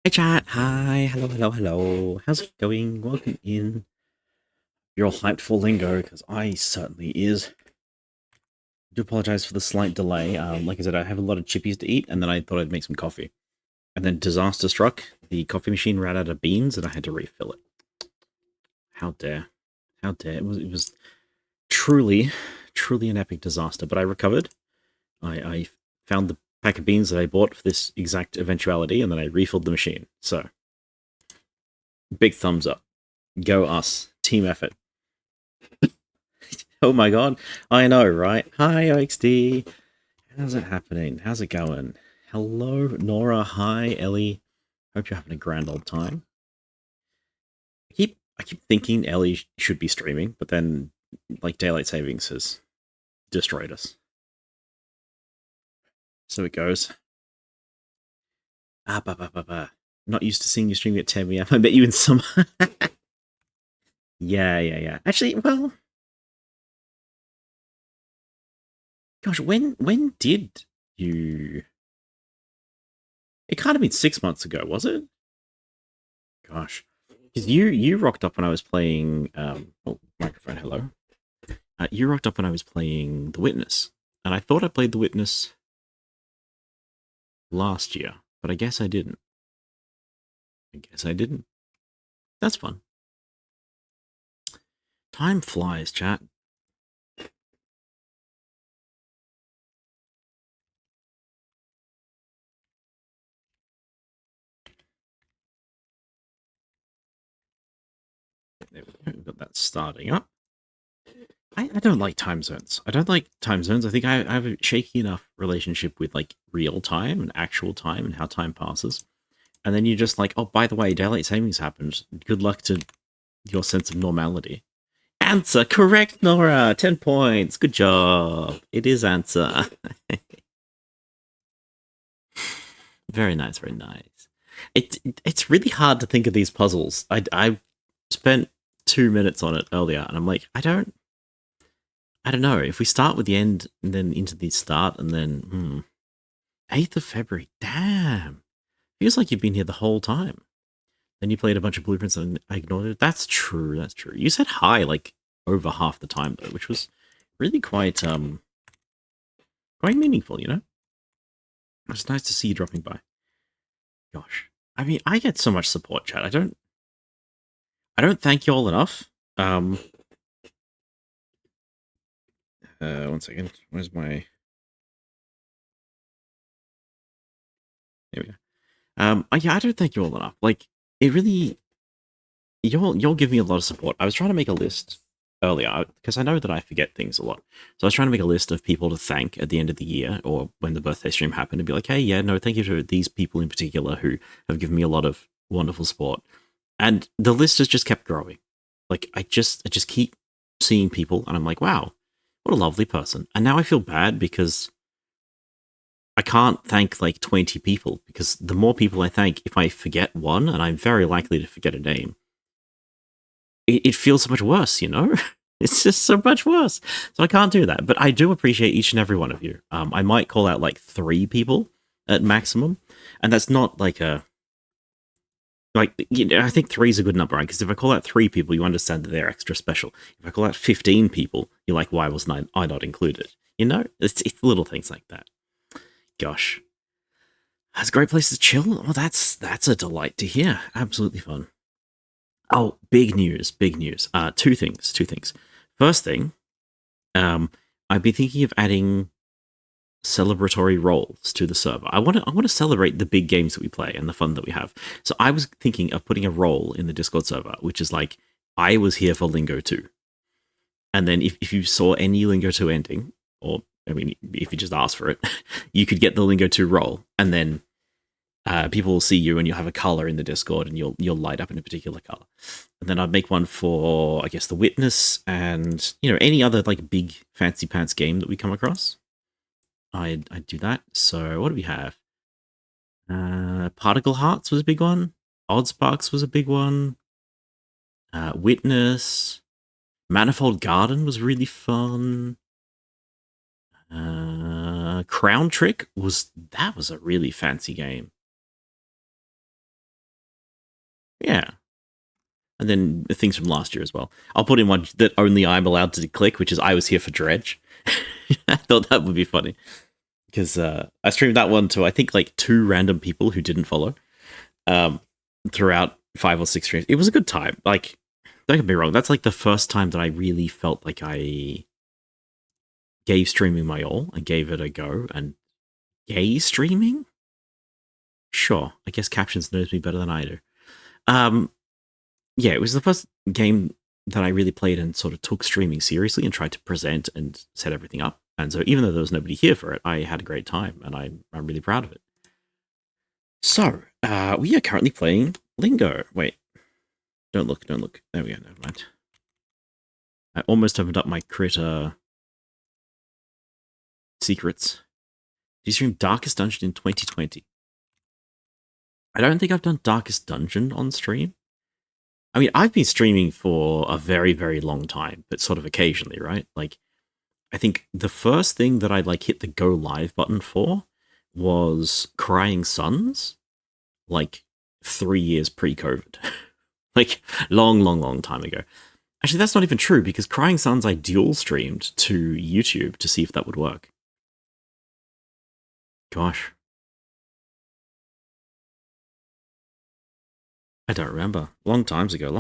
Hi chat, hi, hello. How's it going? Welcome in. You're all hyped for Lingo, because I certainly is. I do apologize for the slight delay. Like I said, I have a lot of chippies to eat, and then I thought I'd make some coffee. And then disaster struck. The coffee machine ran out of beans, and I had to refill it. How dare. How dare. It was truly an epic disaster, but I recovered. I found the pack of beans that I bought for this exact eventuality, and then I refilled the machine. So, big thumbs up. Go us. Team effort. Oh my god. I know, right? Hi, OXD. How's it happening? How's it going? Hello, Nora. Hi, Ellie. Hope you're having a grand old time. I keep thinking Ellie should be streaming, but then like daylight savings has destroyed us. So it goes. Ah, ba ba ba ba. Not used to seeing you streaming at 10 p.m. I bet you in some. Yeah. Actually, well, gosh, when did you? It can't have been 6 months ago, was it? Gosh, because you rocked up when I was playing. Oh, microphone. Hello. You rocked up when I was playing The Witness, and I thought I played The Witness last year, but I guess I didn't. I guess I didn't. That's fun. Time flies, chat. There we go. We've got that starting up. I don't like time zones. I don't like time zones. I think I have a shaky enough relationship with like real time and actual time and how time passes. And then you're just like, oh, by the way, daylight savings happened. Good luck to your sense of normality. Answer correct, Nora. 10 points. Good job. It is answer. Very nice, very nice. It's really hard to think of these puzzles. I spent 2 minutes on it earlier, and I'm like, I don't know. If we start with the end and then into the start, and then 8th of February. Damn, feels like you've been here the whole time. Then you played a bunch of blueprints and I ignored it. That's true. That's true. You said hi like over half the time though, which was really quite meaningful. You know, it's nice to see you dropping by. Gosh, I mean, I get so much support, chat. I don't thank you all enough. Um, 1 second. Where's my? There we go. Yeah, I don't thank you all enough. Like, it really, you'll give me a lot of support. I was trying to make a list earlier because I know that I forget things a lot. So I was trying to make a list of people to thank at the end of the year or when the birthday stream happened and be like, hey, yeah, no, thank you to these people in particular who have given me a lot of wonderful support. And the list has just kept growing. Like I just keep seeing people and I'm like, wow, what a lovely person. And now I feel bad because I can't thank like 20 people because the more people I thank, if I forget one, and I'm very likely to forget a name, it feels so much worse, you know? It's just so much worse. So I can't do that. But I do appreciate each and every one of you. I might call out like 3 people at maximum. And that's not like a. Like, you know, I think 3 is a good number, right? Because if I call out 3 people, you understand that they're extra special. If I call out 15 people, you're like, why wasn't I not included? You know? It's little things like that. Gosh. That's a great place to chill. Well, that's a delight to hear. Absolutely fun. Oh, big news, big news. Two things, two things. First thing, um, I'd be thinking of adding celebratory roles to the server. I want to celebrate the big games that we play and the fun that we have. So I was thinking of putting a role in the Discord server, which is like I was here for Lingo 2. And then if you saw any Lingo 2 ending, or I mean, if you just asked for it, you could get the Lingo 2 role, and then people will see you and you'll have a color in the Discord and you'll light up in a particular color. And then I'd make one for, I guess, The Witness and, you know, any other like big fancy pants game that we come across. I'd do that. So what do we have? Particle Hearts was a big one. Oddsparks was a big one. Witness. Manifold Garden was really fun. Crown Trick was a really fancy game. Yeah. And then the things from last year as well. I'll put in one that only I'm allowed to click, which is I was here for Dredge. I thought that would be funny. Because I streamed that one to, I think, like 2 random people who didn't follow um, throughout 5 or 6 streams. It was a good time. Like, don't get me wrong, that's like the first time that I really felt like I gave streaming my all and gave it a go. And gay streaming? Sure. I guess Captions knows me better than I do. Yeah, it was the first game that I really played and sort of took streaming seriously and tried to present and set everything up. And so even though there was nobody here for it, I had a great time and I'm really proud of it. So, we are currently playing Lingo. Wait, don't look. There we go, never mind. I almost opened up my critter secrets. Did you stream Darkest Dungeon in 2020? I don't think I've done Darkest Dungeon on stream. I mean, I've been streaming for a very, very long time, but sort of occasionally, right? Like, I think the first thing that I like hit the go live button for was Crying Suns, like 3 years pre-COVID. Like, long time ago. Actually, that's not even true, because Crying Suns I dual streamed to YouTube to see if that would work. Gosh. I don't remember. Long times ago.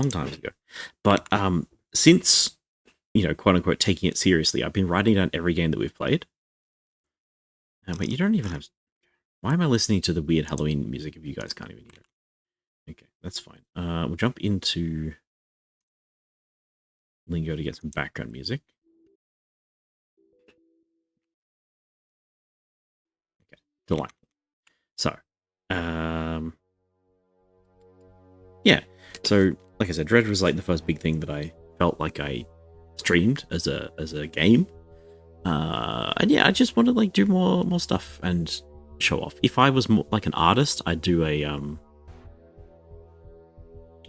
But since, quote-unquote, taking it seriously, I've been writing down every game that we've played. But you don't even have... Why am I listening to the weird Halloween music if you guys can't even hear it? Okay, that's fine. We'll jump into Lingo to get some background music. Okay, delightful. So, yeah. So, like I said, Dredge was like the first big thing that I felt like I streamed as a game. And yeah, I just want to like do more stuff and show off. If I was more like an artist, I'd do a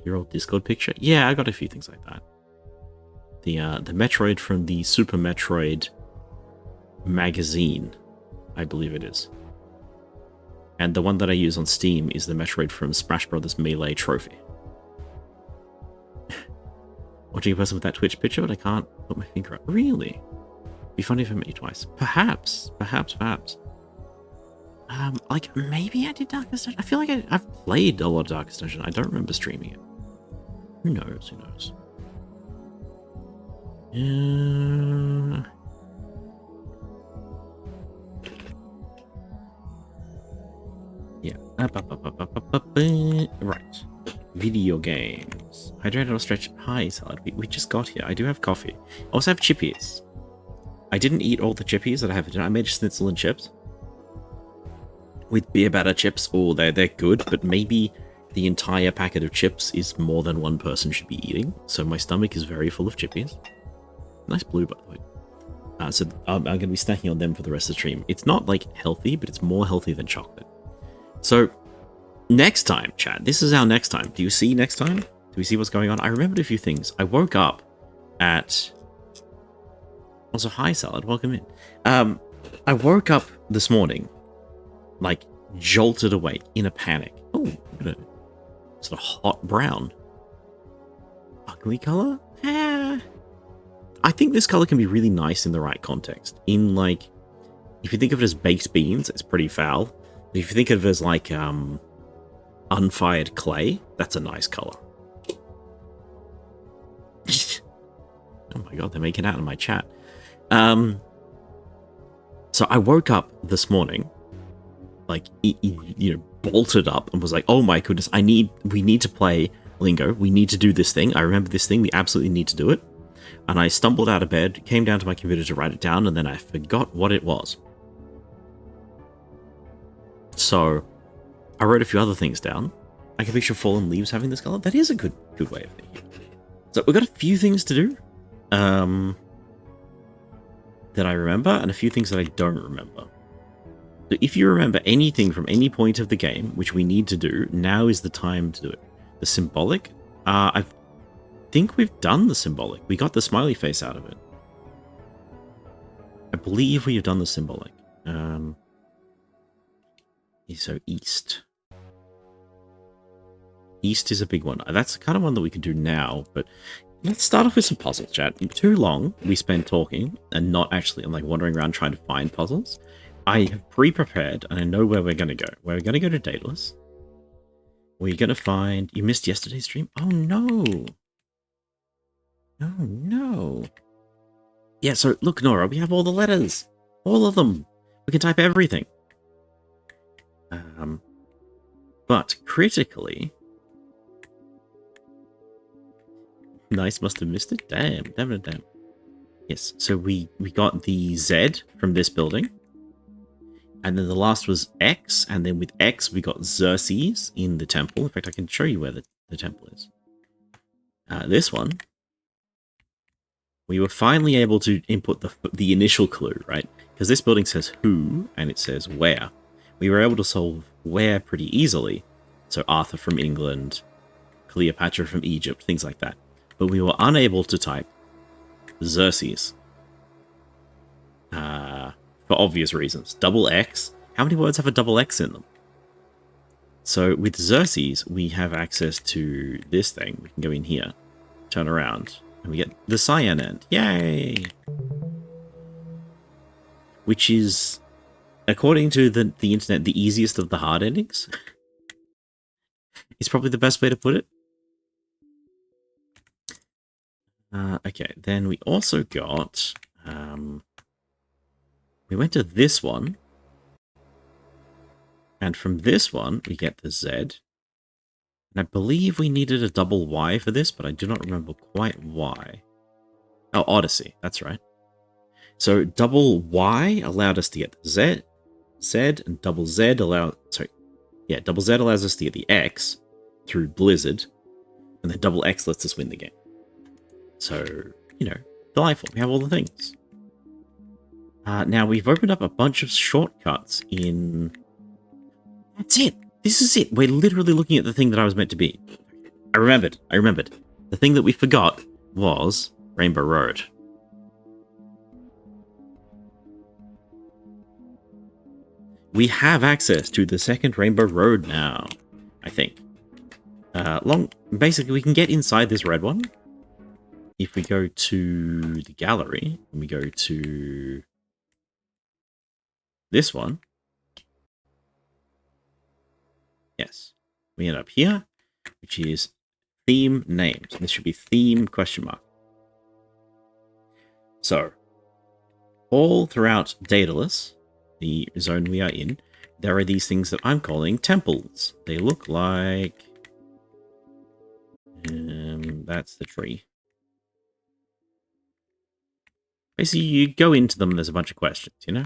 your old Discord picture. Yeah, I got a few things like that. The Metroid from the Super Metroid magazine, I believe it is. And the one that I use on Steam is the Metroid from Smash Brothers Melee Trophy. Watching a person with that Twitch picture, but I can't put my finger up. Really? Be funny if I met you twice. Perhaps. Like, maybe I did Darkest Dungeon. I feel like I've played a lot of Darkest Dungeon. I don't remember streaming it. Who knows? Yeah. Right. Video games. Hydrated or stretch. Hi, Salad. We just got here. I do have coffee. I also have chippies. I didn't eat all the chippies that I have for dinner. I made schnitzel and chips. With beer batter chips. Oh, they're good, but maybe the entire packet of chips is more than one person should be eating. So my stomach is very full of chippies. Nice blue, by the way. So I'm going to be snacking on them for the rest of the stream. It's not, like, healthy, but it's more healthy than chocolate. So, next time, chat. This is our next time. Do you see next time? Do we see what's going on? I remembered a few things. I woke up at... Also, hi, Salad. Welcome in. I woke up this morning, like, jolted awake in a panic. Oh, look at it. Sort of hot brown. Ugly color? I think this color can be really nice in the right context. In, like, if you think of it as baked beans, it's pretty foul. But if you think of it as, like, unfired clay, that's a nice color. Oh my god, they're making out in my chat. So I woke up this morning, like, bolted up and was like, oh my goodness, we need to play Lingo. We need to do this thing. I remember this thing. We absolutely need to do it. And I stumbled out of bed, came down to my computer to write it down, and then I forgot what it was. So I wrote a few other things down. I can picture fallen leaves having this color. That is a good way of thinking. So we've got a few things to do that I remember, and a few things that I don't remember. So if you remember anything from any point of the game, which we need to do, now is the time to do it. The symbolic, I think we've done the symbolic. We got the smiley face out of it. I believe we have done the symbolic. So east. East is a big one. That's the kind of one that we could do now, but let's start off with some puzzles, chat. Too long we spend talking and not actually like wandering around trying to find puzzles. I have pre-prepared and I know where we're going to go. We're going to go to Daedalus. We're going to find... You missed yesterday's stream? Oh, no. Oh, no. Yeah, so look, Nora, we have all the letters. All of them. We can type everything. But critically... Nice must have missed it. Damn. Yes, so we got the Z from this building. And then the last was X, and then with X we got Xerxes in the temple. In fact, I can show you where the temple is. This one, we were finally able to input the initial clue, right? Because this building says who, and it says where. We were able to solve where pretty easily. So Arthur from England, Cleopatra from Egypt, things like that. But we were unable to type Xerxes. For obvious reasons. Double X. How many words have a double X in them? So with Xerxes, we have access to this thing. We can go in here, turn around, and we get the cyan end. Yay! Which is, according to the internet, the easiest of the hard endings. It's probably the best way to put it. Okay, then we also got... we went to this one, and from this one, we get the Z. And I believe we needed a double Y for this, but I do not remember quite why. Oh, Odyssey, that's right. So double Y allowed us to get the Z, and double Z allows us to get the X through Blizzard, and then double X lets us win the game. So, you know, delightful. We have all the things. Now, we've opened up a bunch of shortcuts in... That's it. This is it. We're literally looking at the thing that I was meant to be. I remembered. The thing that we forgot was Rainbow Road. We have access to the second Rainbow Road now, I think. Basically, we can get inside this red one. If we go to the gallery, and we go to... this one. Yes. We end up here, which is theme names. This should be theme question mark. So, all throughout Daedalus, the zone we are in, there are these things that I'm calling temples. They look like... that's the tree. Basically, you go into them and there's a bunch of questions, you know?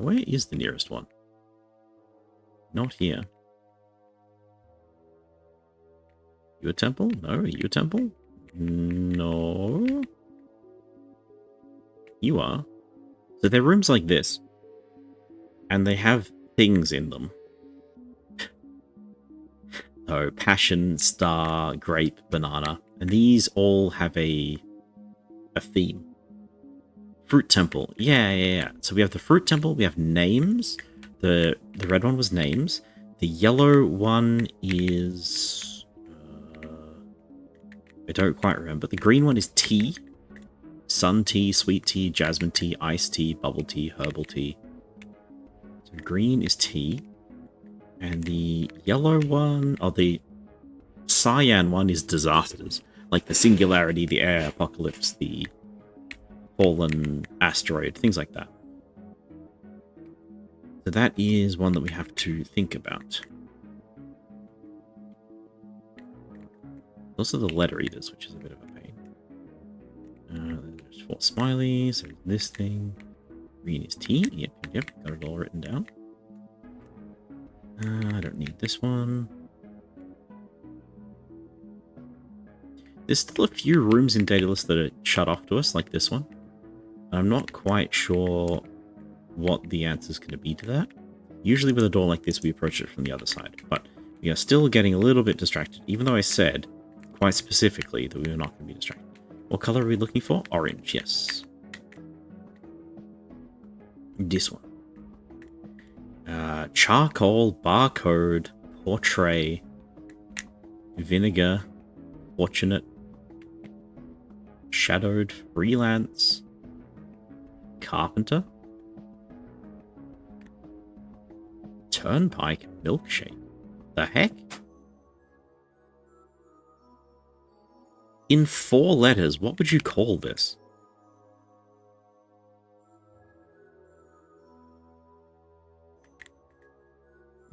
Where is the nearest one? Not here. You a temple? No. Are you a temple? No. You are. So they're rooms like this. And they have things in them. So, passion, star, grape, banana. And these all have a theme. Fruit temple. Yeah. So we have the fruit temple, we have names. The red one was names. The yellow one is... I don't quite remember. The green one is tea. Sun tea, sweet tea, jasmine tea, iced tea, bubble tea, herbal tea. So green is tea. And the yellow one, or the cyan one, is disasters. Like the singularity, the air apocalypse, the fallen asteroid, things like that. So that is one that we have to think about. Also the letter eaters, which is a bit of a pain. There's 4 smileys, there's this thing. Green is tea. Yep, got it all written down. I don't need this one. There's still a few rooms in Daedalus that are shut off to us, like this one. I'm not quite sure what the answer is going to be to that. Usually with a door like this, we approach it from the other side. But we are still getting a little bit distracted, even though I said quite specifically that we were not going to be distracted. What color are we looking for? Orange, yes. This one. Charcoal barcode Portray. Vinegar. Fortunate. Shadowed. Freelance. Carpenter. Turnpike. Milkshake. The heck? In 4 letters, what would you call this?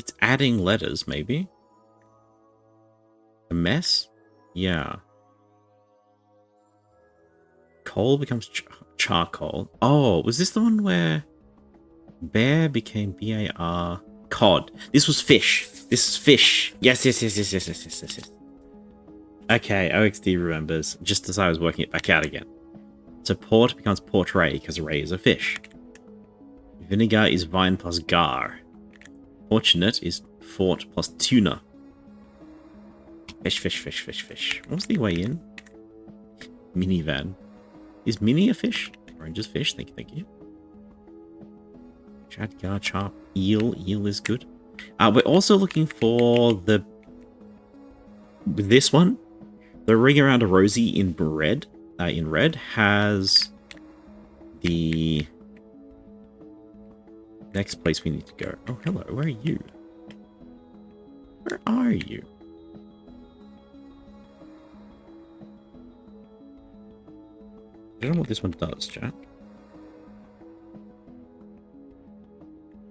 It's adding letters, maybe? A mess? Yeah. Coal becomes charcoal. Oh, was this the one where bear became B-A-R? Cod. This was fish. This is fish. Yes. Okay, OXD remembers, just as I was working it back out again. So port becomes portray, because ray is a fish. Vinegar is vine plus gar. Fortunate is fort plus tuna. Fish. What was the way in? Minivan. Is mini a fish? Orange fish, thank you. Chad, gar, chop, eel. Eel is good. We're also looking for this one. The ring around a rosy in red has the next place we need to go. Oh, hello. Where are you? Where are you? I don't know what this one does, chat.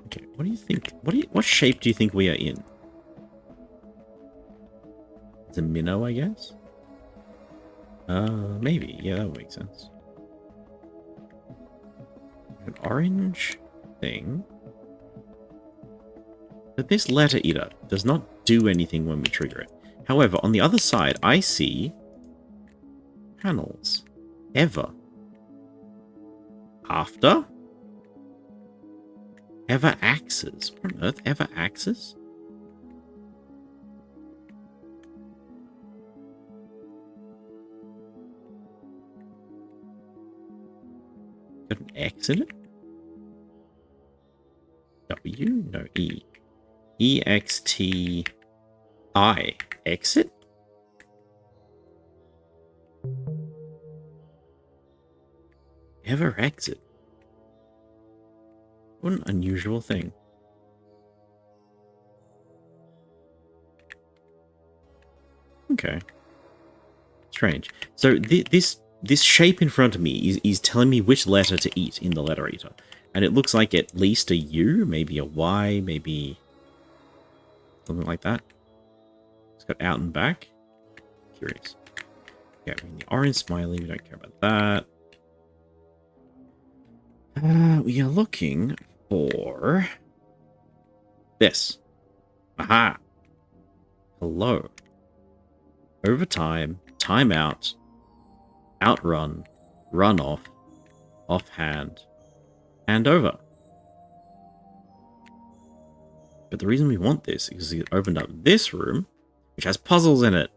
Okay, what do you think? What shape do you think we are in? It's a minnow, I guess? Maybe. Yeah, that would make sense. An orange thing. But this letter eater does not do anything when we trigger it. However, on the other side, I see panels. Ever. After? Ever axes. What on earth? Ever axes? Got an X in it? W? No, E. E-X-T-I. Exit? Ever exit? What an unusual thing. Okay. Strange. So this shape in front of me is telling me which letter to eat in the letter eater. And it looks like at least a U, maybe a Y, maybe something like that. It's got out and back. Curious. Okay, I mean, the orange smiley, we don't care about that. We are looking for this. Aha. Hello. Overtime, timeout, outrun, run off, offhand, and over. But the reason we want this is it opened up this room, which has puzzles in it.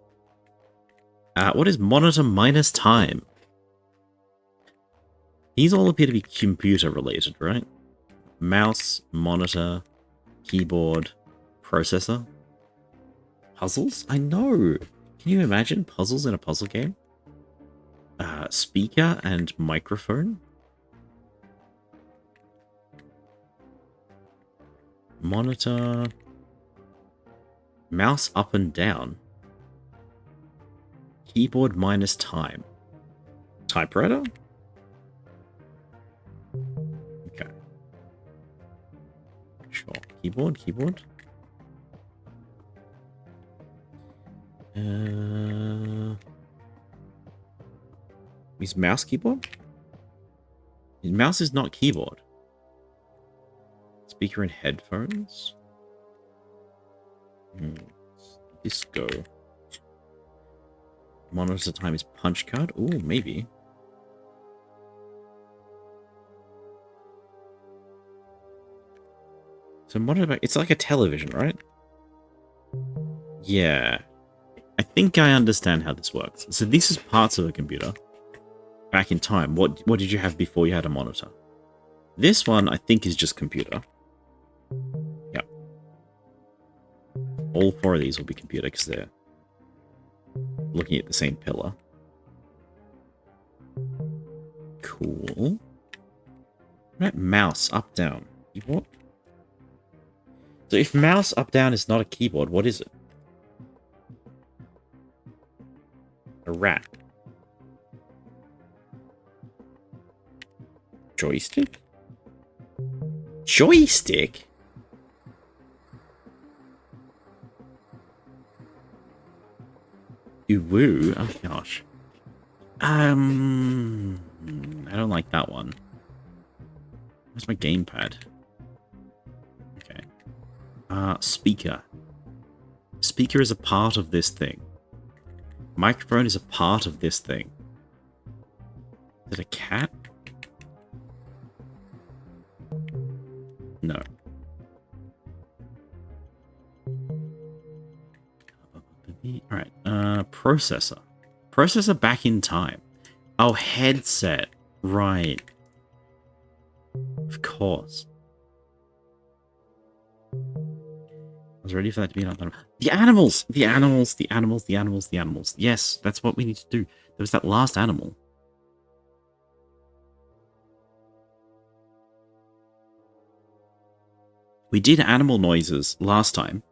What is monitor minus time? These all appear to be computer related, right? Mouse, monitor, keyboard, processor. Puzzles? I know. Can you imagine puzzles in a puzzle game? Speaker and microphone. Monitor. Mouse up and down. Keyboard minus time. Typewriter? Okay. Sure. Keyboard. Is mouse keyboard? His mouse is not keyboard. Speaker and headphones? Disco. Monitor time is punch card? Ooh, maybe. So monitor, it's like a television, right? Yeah. I think I understand how this works. So this is parts of a computer. Back in time, what did you have before you had a monitor? This one, I think, is just computer. Yep. all 4 of these will be computer because they're looking at the same pillar. Cool. What about mouse up, down? What? So if mouse up, down is not a keyboard, what is it? A rat. Joystick? Joystick? Ooh, woo. Oh gosh. I don't like that one. Where's my gamepad? Okay. Speaker. Speaker is a part of this thing. Microphone is a part of this thing. Is it a cat? No. Alright, processor. Processor back in time. Oh, headset. Right. Of course. I was ready for that to be another. The animals! The animals, the animals, the animals, the animals. Yes, that's what we need to do. There was that last animal. We did animal noises last time,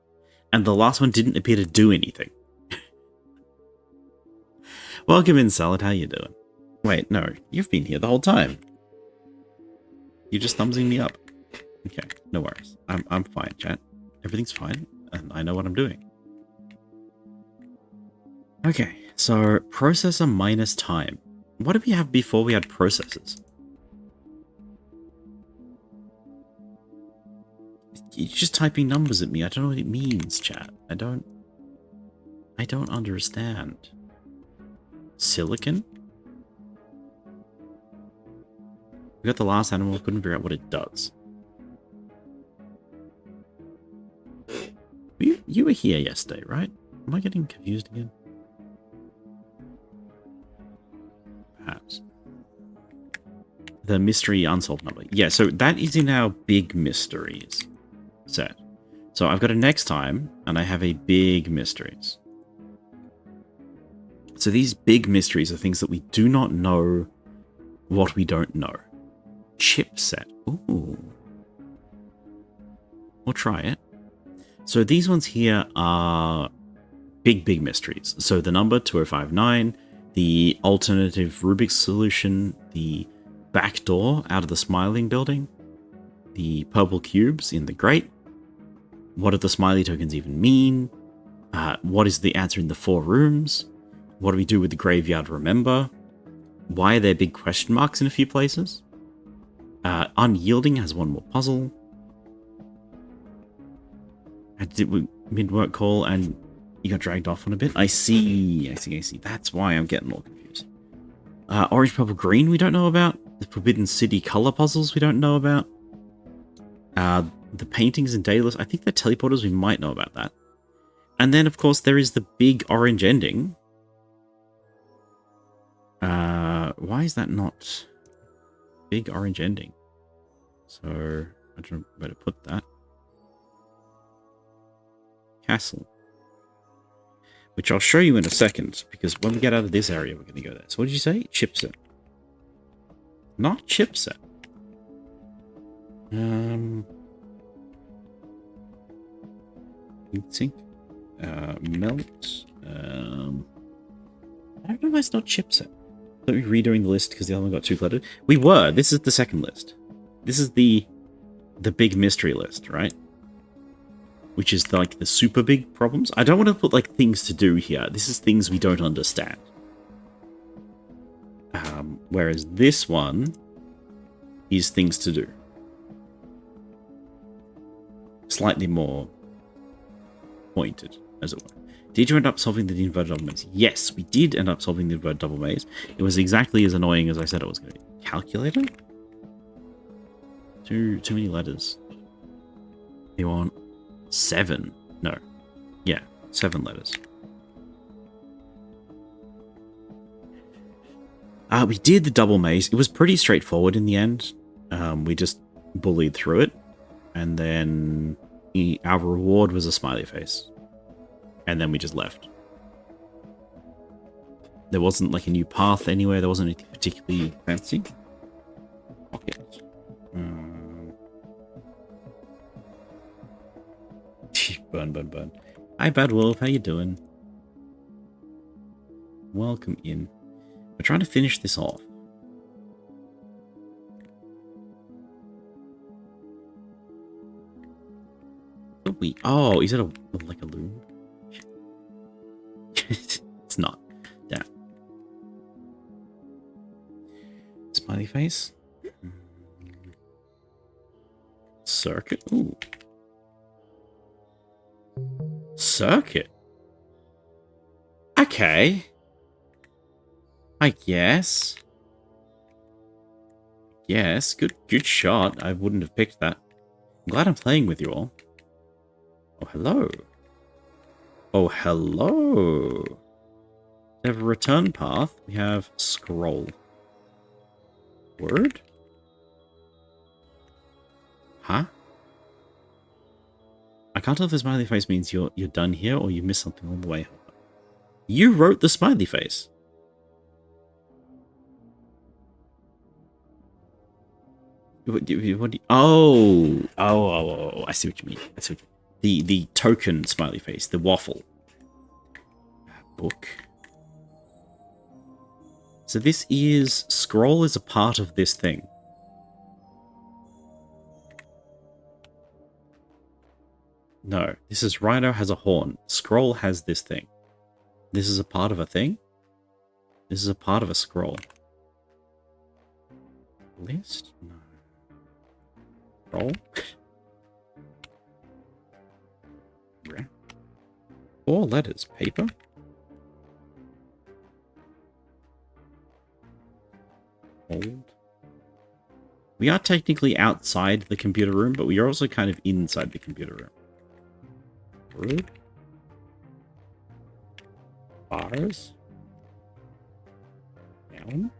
and the last one didn't appear to do anything. Welcome in, Salad. How you doing? Wait, no. You've been here the whole time. You're just thumbsing me up. Okay, no worries. I'm fine, chat. Everything's fine, and I know what I'm doing. Okay, so processor minus time. What did we have before we had processors? You're just typing numbers at me. I don't know what it means, chat. I don't understand. Silicon? We got the last animal, couldn't figure out what it does. You were here yesterday, right? Am I getting confused again? Perhaps. The mystery unsolved number. Yeah, so that is in our big mysteries set. So I've got a next time, and I have a big mysteries. So these big mysteries are things that we do not know what we don't know. Chipset. Ooh. We'll try it. So these ones here are big mysteries. So the number 2059, the alternative Rubik's solution, the back door out of the smiling building, the purple cubes in the grate. What do the smiley tokens even mean? What is the answer in the 4 rooms? What do we do with the graveyard remember? Why are there big question marks in a few places? Unyielding has one more puzzle. Did we mid-work call and you got dragged off on a bit? I see. That's why I'm getting more confused. Orange, purple, green we don't know about. The Forbidden City color puzzles we don't know about. The paintings and dataless. I think the teleporters we might know about that. And then, of course, there is the big orange ending. Why is that not big orange ending? So, I don't know where to put that. Castle. Which I'll show you in a second, because when we get out of this area, we're going to go there. So what did you say? Chipset. Not chipset. Heatsink. Melt. I don't know why it's not chipset. Are we redoing the list because the other one got too cluttered? We were. This is the second list. This is the big mystery list, right? Which is like the super big problems. I don't want to put like things to do here. This is things we don't understand. Whereas this one is things to do. Slightly more pointed, as it were. Did you end up solving the inverted double maze? Yes, we did end up solving the inverted double maze. It was exactly as annoying as I said it was going to be. Calculator? Too many letters. You want 7? No. Yeah, 7 letters. We did the double maze. It was pretty straightforward in the end. We just bullied through it. And then our reward was a smiley face. and then we just left. There wasn't like a new path anywhere. There wasn't anything particularly fancy. Pocket. Burn, burn, burn. Hi, Bad Wolf. How you doing? Welcome in. We're trying to finish this off. Oh, is it like a loom? It's not. Damn. Smiley face. Circuit. Ooh. Circuit. Okay. I guess. Yes, good shot. I wouldn't have picked that. I'm glad I'm playing with you all. Oh, hello. Oh, hello. We have a return path. We have scroll. Word? Huh? I can't tell if the smiley face means you're done here or you missed something on the way. You wrote the smiley face. What do you, oh, I see what you mean. I see what you mean. The token smiley face, the waffle. Book. So this is... Scroll is a part of this thing. No, this is Rhino has a horn. Scroll has this thing. This is a part of a thing? This is a part of a scroll. List? No. Scroll? 4 letters. Paper? Hold. We are technically outside the computer room, but we are also kind of inside the computer room. Word? Bars? Down?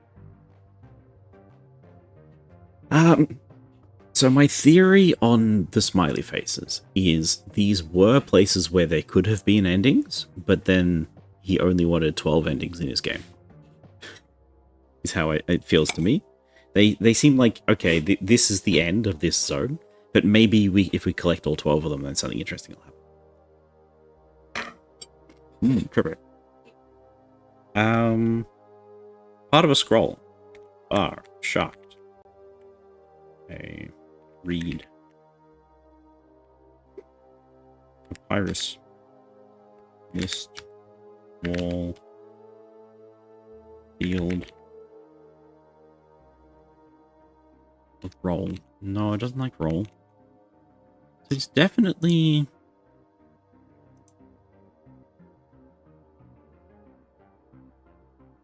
So my theory on the smiley faces is these were places where there could have been endings, but then he only wanted 12 endings in his game. Is how it feels to me. They seem like, okay, this is the end of this zone, but maybe if we collect all 12 of them, then something interesting will happen. Tripper. Part of a scroll. Shocked. A reed. Papyrus. Mist. Wall. Field. Roll. No, it doesn't like roll. So it's definitely...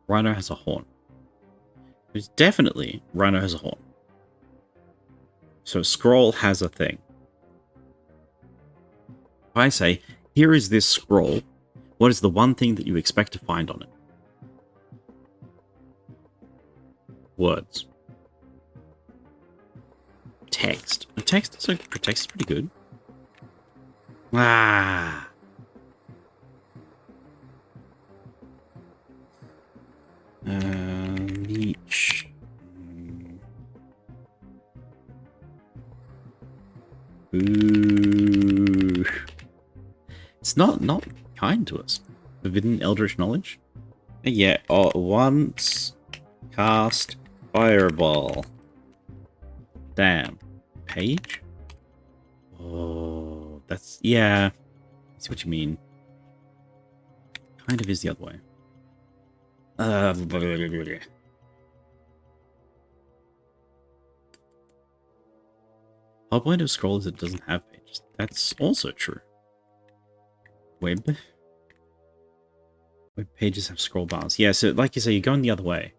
Rhino has a horn. It's definitely Rhino has a horn. So scroll has a thing. If I say, here is this scroll, what is the one thing that you expect to find on it? Words. Text. Text is pretty good. Ah. Leech. Ooh. It's not kind to us. Forbidden Eldritch Knowledge? Yeah, once cast Fireball. Damn. Page? Oh, that's... Yeah. I see what you mean. Kind of is the other way. Whole point of scroll is it doesn't have pages. That's also true. Web pages have scroll bars. Yeah, so like you say, you're going the other way.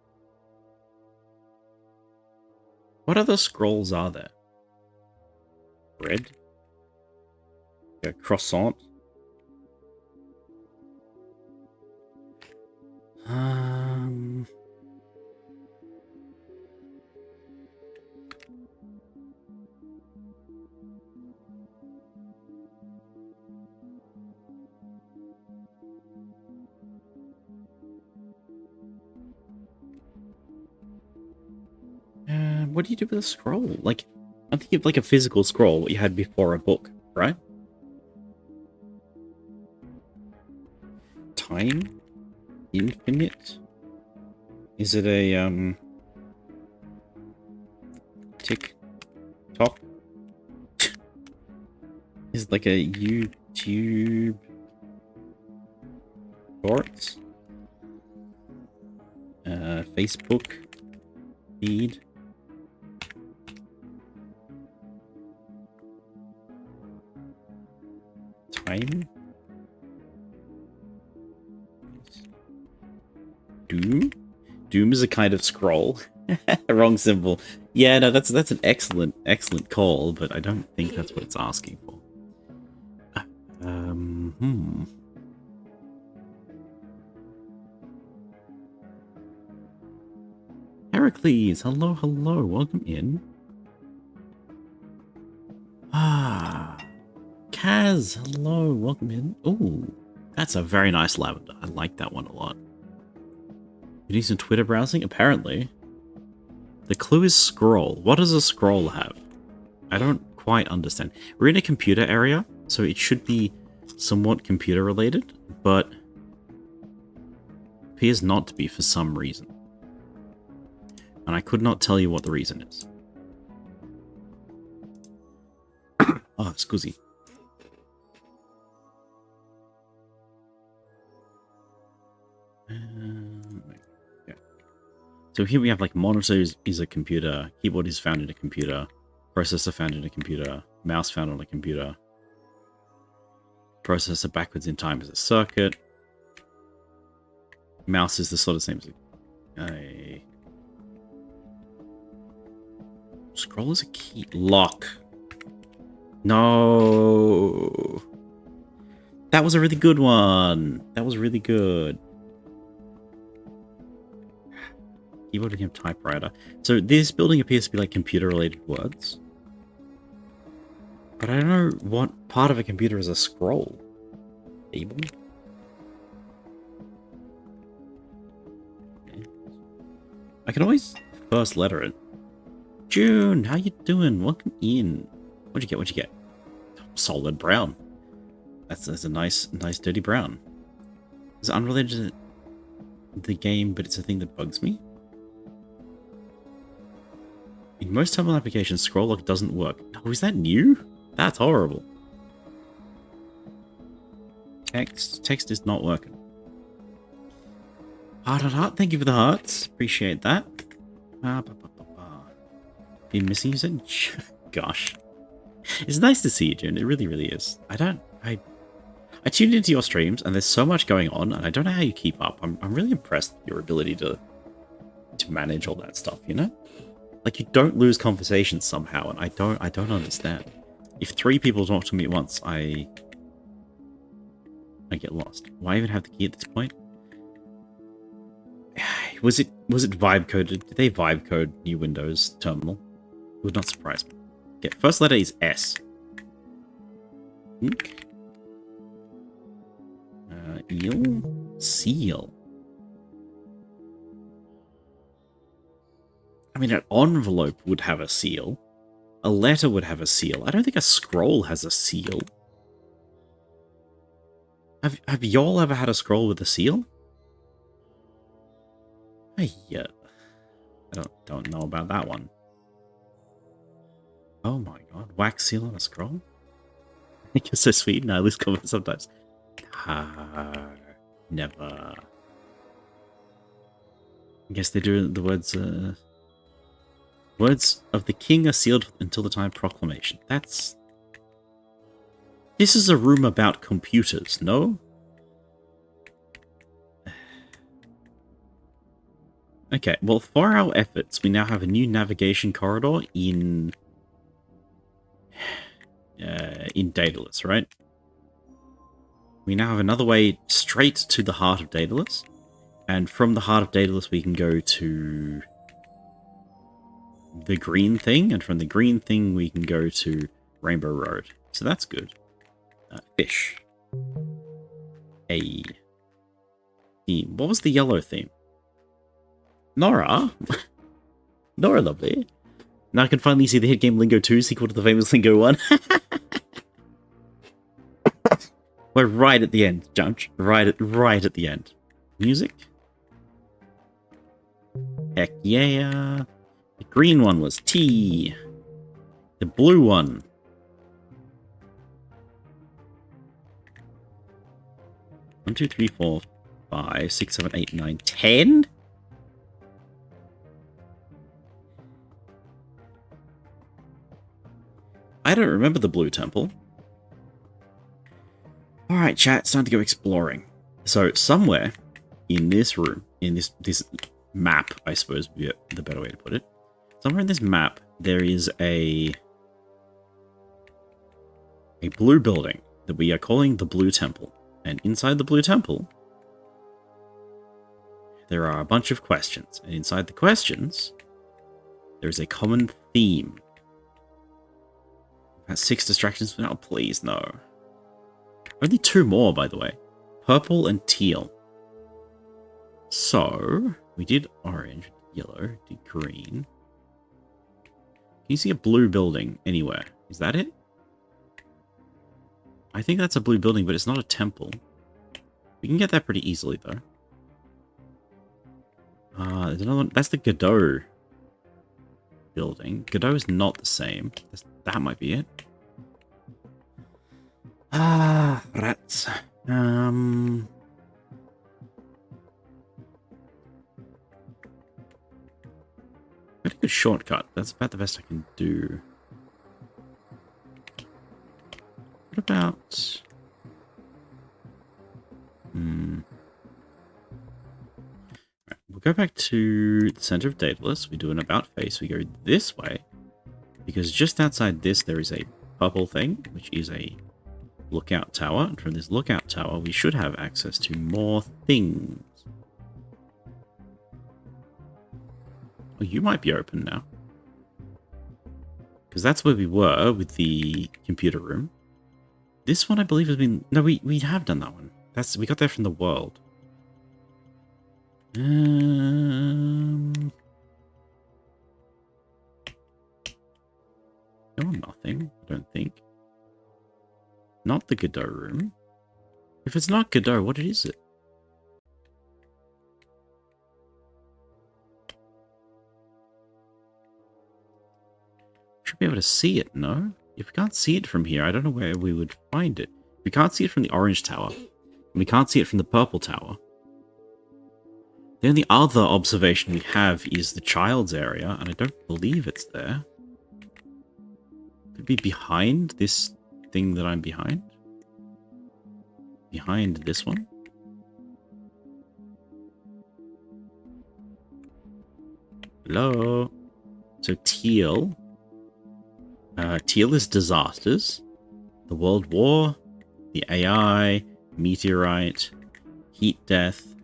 What other scrolls are there? Bread? A croissant? what do you do with a scroll? Like, I'm thinking of like a physical scroll, what you had before a book, right? Time? Infinite? Is it a, tick tock? Is it like a YouTube shorts? Facebook feed? Time? Doom? Doom is a kind of scroll. Wrong symbol. Yeah, no, that's an excellent call, but I don't think that's what it's asking for. Heracles, hello, welcome in. Kaz, hello, welcome in. Ooh, that's a very nice lavender. I like that one a lot. You need some Twitter browsing? Apparently. The clue is scroll. What does a scroll have? I don't quite understand. We're in a computer area, so it should be somewhat computer related, but appears not to be for some reason. And I could not tell you what the reason is. Oh, scusi. Yeah. So here we have like monitor is a computer, keyboard is found in a computer, processor found in a computer, mouse found on a computer, processor backwards in time is a circuit, mouse is the sort of same as a scroll is a key lock. No, that was a really good one. That was really good. Keyboard became typewriter. So this building appears to be like computer-related words. But I don't know what part of a computer is a scroll. Able? Okay. I can always first letter it. June, how you doing? Welcome in. What'd you get? Solid brown. That's a nice dirty brown. It's unrelated to the game, but it's a thing that bugs me. In most terminal applications, scroll lock doesn't work. Oh, is that new? That's horrible. Text is not working. Heart. Thank you for the hearts. Appreciate that. Been missing you, said? Gosh. It's nice to see you, June. It really is. I tuned into your streams, and there's so much going on, and I don't know how you keep up. I'm really impressed with your ability to manage all that stuff, you know? Like, you don't lose conversations somehow, and I don't understand. If 3 people talk to me at once, I get lost. Why even have the key at this point? Was it vibe coded? Did they vibe code new Windows terminal? It would not surprise me. Okay, first letter is S. Ink. Eel. Seal. I mean, an envelope would have a seal. A letter would have a seal. I don't think a scroll has a seal. Have y'all ever had a scroll with a seal? I don't know about that one. Oh my god, wax seal on a scroll? I think you're so sweet and I lose comments sometimes. Never. I guess they do the words, words of the king are sealed until the time of proclamation. This is a room about computers, no? Okay, well, for our efforts, we now have a new navigation corridor in Daedalus, right? We now have another way straight to the heart of Daedalus, and from the heart of Daedalus we can go to the green thing, and from the green thing we can go to Rainbow Road. So that's good. Fish. A theme. What was the yellow theme? Nora? Nora, lovely. Now I can finally see the hit game Lingo 2 sequel to the famous Lingo 1. We're right at the end, Judge. Right at the end. Music? Heck yeah. The green one was T. The blue one. One, two, three, four, 5, 6, 7, 8, 9, 10? I don't remember the blue temple. Alright, chat, it's time to go exploring. So, somewhere in this room, in this map, I suppose would be the better way to put it. Somewhere in this map, there is a blue building that we are calling the Blue Temple. And inside the Blue Temple, there are a bunch of questions. And inside the questions, there is a common theme. About 6 distractions. Oh, please, no. Only 2 more, by the way. Purple and teal. So, we did orange, yellow, did green. Can you see a blue building anywhere? Is that it? I think that's a blue building, but it's not a temple. We can get that pretty easily, though. There's another one. That's the Godot building. Godot is not the same. That might be it. Rats. Pretty good shortcut. That's about the best I can do. What about... Right, we'll go back to the center of Daedalus. We do an about face. We go this way. Because just outside this, there is a purple thing, which is a lookout tower. And from this lookout tower, we should have access to more things. Oh, you might be open now. Because that's where we were with the computer room. This one, I believe, has been... No, we have done that one. We got there from the world. No, nothing, I don't think. Not the Godot room. If it's not Godot, what is it? Should be able to see it, no? If we can't see it from here, I don't know where we would find it. We can't see it from the orange tower. And we can't see it from the purple tower. The only other observation we have is the child's area, and I don't believe it's there. Could be behind this thing that I'm behind. Behind this one. Hello? So teal. Teal is disasters. The World War. The AI. Meteorite. Heat death.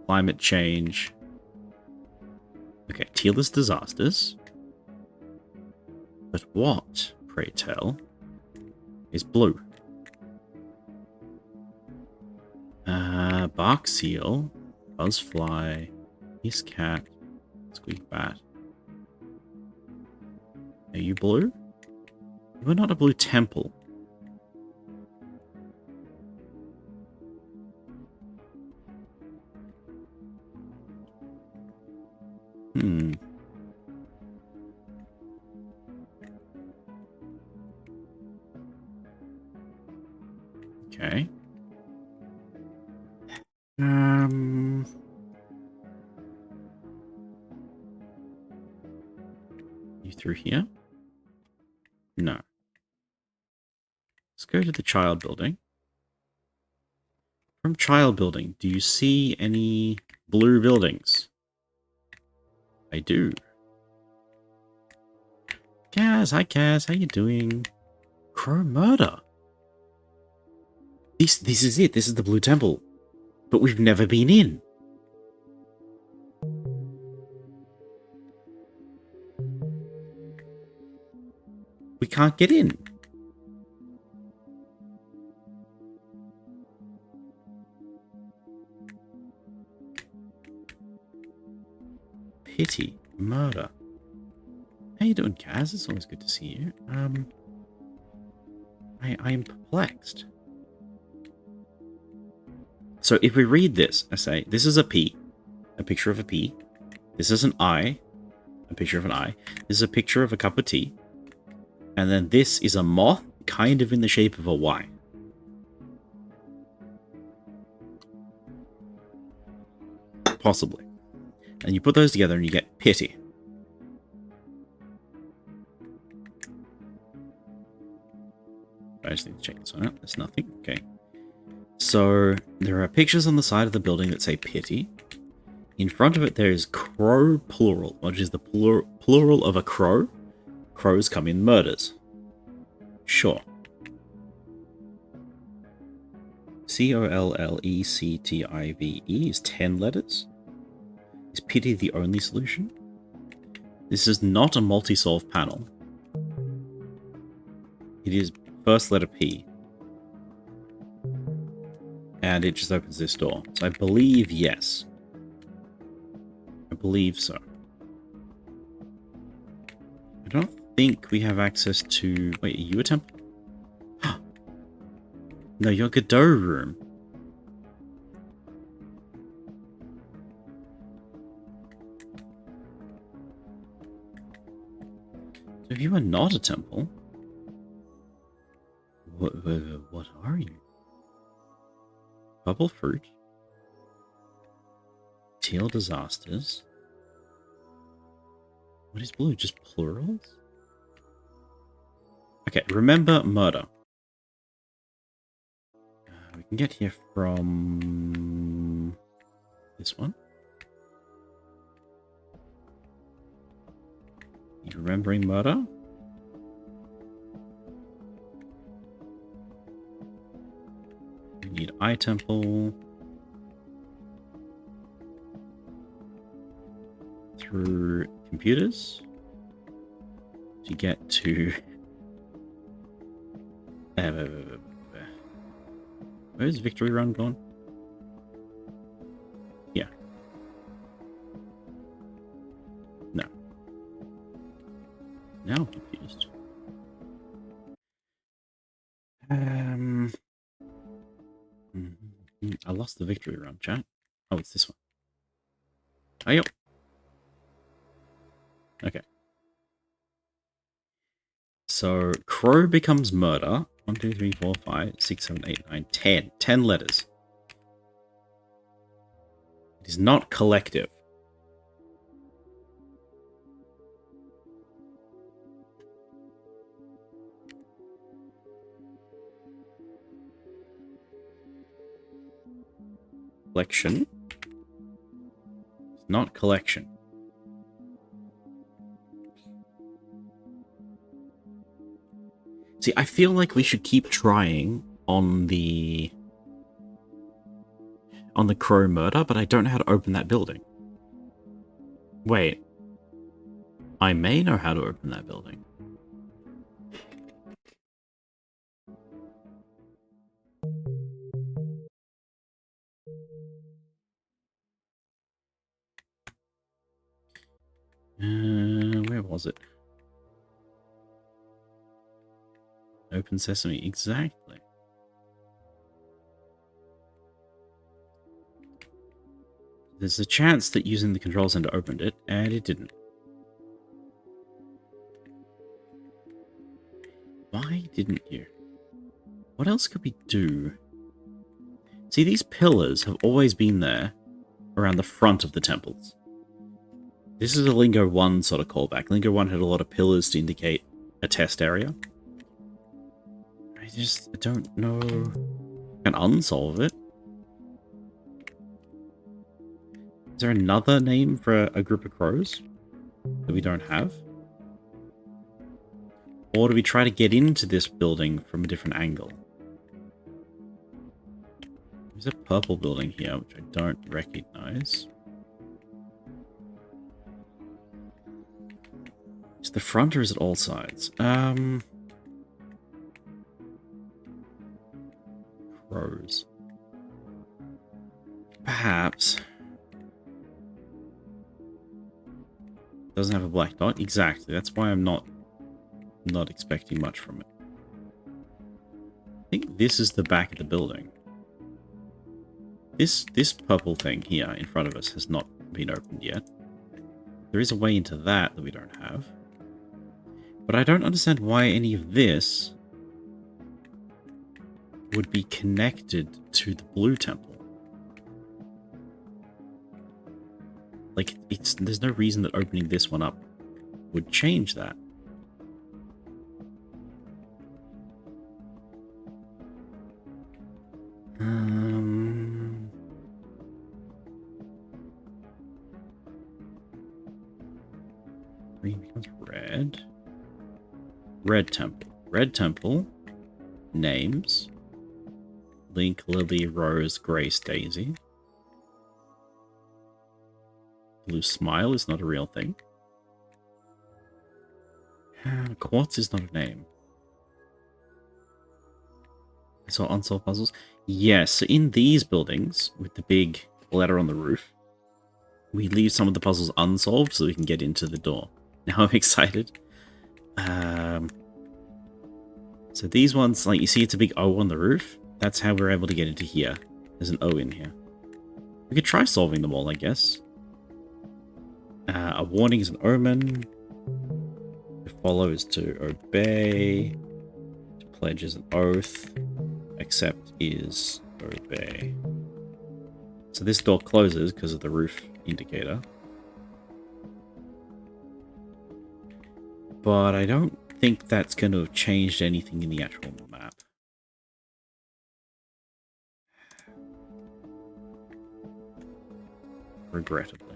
Climate change. Okay, teal is disasters. But what, pray tell, is blue? Bark seal, buzzfly, hiss cat, squeak bat. Are you blue? You are not a blue temple. Okay. You through here? No. Let's go to the child building. From child building, do you see any blue buildings? I do. Kaz, hi Kaz, how you doing? Crow murder. This is it. This is the Blue Temple. But we've never been in. We can't get in. Pity. Murder. How you doing, Kaz? It's always good to see you. I am perplexed. So if we read this, I say, this is a P, a picture of a P. This is an I, a picture of an I. This is a picture of a cup of tea. And then this is a moth, kind of in the shape of a Y. Possibly. And you put those together and you get pity. I just need to check this one out. There's nothing. Okay. So there are pictures on the side of the building that say pity. In front of it there is crow plural, which is the plural of a crow. Crows come in murders. Sure. Collective is 10 letters. Is pity the only solution? This is not a multi-solve panel. It is first letter P. And it just opens this door. So I believe yes. I believe so. I don't think we have access to... Wait, are you a temple? No, you're Godot room. So if you are not a temple... What are you? Purple fruit? Teal disasters? What is blue? Just plurals? Okay, remember murder. We can get here from this one. Need remembering murder. We need eye temple. Through computers to get to where's Victory Run gone? Yeah. No. Now I'm confused. I lost the Victory Run, chat. Oh, it's this one. Oh, yep. Okay. So, crow becomes murder. 1, 2, 3, 4, 5, 6, 7, 8, 9, 10. 10 letters. It is not collective. Collection. It's not collection. See, I feel like we should keep trying on the crow murder, but I don't know how to open that building. Wait. I may know how to open that building. Where was it? Open Sesame, exactly. There's a chance that using the control center opened it, and it didn't. Why didn't you? What else could we do? See, these pillars have always been there around the front of the temples. This is a Lingo 1 sort of callback. Lingo 1 had a lot of pillars to indicate a test area. I don't know. I can unsolve it. Is there another name for a group of crows that we don't have? Or do we try to get into this building from a different angle? There's a purple building here, which I don't recognize. Is it the front or is it all sides? Crows. Perhaps. doesn't have a black dot. Exactly. That's why I'm not expecting much from it. I think this is the back of the building. This purple thing here in front of us has not been opened yet. There is a way into that we don't have. But I don't understand why any of this would be connected to the blue temple. Like, there's no reason that opening this one up would change that. Green becomes red. Red temple. Red temple. Names. Link, Lily, Rose, Grace, Daisy. Blue smile is not a real thing. Quartz is not a name. So unsolved puzzles. Yes, so in these buildings, with the big letter on the roof, we leave some of the puzzles unsolved so we can get into the door. Now I'm excited. So these ones, like you see it's a big O on the roof. That's how we're able to get into here. There's an O in here. We could try solving them all, I guess. A warning is an omen. To follow is to obey. To pledge is an oath. Accept is obey. So this door closes because of the roof indicator. But I don't think that's going to have changed anything in the actual map. Regrettably.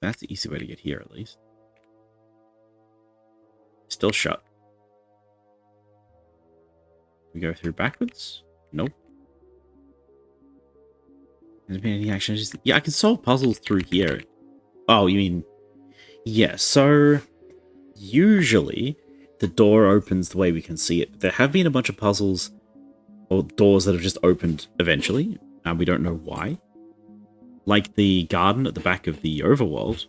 That's the easy way to get here, at least. Still shut. We go through backwards? Nope. Has there been any action? Yeah, I can solve puzzles through here. Oh, you mean... Yeah, so... Usually, the door opens the way we can see it. There have been a bunch of puzzles or doors that have just opened eventually, and we don't know why. Like the garden at the back of the overworld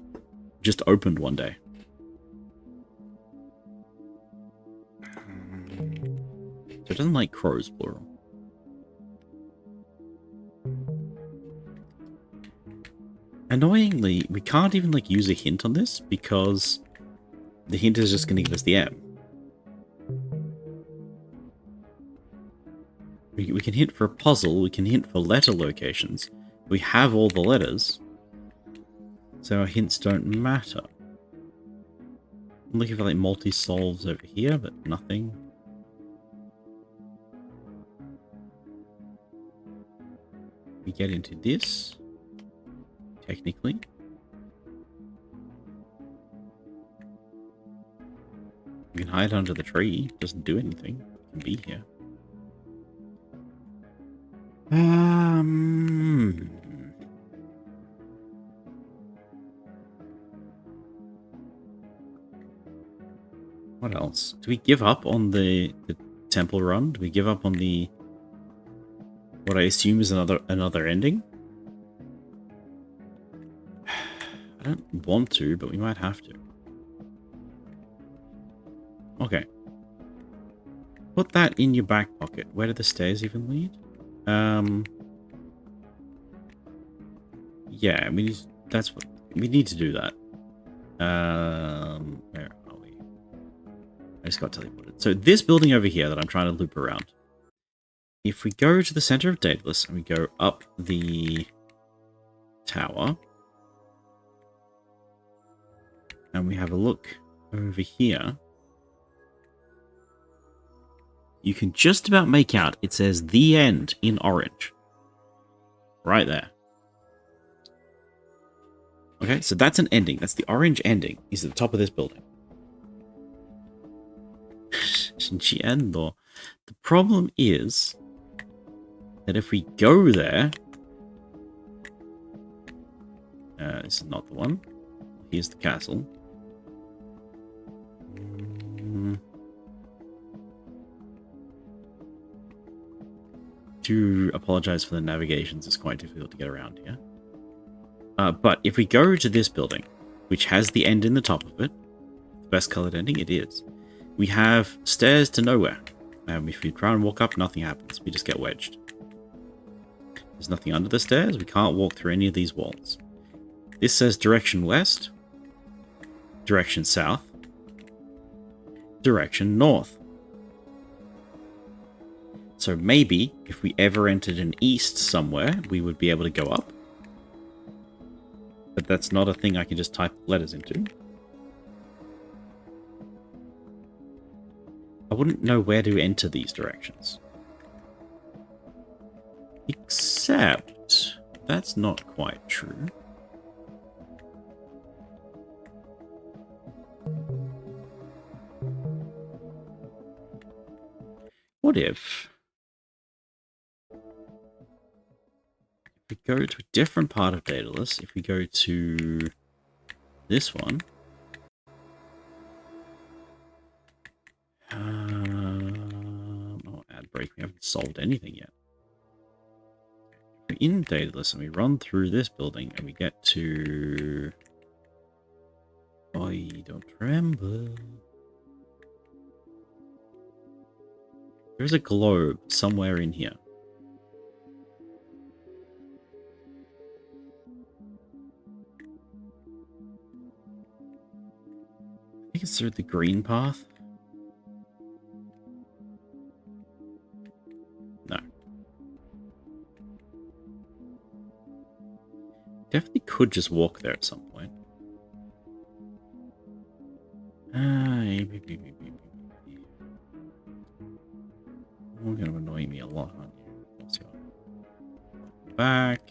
just opened one day. So it doesn't like crows, plural. Annoyingly, we can't even like use a hint on this because the hint is just going to give us the M. We can hint for a puzzle, we can hint for letter locations. We have all the letters, so our hints don't matter. I'm looking for like multi-solves over here, but nothing. We get into this, technically. We can hide under the tree, doesn't do anything. We can be here. What else? Do we give up on the temple run? Do we give up on the what I assume is another ending? I don't want to, but we might have to. Okay. Put that in your back pocket. Where do the stairs even lead? Yeah, that's what we need to do that. Where are we? I just got teleported. So this building over here that I'm trying to loop around. If we go to the center of Daedalus and we go up the tower, and we have a look over here, you can just about make out it says "The End" in orange. Right there. Okay, so that's an ending. That's the orange ending. Is at the top of this building. The problem is that if we go there... this is not the one. Here's the castle. do apologize for the navigations. It's quite difficult to get around here. But if we go to this building, which has the end in the top of it, the best colored ending, it is. We have stairs to nowhere. If we try and walk up, nothing happens. We just get wedged. There's nothing under the stairs. We can't walk through any of these walls. This says direction west, direction south, direction north. So maybe if we ever entered an east somewhere, we would be able to go up. But that's not a thing I can just type letters into. I wouldn't know where to enter these directions. Except that's not quite true. What if we go to a different part of Daedalus, if we go to this one, oh, ad break, we haven't solved anything yet. We're in Daedalus and we run through this building and we get to... I don't remember. There's a globe somewhere in here. I think it's through the green path. No. Definitely could just walk there at some point. You're going to annoy me a lot, aren't you? Let's go. Back.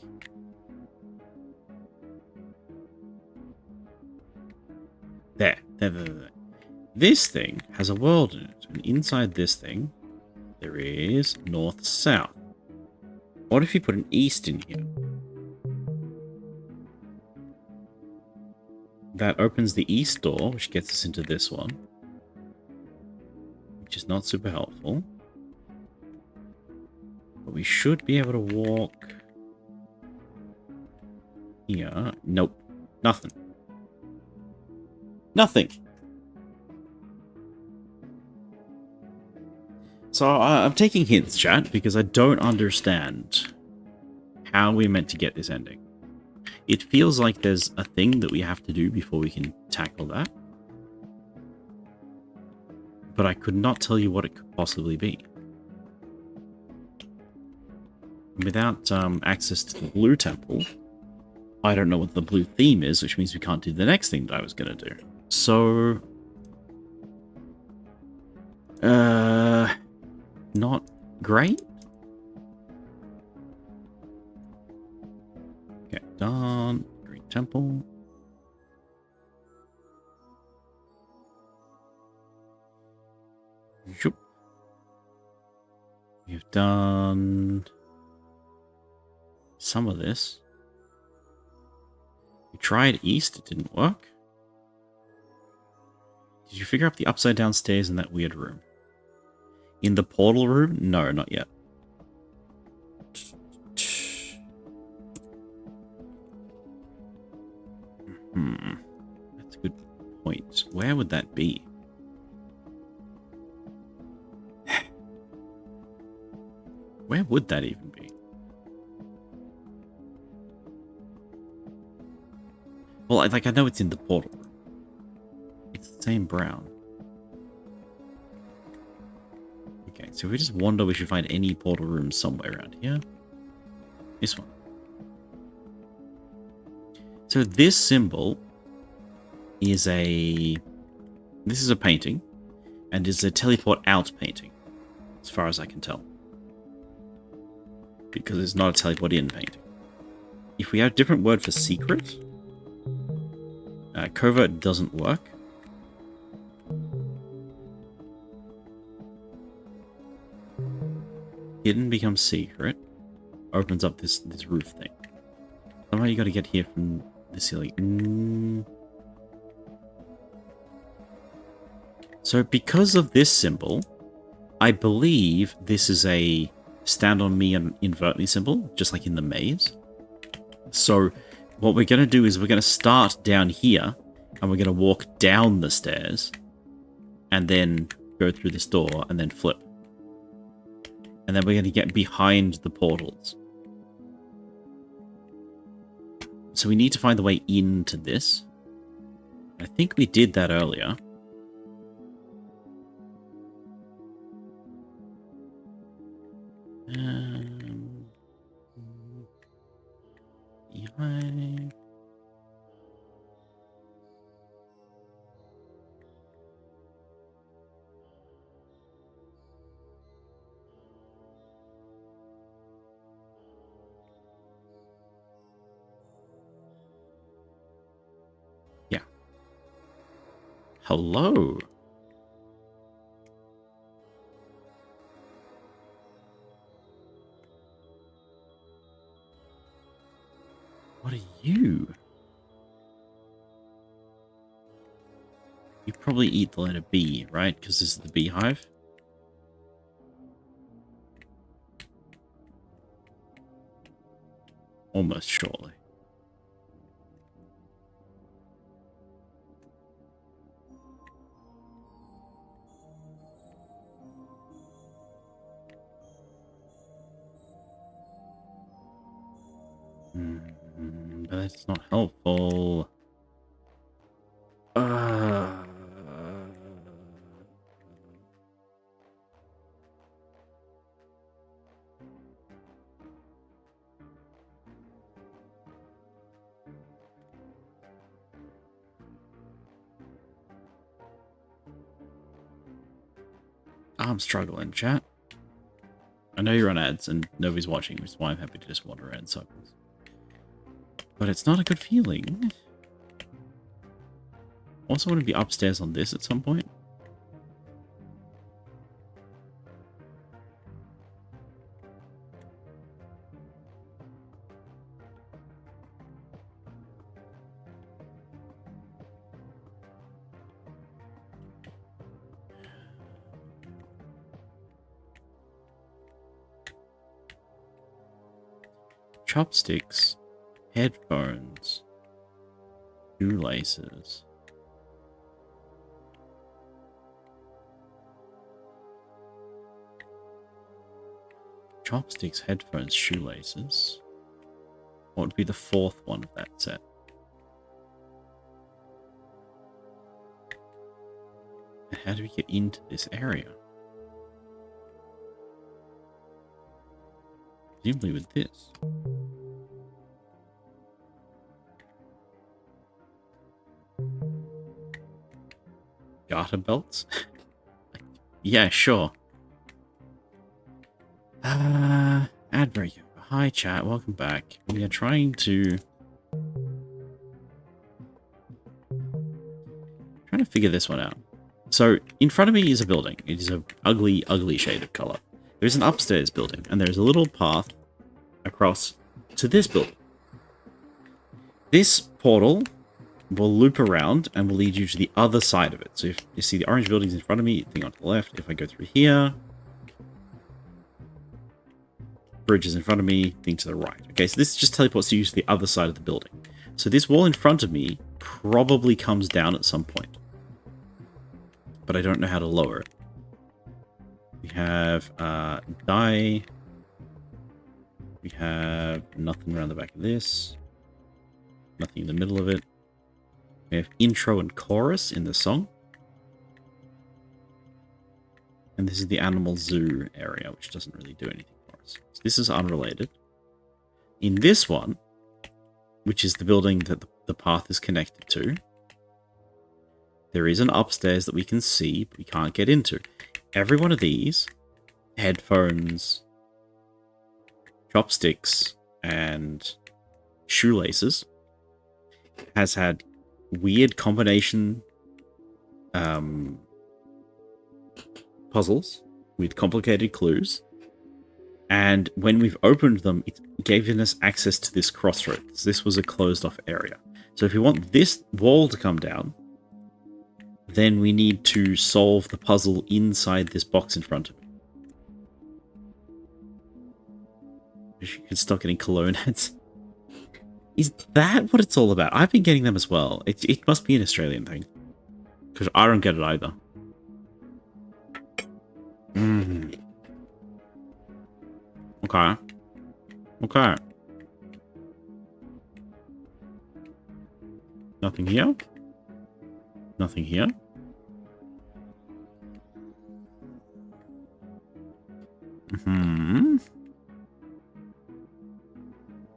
There. This thing has a world in it, and inside this thing, there is north-south. What if you put an east in here? That opens the east door, which gets us into this one, which is not super helpful. But we should be able to walk here. Nope. Nothing. Nothing. So I'm taking hints, chat, because I don't understand how we're meant to get this ending. It feels like there's a thing that we have to do before we can tackle that. But I could not tell you what it could possibly be. Without access to the blue temple, I don't know what the blue theme is, which means we can't do the next thing that I was going to do. So... not great? Okay, done. Green temple. Shoop. We've done some of this. We tried east, it didn't work. Did you figure out the upside down stairs in that weird room? In the portal room? No, not yet. That's a good point. Where would that be? Where would that even be? Well, I know it's in the portal room. It's the same brown. Okay, so if we just wander, we should find any portal rooms somewhere around here. This one. So this symbol is a... This is a painting, and is a teleport out painting, as far as I can tell. Because it's not a teleport in painting. If we have a different word for secret, covert doesn't work. Hidden becomes secret. Opens up this roof thing. Somehow you got to get here from the ceiling. So because of this symbol, I believe this is a stand on me and invert me symbol, just like in the maze. So what we're going to do is we're going to start down here, and we're going to walk down the stairs, and then go through this door, and then flip. And then we're going to get behind the portals. So we need to find the way into this. I think we did that earlier. Behind. Yeah. Hello. What are you? You probably eat the letter B, right? Because this is the beehive. Almost surely. But that's not helpful. I'm struggling, chat. I know you're on ads and nobody's watching, which is why I'm happy to just wander around in circles. But it's not a good feeling. Also want to be upstairs on this at some point. Chopsticks, headphones, shoelaces. Chopsticks, headphones, shoelaces. What would be the fourth one of that set? How do we get into this area? Presumably with this. Garter belts? Yeah, sure. Ad breaker. Hi chat, welcome back. We are trying to figure this one out. So in front of me is a building. It is an ugly, ugly shade of color. There's an upstairs building, and there's a little path across to this building. This portal will loop around and will lead you to the other side of it. So if you see the orange buildings in front of me, thing on the left, if I go through here, bridge is in front of me, thing to the right. Okay, so this just teleports you to the other side of the building. So this wall in front of me probably comes down at some point. But I don't know how to lower it. We have die. We have nothing around the back of this. Nothing in the middle of it. We have intro and chorus in the song. And this is the animal zoo area, which doesn't really do anything for us. So this is unrelated. In this one, which is the building that the path is connected to, there is an upstairs that we can see, but we can't get into. Every one of these, headphones, chopsticks, and shoelaces, has had weird combination puzzles with complicated clues. And when we've opened them, it's given us access to this crossroads. This was a closed off area. So if we want this wall to come down, then we need to solve the puzzle inside this box in front of it. You can stop getting cologne ads. Is that what it's all about? I've been getting them as well. It must be an Australian thing. Because I don't get it either. Okay. Okay. Nothing here. Nothing here.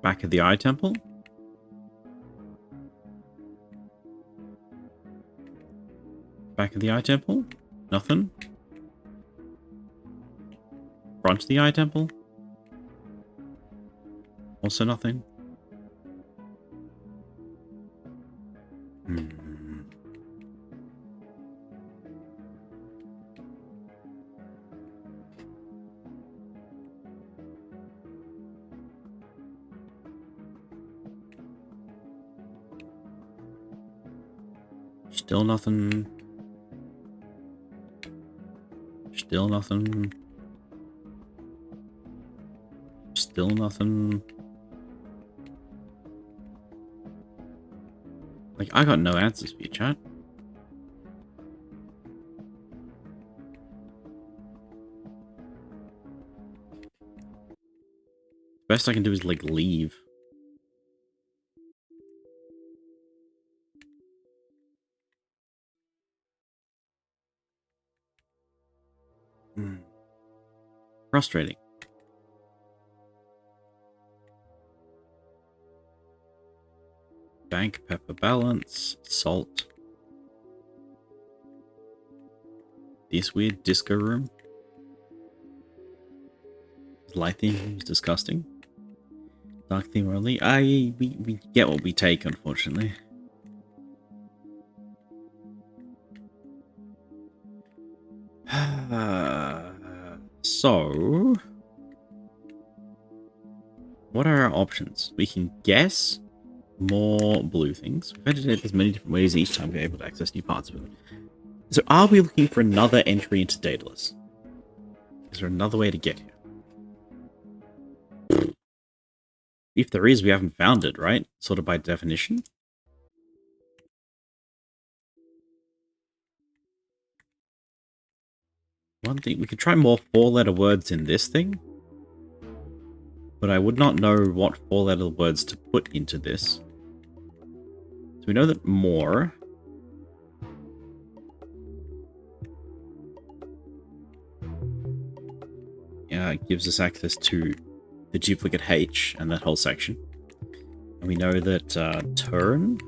Back at the Eye Temple. Back of the Eye Temple? Nothing? Front of the Eye Temple? Also nothing? Still nothing. Still nothing. Still nothing. Like, I got no answers for you, chat. Best I can do is, like, leave. Frustrating. Bank, pepper balance, salt. This weird disco room. Light theme is disgusting. Dark theme only. We get what we take, unfortunately. So, what are our options? We can guess more blue things. We've edited it as many different ways each time we're able to access new parts of it. So, are we looking for another entry into Daedalus? Is there another way to get here? If there is, we haven't found it, right? Sort of by definition. One thing, we could try more four-letter words in this thing. But I would not know what four-letter words to put into this. So we know that more. It gives us access to the duplicate H and that whole section. And we know that turn.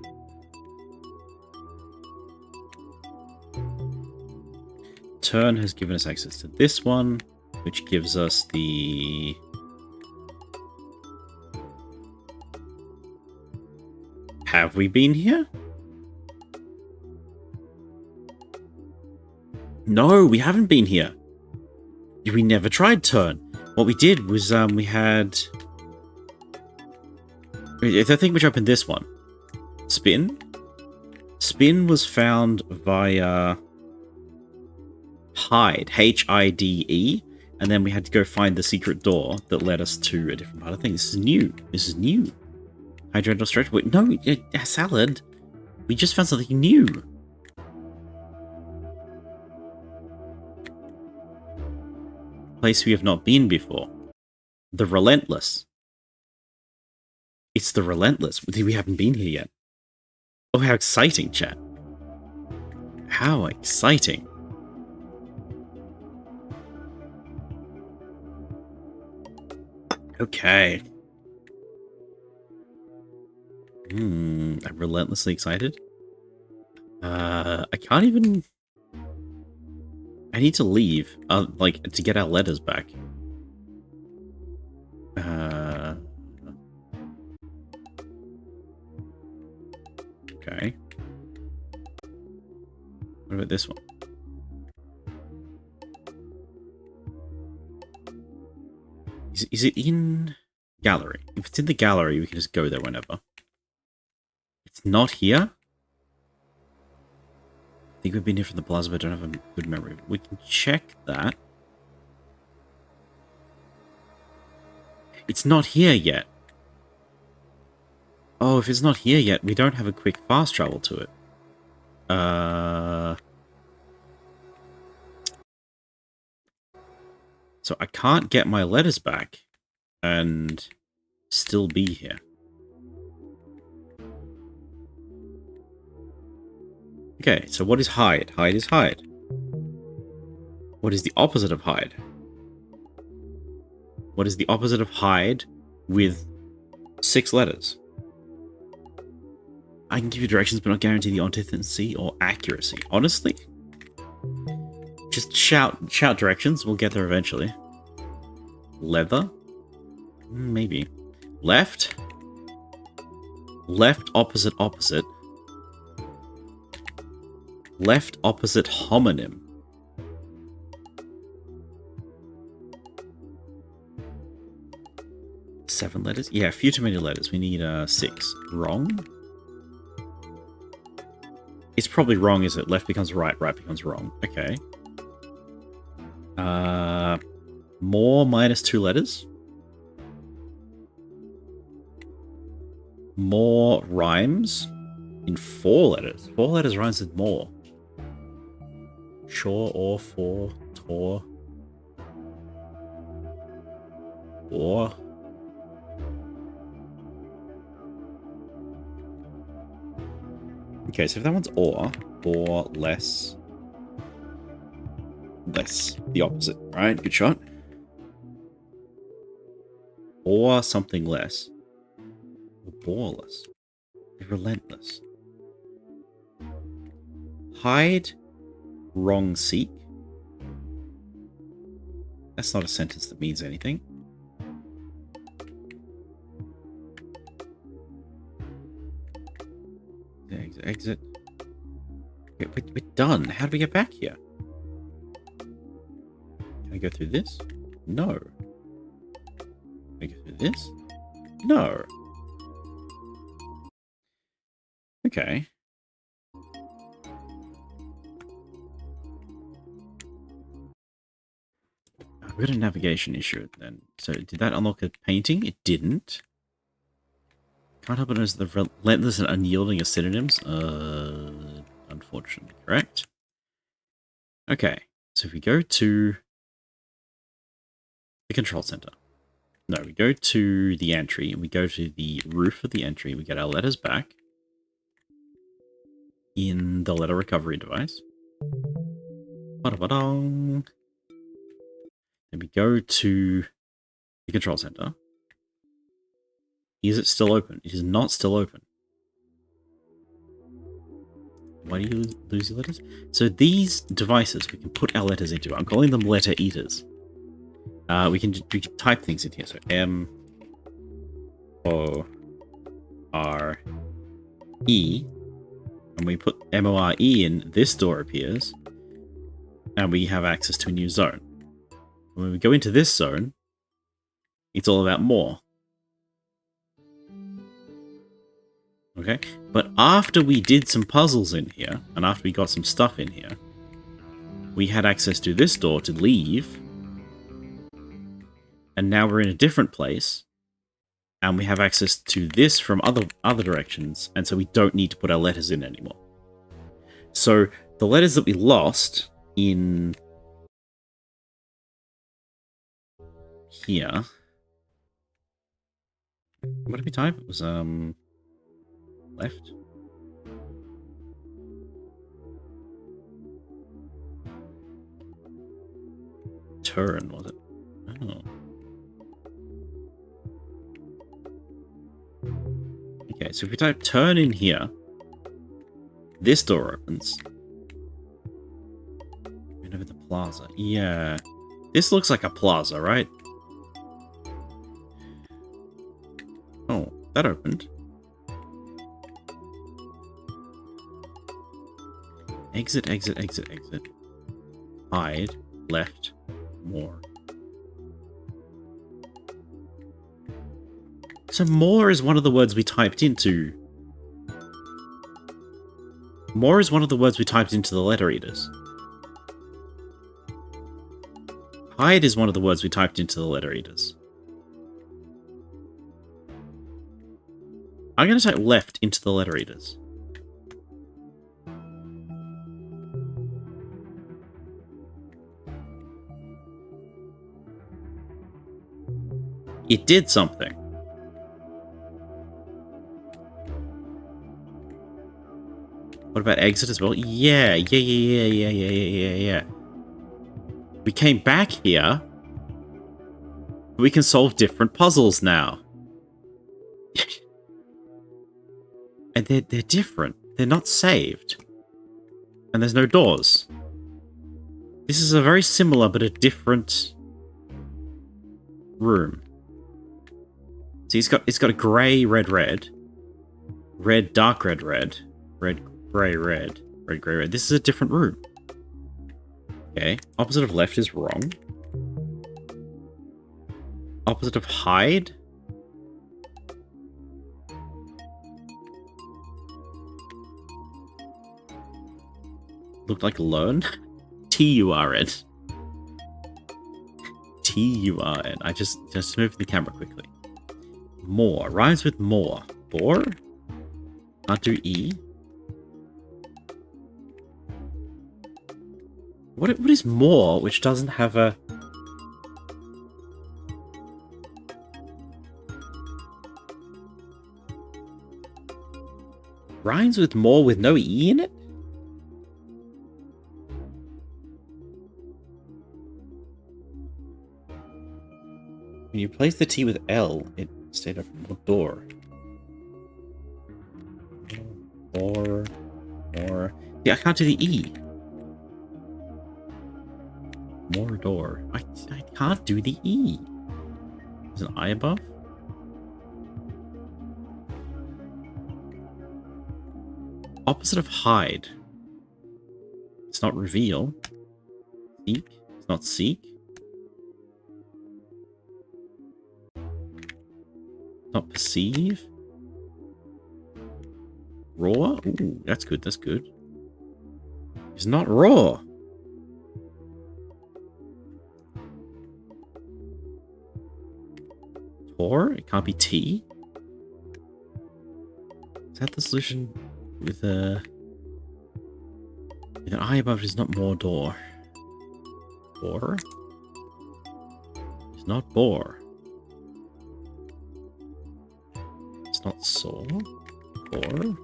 Turn has given us access to this one, which gives us the... Have we been here? No, we haven't been here. We never tried turn. What we did was we had... I think we opened this one. Spin. Spin was found via... Hide, H-I-D-E, and then we had to go find the secret door that led us to a different part of the thing. This is new. This is new. Hydrangeal stretch. Wait, no, salad. We just found something new. Place we have not been before. The Relentless. It's the Relentless. We haven't been here yet. Oh, how exciting, chat. How exciting. Okay. I'm relentlessly excited. I can't even... I need to leave, like, to get our letters back. Okay. What about this one? Is it in gallery? If it's in the gallery, we can just go there whenever. It's not here? I think we've been here from the plaza, but I don't have a good memory. We can check that. It's not here yet. Oh, if it's not here yet, we don't have a quick fast travel to it. So I can't get my letters back and still be here. Okay, so what is hide? Hide is hide. What is the opposite of hide? What is the opposite of hide with 6 letters? I can give you directions, but not guarantee the authenticity or accuracy. Honestly, just shout directions. We'll get there eventually. Leather? Maybe. Left? Left, opposite, opposite. Left, opposite, homonym. Seven letters? Yeah, a few too many letters. We need 6. Wrong? It's probably wrong, is it? Left becomes right, right becomes wrong. Okay. More minus 2 letters. More rhymes in 4 letters. 4 letters rhymes with more. Sure, or, for, tor, or. Okay, so if that one's or less, the opposite, right? Good shot. Or something less. Boreless. Relentless. Hide, wrong, seek. That's not a sentence that means anything. Exit. Okay, we're done. How do we get back here? Can I go through this? No. Can I go through this? No. Okay. I've got a navigation issue then. So did that unlock a painting? It didn't. Can't help but notice the relentless and unyielding are synonyms. Unfortunately, correct. Okay, so if we go to the control center. No, we go to the entry, and we go to the roof of the entry. We get our letters back in the letter recovery device. Ba-da-ba-dong. Then we go to the control center. Is it still open? It is not still open. Why do you lose your letters? So these devices we can put our letters into. I'm calling them letter eaters. We can type things in here. So M-O-R-E. And we put M-O-R-E in, this door appears. And we have access to a new zone. When we go into this zone, it's all about more. Okay, but after we did some puzzles in here, and after we got some stuff in here, we had access to this door to leave, and now we're in a different place, and we have access to this from other directions, and so we don't need to put our letters in anymore. So the letters that we lost in here, what did we type? It was left. Turn, was it? Oh. Okay, so if we type turn in here, this door opens. Right over the plaza. Yeah. This looks like a plaza, right? Oh, that opened. Exit, exit, exit, exit. Hide, left, more. So more is one of the words we typed into. More is one of the words we typed into the letter eaters. Hide is one of the words we typed into the letter eaters. I'm going to type left into the letter readers. It did something. What about exit as well? Yeah. We came back here. We can solve different puzzles now. And they're different. They're not saved. And there's no doors. This is a very similar but a different room. See, it's got a grey, red, dark red, red, grey, red, grey, red. This is a different room. Okay, opposite of left is wrong. Opposite of hide? Looked like learn? T-U-R-N. T-U-R-N. I just moved the camera quickly. More. Rhymes with more. Bore? Can't do E. What is more, which doesn't have a... Rhymes with more with no E in it? When you place the T with L, it stayed up more door. More. Yeah, I can't do the E. More door. I can't do the E. Is an I above? Opposite of hide. It's not reveal. Seek. It's not seek. Not perceive. Raw? Ooh, that's good, that's good. It's not raw. Tor? It can't be T. Is that the solution with an I above it is not more door. Bore? It's not bore. It's not saw. Bore?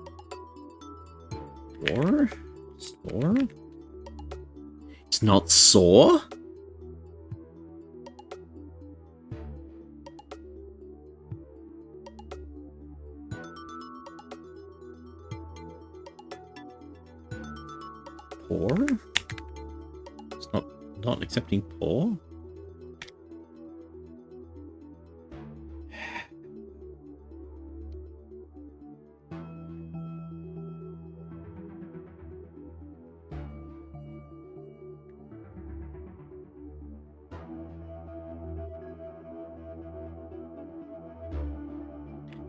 Bore? Store? It's not saw? Poor? It's not accepting poor?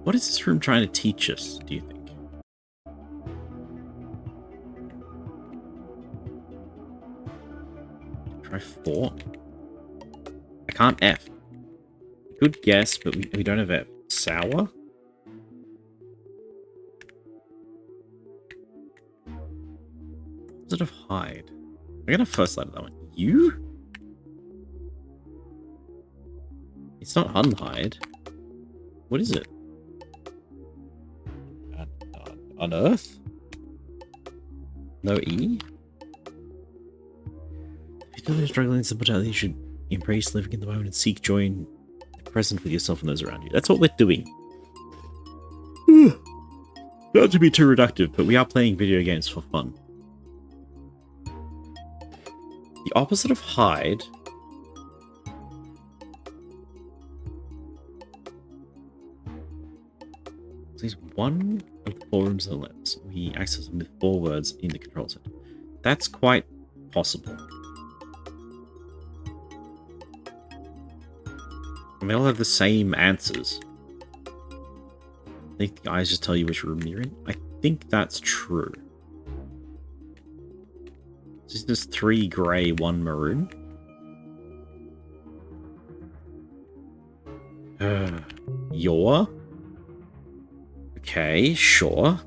What is this room trying to teach us, do you think? Try 4. I can't F. Good guess, but we don't have F. Sour? Opposite of hide. I'm gonna first letter that one. U? It's not unhide. What is it? Unearth? No E? If you know they're struggling so much out, you should embrace living in the moment and seek joy in the present with yourself and those around you. That's what we're doing. Not to be too reductive, but we are playing video games for fun. The opposite of hide... There's one of the 4 rooms on the left. We access them with 4 words in the control center. That's quite possible. And they all have the same answers. I think the eyes just tell you which room you're in. I think that's true. So there's 3 grey, 1 maroon. Your? Okay, sure.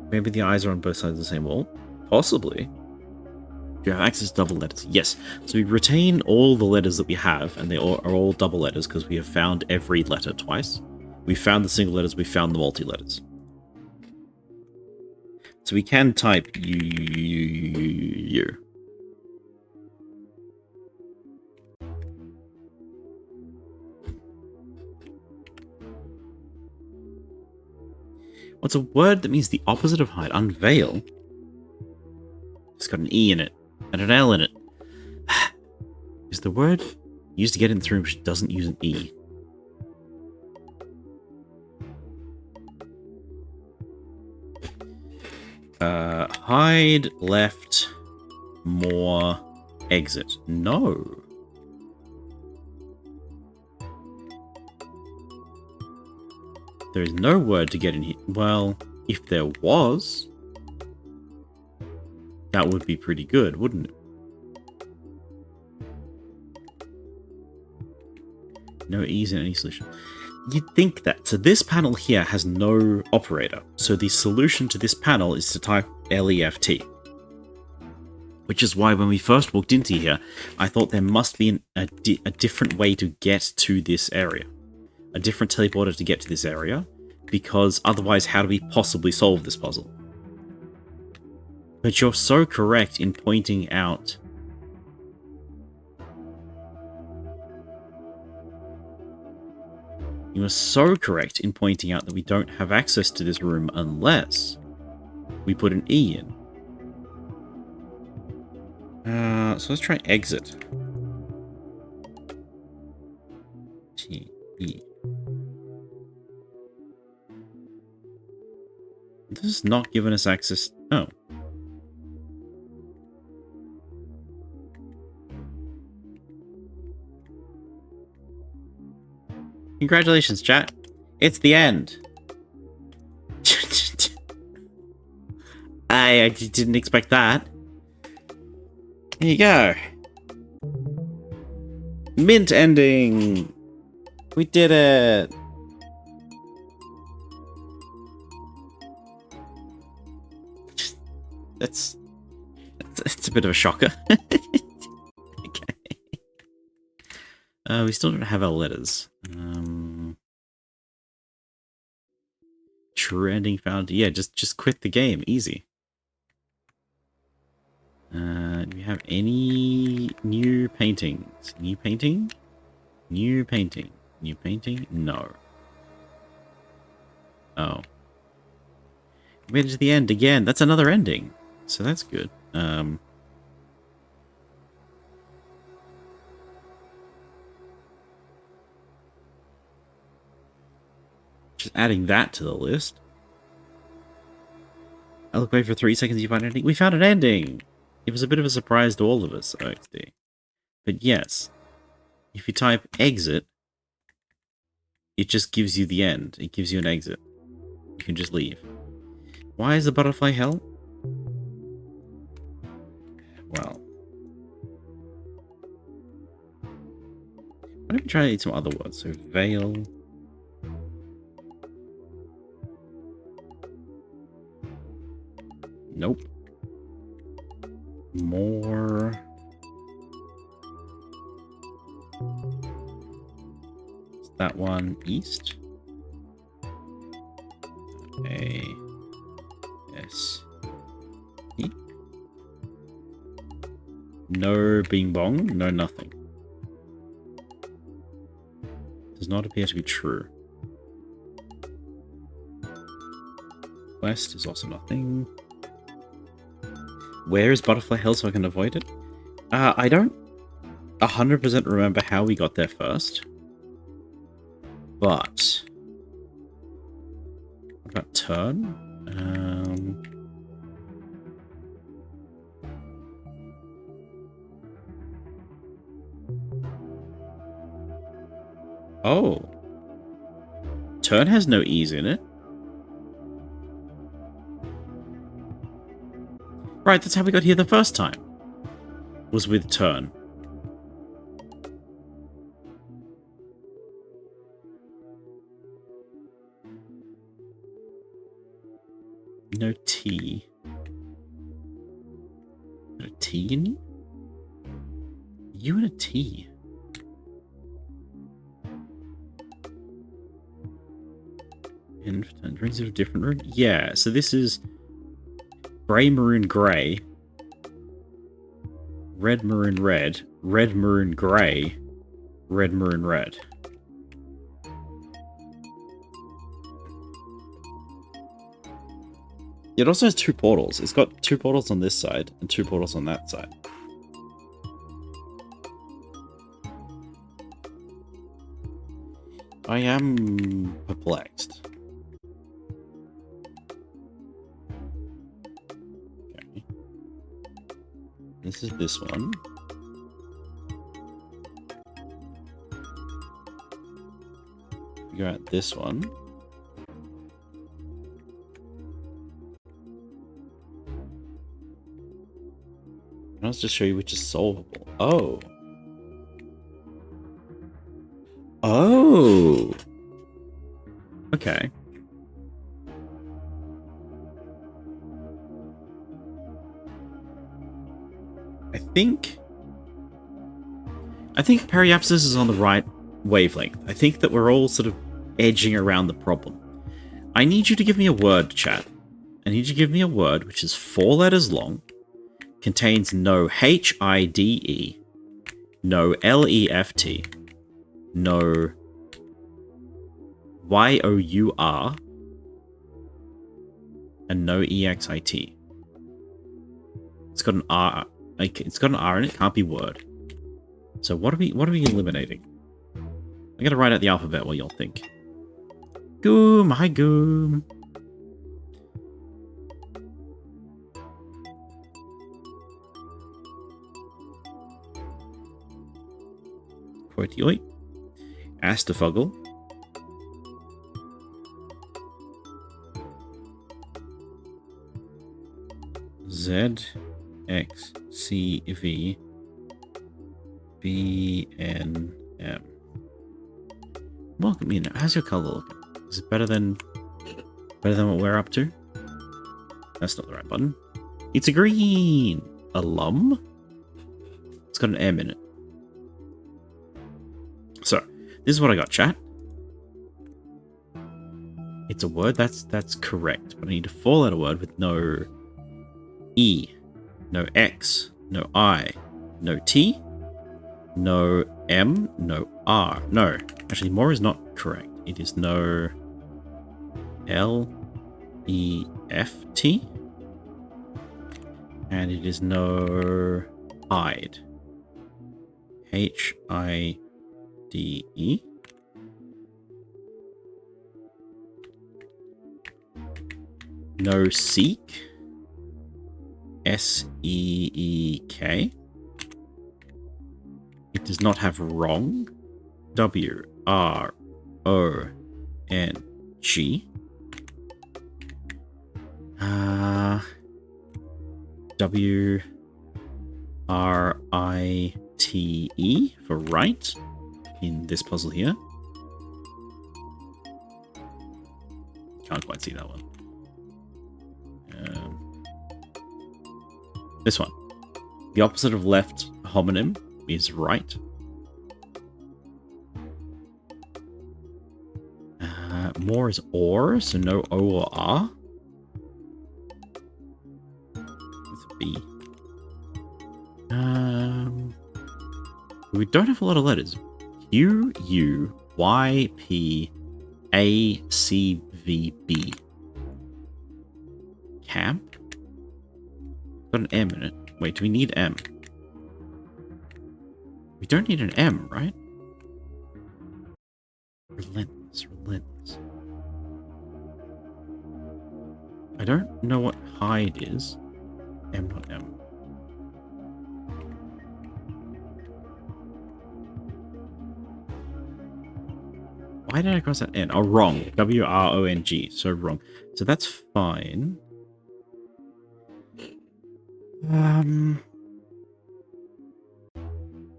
Maybe the eyes are on both sides of the same wall. Possibly. Do you have access to double letters? Yes. So we retain all the letters that we have, and they are all double letters because we have found every letter twice. We found the single letters, we found the multi-letters. So we can type U. What's a word that means the opposite of hide? Unveil? It's got an E in it, and an L in it. Is the word used to get in the room which doesn't use an E? Hide, left, more, exit. No. There is no word to get in here. Well, if there was, that would be pretty good, wouldn't it? No E's in any solution. You'd think that. So this panel here has no operator. So the solution to this panel is to type LEFT. Which is why when we first walked into here, I thought there must be a different way to get to this area. A different teleporter to get to this area. Because otherwise, how do we possibly solve this puzzle? But you're so correct in pointing out... You are so correct in pointing out that we don't have access to this room unless we put an E in. So let's try exit. T-E. This is not giving us access... Oh. Congratulations, chat. It's the end. I didn't expect that. Here you go. Mint ending. We did it. It's a bit of a shocker. Okay. We still don't have our letters. True ending found. Yeah, just quit the game. Easy. Do we have any new paintings? New painting? New painting. New painting? No. Oh. We made it to the end again. That's another ending. So that's good. Just adding that to the list. I look away for 3 seconds, you find an ending. We found an ending! It was a bit of a surprise to all of us, OXD. But yes, if you type exit, it just gives you the end. It gives you an exit. You can just leave. Why is the butterfly hell? Well. Why don't we try some other words? So, veil. Nope. More. Is that one east? A. S. E. No bing bong, no nothing. Does not appear to be true. West is also nothing. Where is Butterfly Hill so I can avoid it? I don't 100% remember how we got there first. But... what about turn? Oh. Turn has no E's in it. Right, that's how we got here the first time. Was with turn. no T. A T in you? You and a T. And drinks of a different room? Yeah, so this is grey, maroon, grey. Red, maroon, red. Red, maroon, grey. Red, maroon, red. It also has 2 portals. It's got 2 portals on this side and 2 portals on that side. I am perplexed. Okay. This is this one. Figure out this one. And I'll just show you which is solvable. Oh. Oh. Okay. I think periapsis is on the right wavelength. I think that we're all sort of edging around the problem. I need you to give me a word, chat. I need you to give me a word which is 4 letters long, contains no HIDE, no LEFT, no YOUR, and no EXIT. It's got an R. It's got an R in it. Can't be word. So what are we eliminating? I'm gonna write out the alphabet while y'all think. Goom, hi Goom. Quotioi. Astafuggle. Z X C V B N M. Welcome, how's your color looking? Is it better than what we're up to? That's not the right button. It's a green alum. It's got an M in it. So, this is what I got, chat. It's a word, that's correct. But I need a 4-letter word with no E, no X, no I, no T, no M, no R. No, actually, more is not correct. It is no L, E, F, T, and it is no hide. H, I, D, E. No seek. SEEK. It does not have wrong. WRONG. WRITE for right in this puzzle here. Can't quite see that one. This one. The opposite of left homonym is right. More is or, so no O or R. It's a B. We don't have a lot of letters. Q, U, Y, P, A, C, V, B. Camp? Got an M in it. Wait, do we need M? We don't need an M, right? Relentless, relentless. I don't know what hide is. M, not M. Why did I cross that N? Oh, wrong. WRONG. So wrong. So that's fine.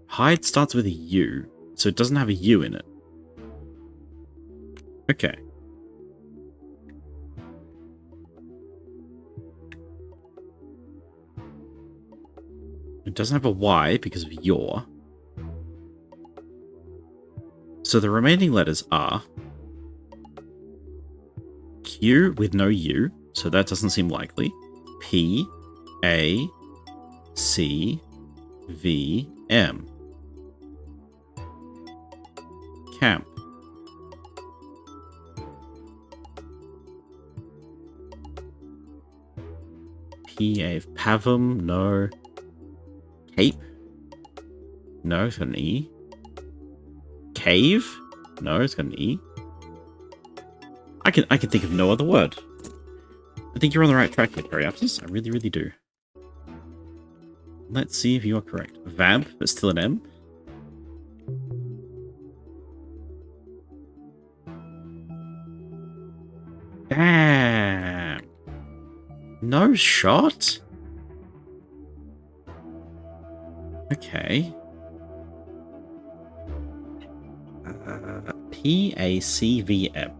Hide starts with a U, so it doesn't have a U in it. Okay. It doesn't have a Y because of your. So the remaining letters are Q with no U, so that doesn't seem likely. P, A, C, V, M. Camp. P-A, Pavum, no. Cape? No, it's got an E. Cave? No, it's got an E. I can think of no other word. I think you're on the right track here, Periapsis. I really, really do. Let's see if you are correct. Vamp, but still an M. Damn. No shot? Okay. P-A-C-V-M.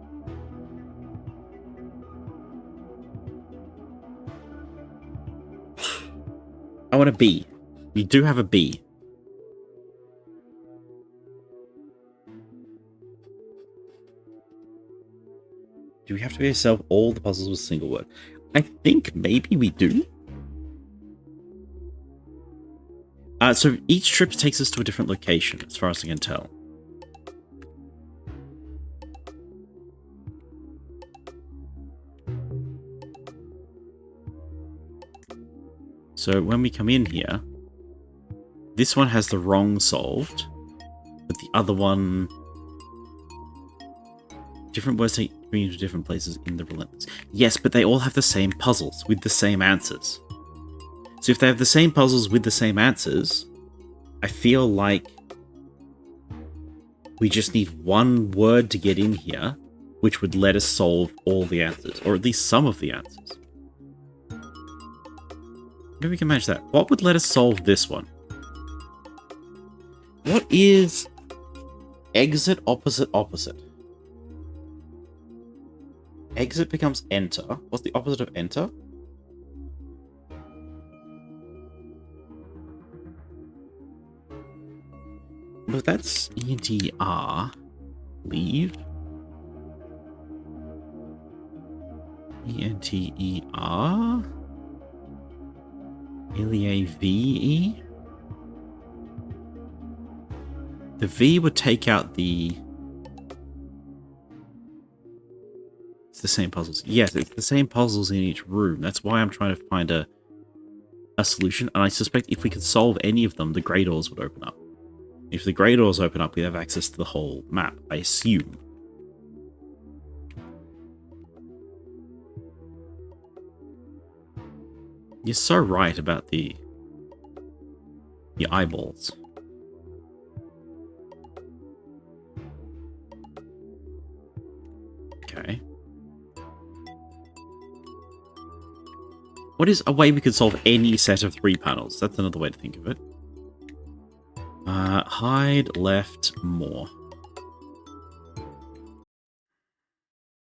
I want a B. We do have a B. Do we have to be able to solve all the puzzles with a single word? I think maybe we do. So each trip takes us to a different location, as far as I can tell. So when we come in here, this one has the wrong solved, but the other one... Different words take me to different places in the Relentless. Yes, but they all have the same puzzles with the same answers. So if they have the same puzzles with the same answers, I feel like we just need one word to get in here, which would let us solve all the answers, or at least some of the answers. Maybe we can manage that. What would let us solve this one? What is exit opposite opposite? Exit becomes enter. What's the opposite of enter? But that's EDR. Leave. ENTER. LEAVE. The V would take out the... It's the same puzzles. Yes, it's the same puzzles in each room. That's why I'm trying to find a solution. And I suspect if we could solve any of them, the grey doors would open up. If the grey doors open up, we have access to the whole map, I assume. You're so right about the eyeballs. Okay. What is a way we could solve any set of 3 panels? That's another way to think of it. Hide left more.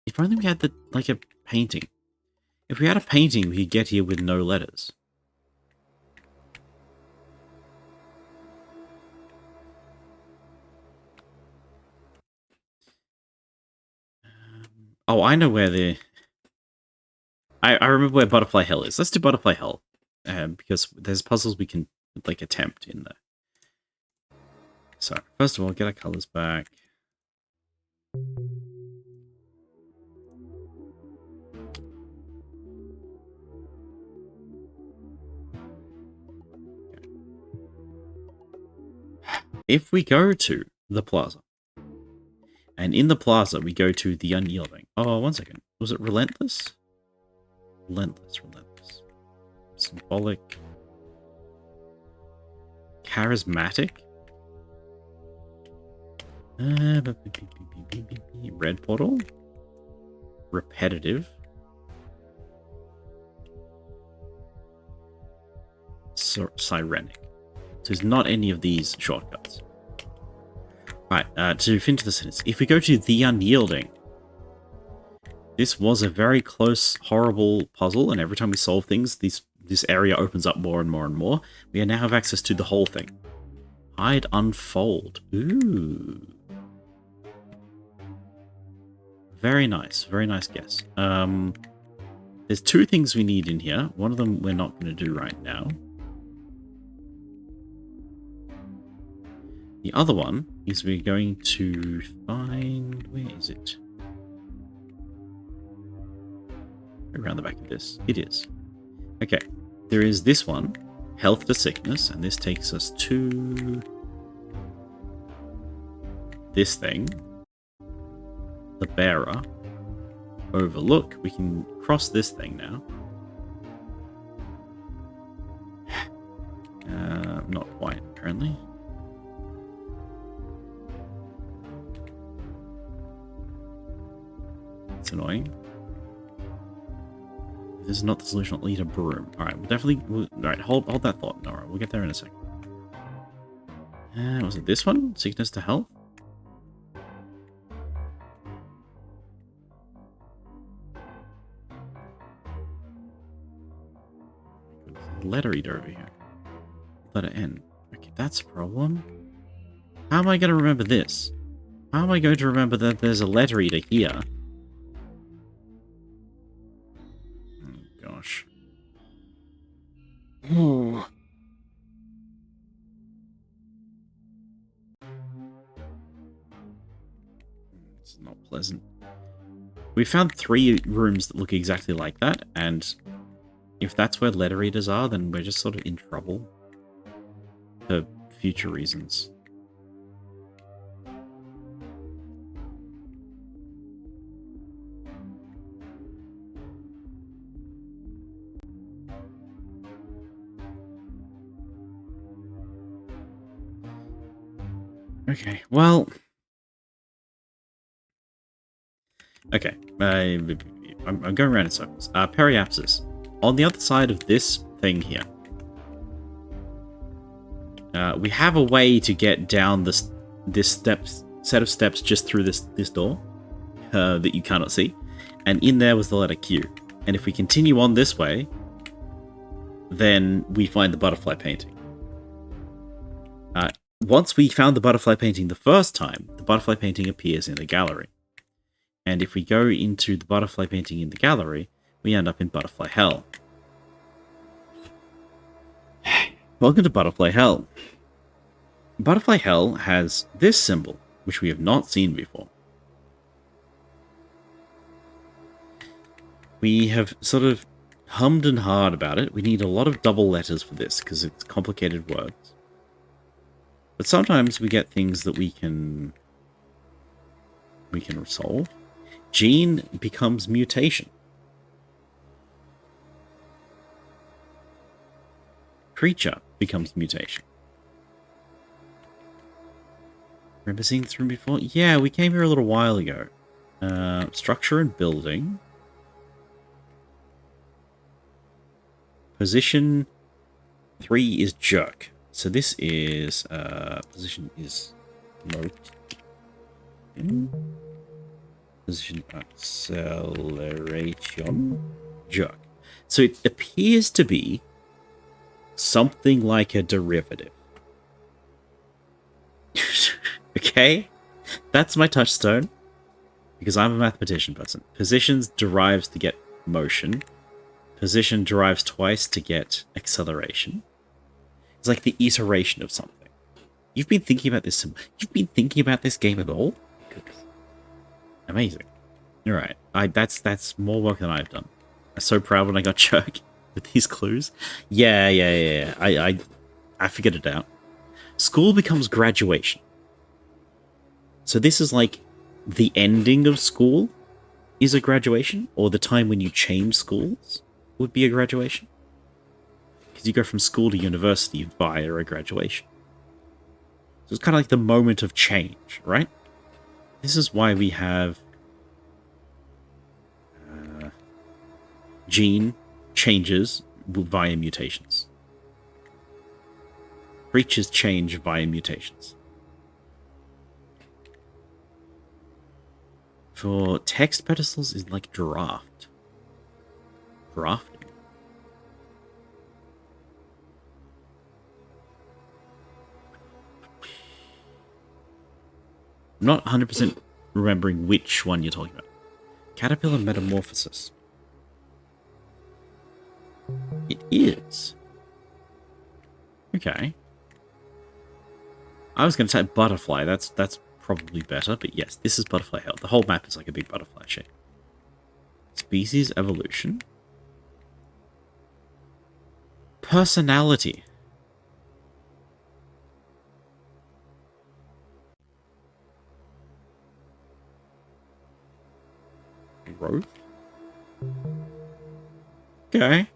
If only we had the like a painting. If we had a painting, we could get here with no letters. Oh, I know where the... I remember where Butterfly Hell is. Let's do Butterfly Hell. Because there's puzzles we can like attempt in there. So, first of all, get our colors back. If we go to the plaza, and in the plaza we go to the unyielding. Oh, one second. Was it relentless? Relentless. Symbolic. Charismatic. Red portal. Repetitive. Sirenic. So there's not any of these shortcuts. Right, to finish the sentence. If we go to the unyielding, this was a very close, horrible puzzle, and every time we solve things, this this area opens up more and more and more, we now have access to the whole thing. Hide, unfold. Ooh. Very nice guess. There's two things we need in here. One of them we're not going to do right now. The other one is we're going to find... Where is it? Around the back of this. It is. Okay. There is this one. Health to sickness. And this takes us to... this thing. The bearer. Overlook. We can cross this thing now. Not quite, apparently. It's annoying. If this is not the solution, I'll eat a broom. Alright, we'll definitely... Alright, hold that thought. Alright, we'll get there in a second. Was it this one? Sickness to health? Letter eater over here. Letter N. Okay, that's a problem. How am I going to remember this? How am I going to remember that there's a letter eater here? Oh, gosh. Oh. It's not pleasant. We found 3 rooms that look exactly like that, and if that's where letter readers are, then we're just sort of in trouble for future reasons. Okay, well... Okay, I'm going around in circles. Periapsis. On the other side of this thing here, we have a way to get down this set of steps just through this door that you cannot see, and in there was the letter Q. And if we continue on this way, then we find the butterfly painting. Once we found the butterfly painting the first time, the butterfly painting appears in the gallery. And if we go into the butterfly painting in the gallery, we end up in Butterfly Hell. Welcome to Butterfly Hell. Butterfly Hell has this symbol, which we have not seen before. We have sort of hummed and hawed about it. We need a lot of double letters for this, because it's complicated words. But sometimes we get things that we can resolve. Gene becomes mutation. Creature becomes mutation. Remember seeing this room before? Yeah, we came here a little while ago. Structure and building. Position 3 is jerk. So this is position is position acceleration jerk. So it appears to be something like a derivative. Okay? That's my touchstone. Because I'm a mathematician person. Positions derives to get motion. Position derives twice to get acceleration. It's like the iteration of something. You've been thinking about this. You've been thinking about this game at all? Goodness. Amazing. All right. That's more work than I've done. I'm so proud when I got jerk with these clues. Yeah. I figured it out. School becomes graduation. So this is like the ending of school is a graduation, or the time when you change schools would be a graduation. Because you go from school to university via a graduation. So it's kind of like the moment of change, right? This is why we have gene changes via mutations. Creatures change via mutations. For text pedestals is like draft. Drafting. not 100% remembering which one you're talking about. Caterpillar metamorphosis. It is. Okay. I was going to say butterfly. That's probably better, but yes, this is butterfly health. The whole map is like a big butterfly shape. Species evolution. Personality. Growth. Okay.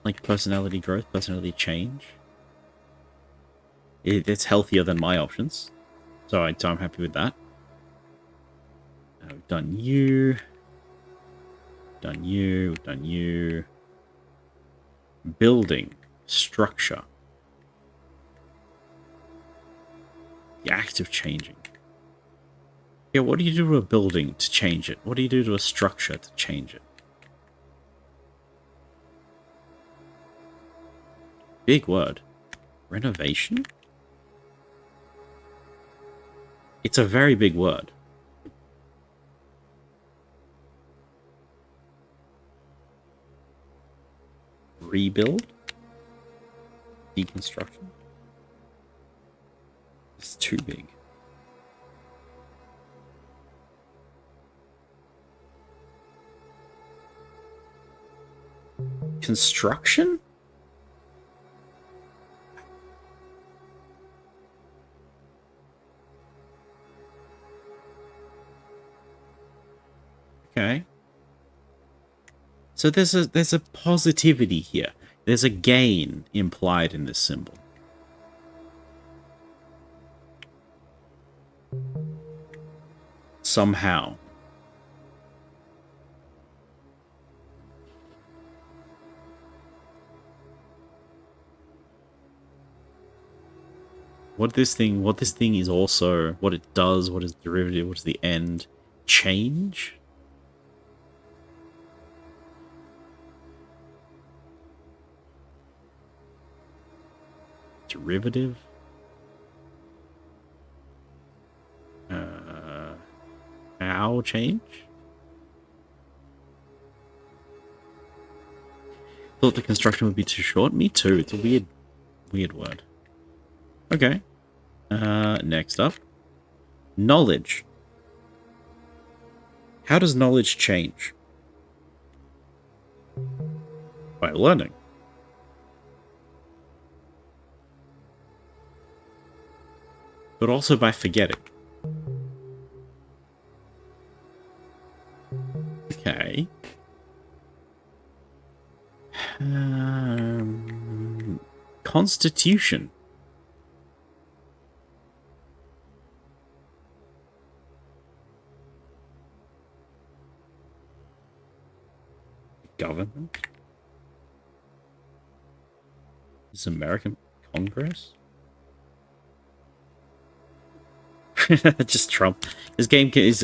Like personality growth, personality change. It's healthier than my options. So I'm happy with that. We've done you. Done you. Done you. Building. Structure. The act of changing. Yeah, what do you do to a building to change it? What do you do to a structure to change it? Big word. Renovation? It's a very big word. Rebuild? Deconstruction? It's too big. Construction? Okay. So there's a positivity here. There's a gain implied in this symbol. Somehow. What this thing is also, what it does, what is derivative, what is the end? Change? Derivative? How change? Thought the construction would be too short. Me too. It's a weird word. Okay. Next up. Knowledge. How does knowledge change? By learning. But also by forgetting. Okay. Constitution. Government. This American Congress. Just Trump. This game is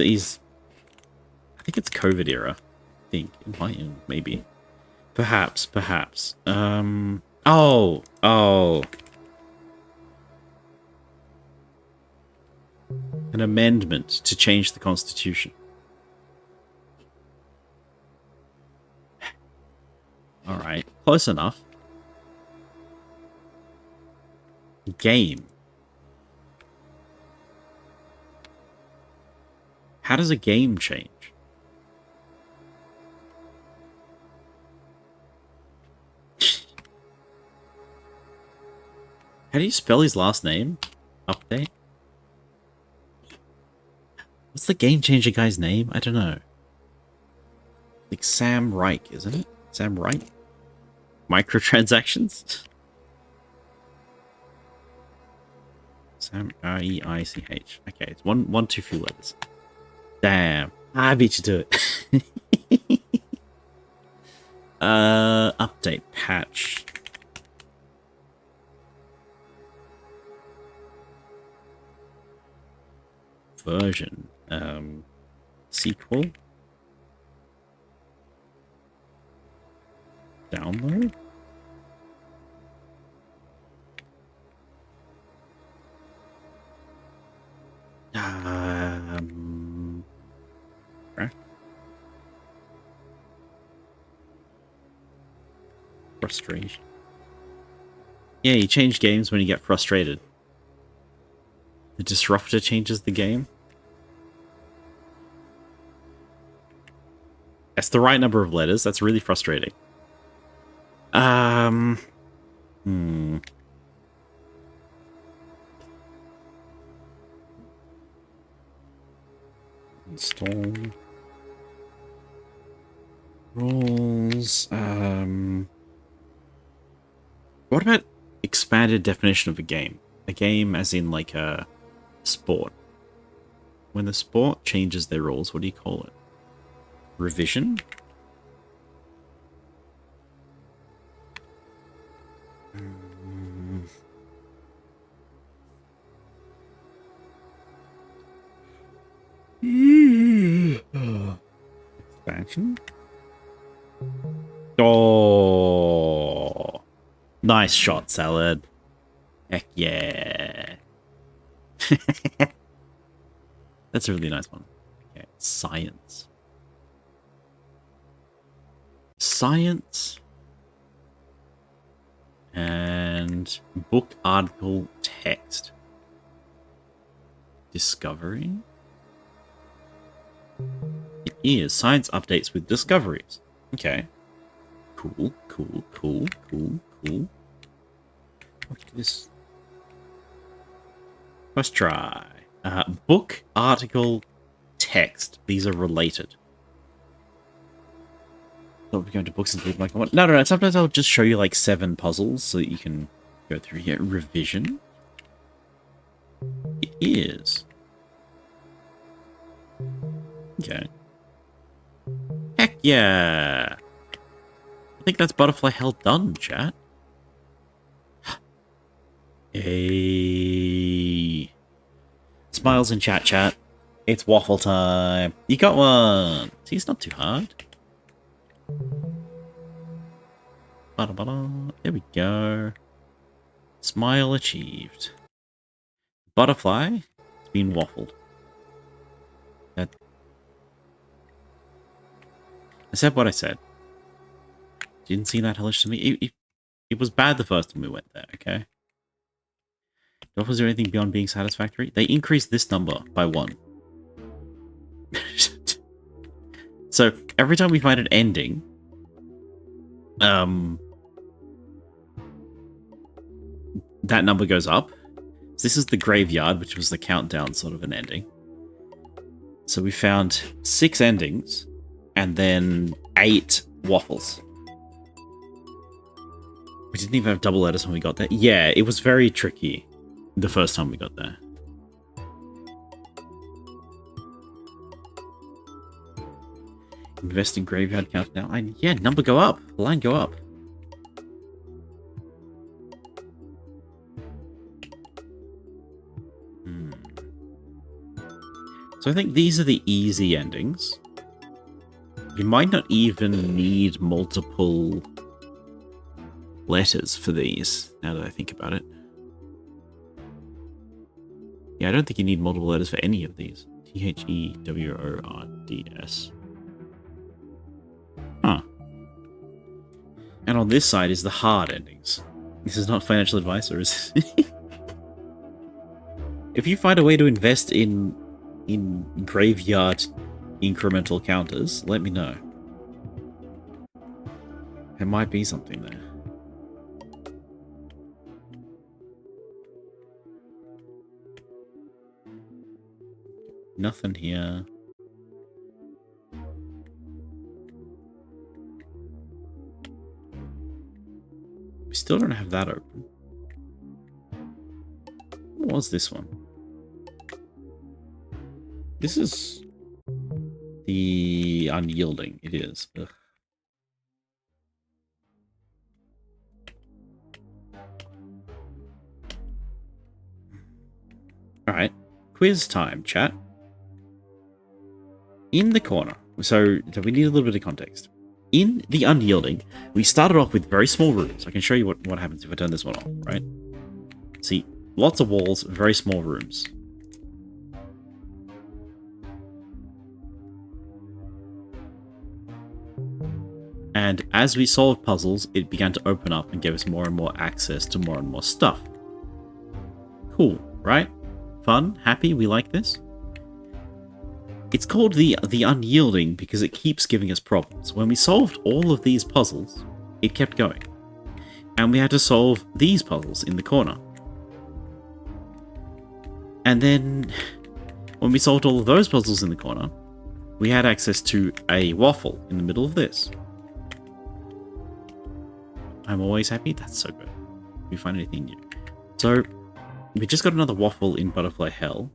I think it's COVID era. I think it might, maybe. Perhaps. Oh. An amendment to change the Constitution. Alright. Close enough. Game. How does a game change? How do you spell his last name? Update? What's the game changer guy's name? I don't know. Like Sam Reich, isn't it? Sam Reich? Microtransactions? Sam R-E-I-C-H. Okay, it's one too few letters. Damn. I beat you to it. Update patch. Version. Sequel. Download. Frustration. Yeah, you change games when you get frustrated. The disruptor changes the game. That's the right number of letters. That's really frustrating. Install rules. What about expanded definition of a game? A game as in like a sport. When the sport changes their rules, what do you call it? Revision? Expansion? Oh, nice shot, Salad. Heck yeah. That's a really nice one. Okay, science. Science. And book, article, text. Discovery. It is science updates with discoveries. Okay. Cool, cool, cool, cool, cool. What's this? First try. Book, article, text. These are related. So we're going to books and like no. Sometimes I'll just show you like 7 puzzles so that you can go through here. Revision. It is. Okay. Heck yeah! I think that's butterfly hell done, chat. Hey. Smiles in chat. It's waffle time. You got one. See, it's not too hard. There we go. Smile achieved. Butterfly. It's been waffled. I said what I said. Didn't seem that hellish to me. It was bad the first time we went there, okay? Was there anything beyond being satisfactory? They increased this number by 1. So, every time we find an ending, that number goes up. So this is the graveyard, which was the countdown sort of an ending. So we found 6 endings, and then 8 waffles. We didn't even have double letters when we got there. Yeah, it was very tricky the first time we got there. Invest in graveyard countdown. Yeah, number go up. Line go up. So I think these are the easy endings. You might not even need multiple letters for these, now that I think about it. Yeah, I don't think you need multiple letters for any of these. Thewords. Huh. And on this side is the hard endings. This is not financial advice, or is it? If you find a way to invest in graveyard incremental counters, let me know. There might be something there. Nothing here. We still don't have that open. What was this one? This is the unyielding. It is. Ugh. Alright. Quiz time, chat. In the corner. So we need a little bit of context. In the unyielding, we started off with very small rooms. I can show you what happens if I turn this one off, right? See, lots of walls, very small rooms. And as we solved puzzles, it began to open up and gave us more and more access to more and more stuff. Cool, right? Fun? Happy? We like this? It's called the unyielding because it keeps giving us problems. When we solved all of these puzzles, it kept going. And we had to solve these puzzles in the corner. And then, when we solved all of those puzzles in the corner, we had access to a waffle in the middle of this. I'm always happy? That's so good. We find anything new. So, we just got another waffle in Butterfly Hell.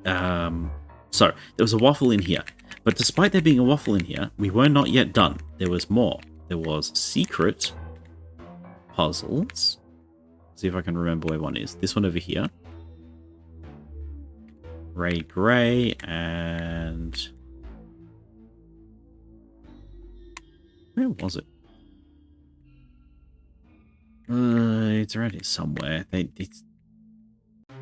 So, there was a waffle in here. But despite there being a waffle in here, we were not yet done. There was more. There was secret puzzles. See if I can remember where one is. This one over here. Ray Gray and... where was it? It's around here somewhere. It's a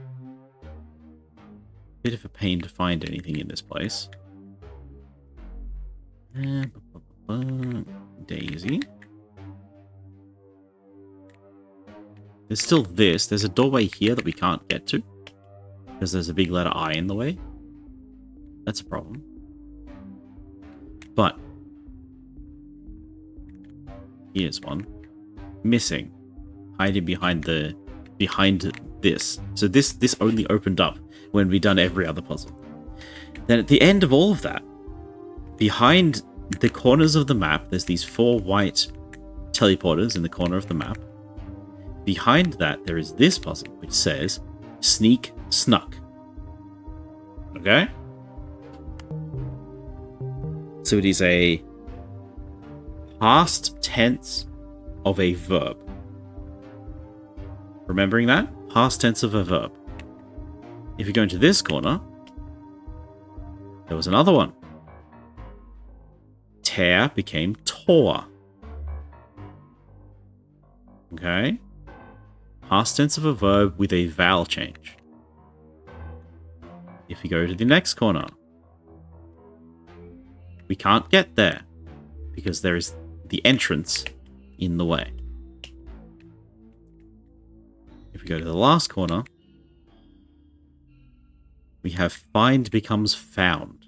bit of a pain to find anything in this place. Daisy. There's still this. There's a doorway here that we can't get to. Because there's a big letter I in the way. That's a problem. But here's one. Missing. Hiding behind this. So this only opened up when we done every other puzzle. Then at the end of all of that, behind the corners of the map, there's these 4 white teleporters in the corner of the map. Behind that, there is this puzzle, which says, Sneak Snuck. Okay? So it is a past tense of a verb. Remembering that? Past tense of a verb. If you go into this corner, there was another one. Tear became tore. Okay? Past tense of a verb with a vowel change. If you go to the next corner, we can't get there because there is the entrance in the way. If we go to the last corner, we have find becomes found.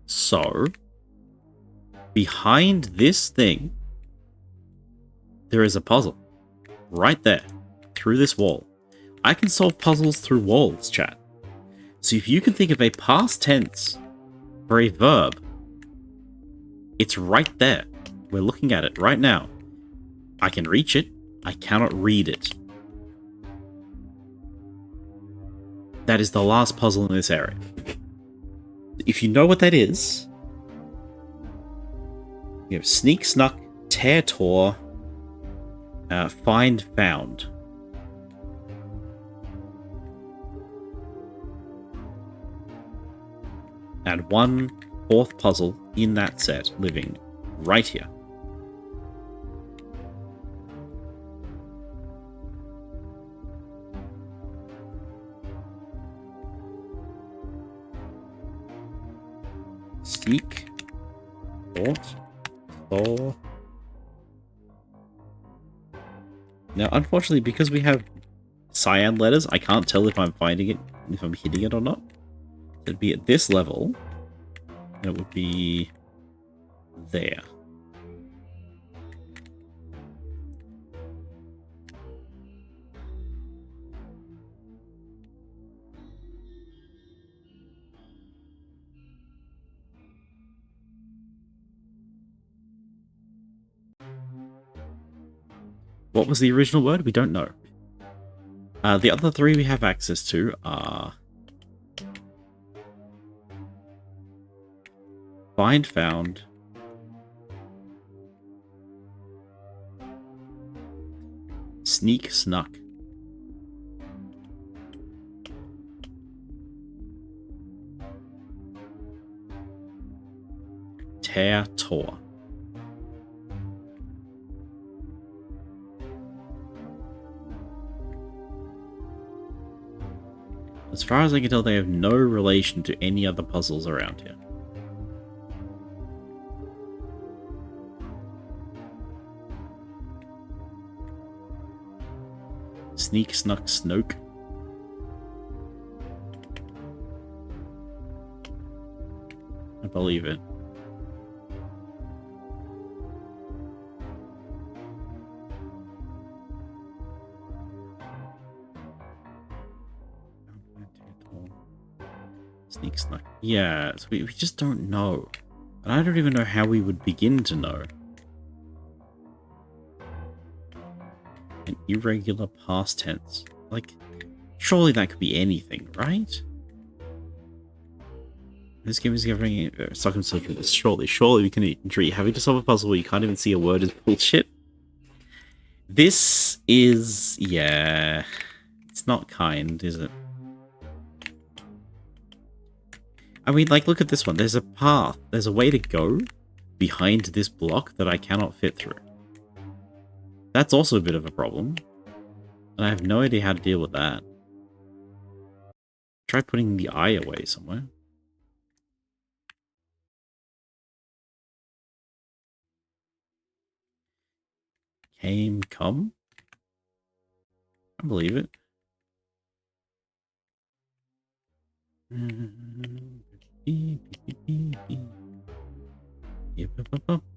So, behind this thing, there is a puzzle. Right there. Through this wall. I can solve puzzles through walls, chat. So if you can think of a past tense for a verb, it's right there. We're looking at it right now. I can reach it. I cannot read it. That is the last puzzle in this area. If you know what that is, you have Sneak Snuck, Tear Tore, Find Found. And one 4th puzzle in that set living right here. Seek, thought, Thor. Now, unfortunately, because we have cyan letters, I can't tell if I'm finding it, if I'm hitting it or not. It'd be at this level, and it would be there. What was the original word? We don't know. The other 3 we have access to are Find Found, Sneak Snuck, Tear Tore. As far as I can tell, they have no relation to any other puzzles around here. Sneak, snuck, snoke. I believe it. Sneak, snuck. Yeah, so we just don't know. And I don't even know how we would begin to know. An irregular past tense. Like, surely that could be anything, right? This game is giving suck himself with this. Surely we can agree. Having to solve a puzzle where you can't even see a word is bullshit. This is, yeah, it's not kind, is it? I mean, like, look at this one. There's a path. There's a way to go behind this block that I cannot fit through. That's also a bit of a problem. And I have no idea how to deal with that. Try putting the eye away somewhere. Come? I believe it.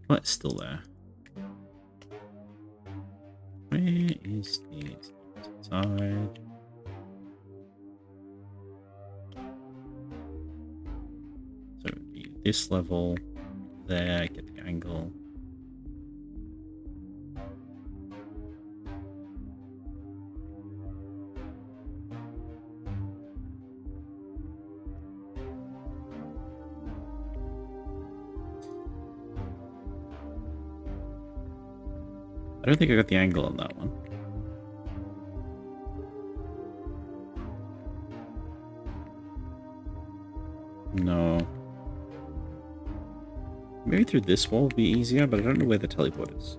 But still there. Where is the side? So it would be this level there, get the angle. I don't think I got the angle on that one. No. Maybe through this wall would be easier, but I don't know where the teleport is.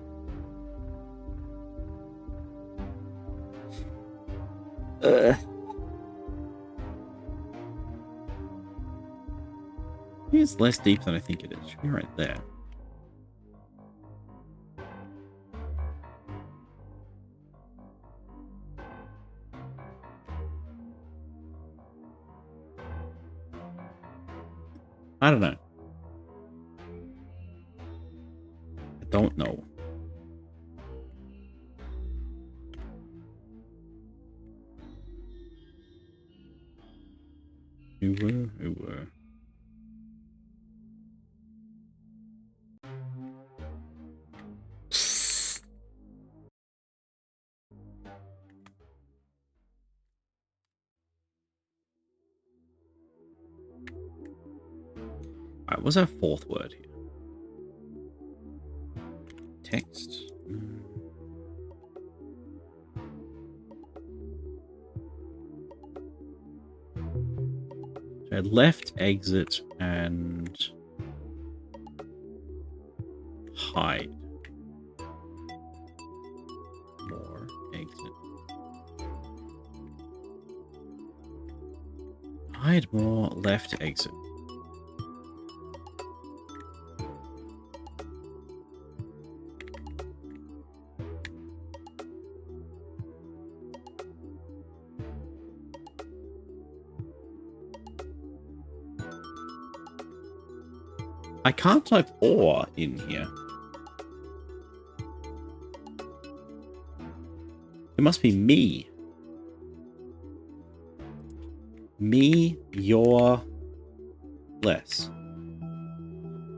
It's less deep than I think it is. It should be right there. I don't know. I don't know. Who were? Alright, what's our fourth word here? Text. So left, exit, and hide. More, exit. Hide more, left, exit. I can't type or in here. It must be me. Me, your, less.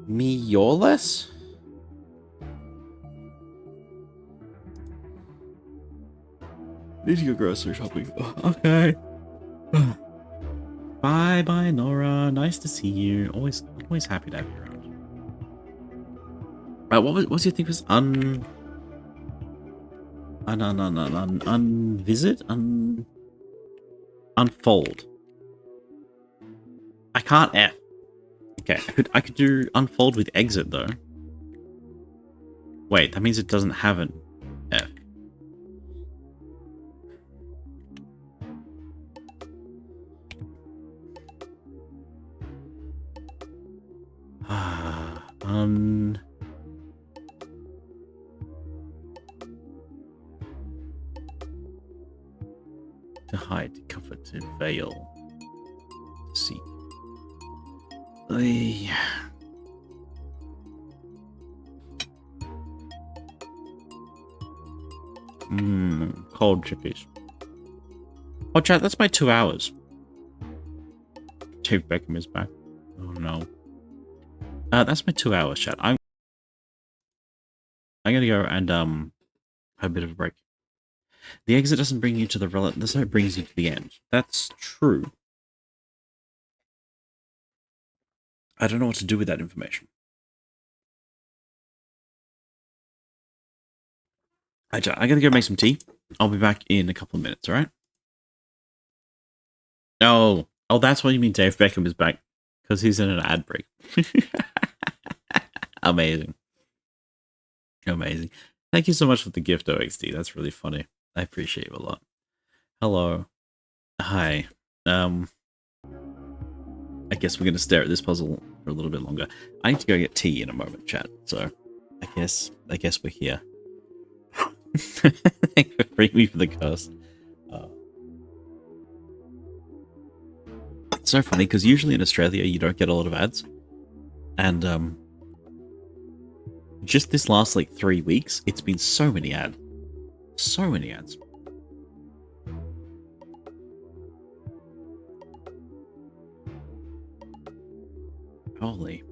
Me, your, less? Need to go grocery shopping. Okay. Bye, Nora. Nice to see you. Always happy to have you around. What's your thing? Was unfold. I can't F. Okay, I could do unfold with exit though. Wait, that means it doesn't have an F. To hide, to cover, to veil, to seek. Ay. Cold chippies. Oh, chat, that's my 2 hours. Dave Beckham is back. Oh, no. That's my 2 hours, chat. I'm gonna go and, have a bit of a break. The exit doesn't bring you to the relative. That's how it brings you to the end. That's true. I don't know what to do with that information. I gotta go make some tea. I'll be back in a couple of minutes, alright? Oh, that's what you mean Dave Beckham is back. Because he's in an ad break. Amazing. Amazing. Thank you so much for the gift, OXD. That's really funny. I appreciate you a lot. Hello. Hi. I guess we're gonna stare at this puzzle for a little bit longer. I need to go get tea in a moment, chat. So, I guess we're here. Thank you for bringing me for the curse. It's so funny because usually in Australia you don't get a lot of ads, and just this last like 3 weeks, it's been so many ads. So many ads. Holy.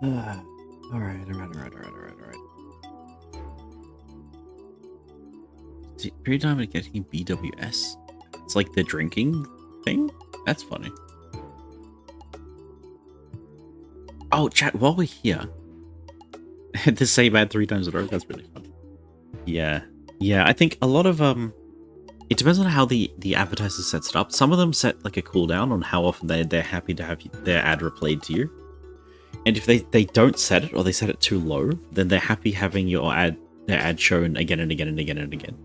Alright. Every time I get getting BWS, it's like the drinking thing? That's funny. Oh, chat, while we're here, the same ad 3 times in a row, that's really fun. Yeah, I think a lot of, it depends on how the advertiser sets it up. Some of them set like a cooldown on how often they're happy to have their ad replayed to you. And if they don't set it, or they set it too low, then they're happy having their ad shown again and again and again and again.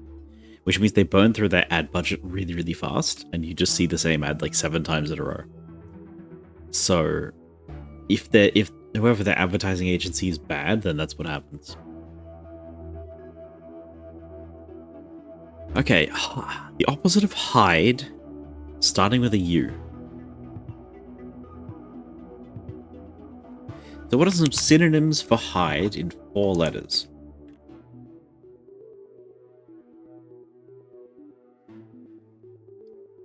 Which means they burn through their ad budget really, really fast, and you just see the same ad like 7 times in a row. So, if whoever their advertising agency is bad, then that's what happens. Okay, the opposite of hide, starting with a U. So what are some synonyms for hide in 4 letters?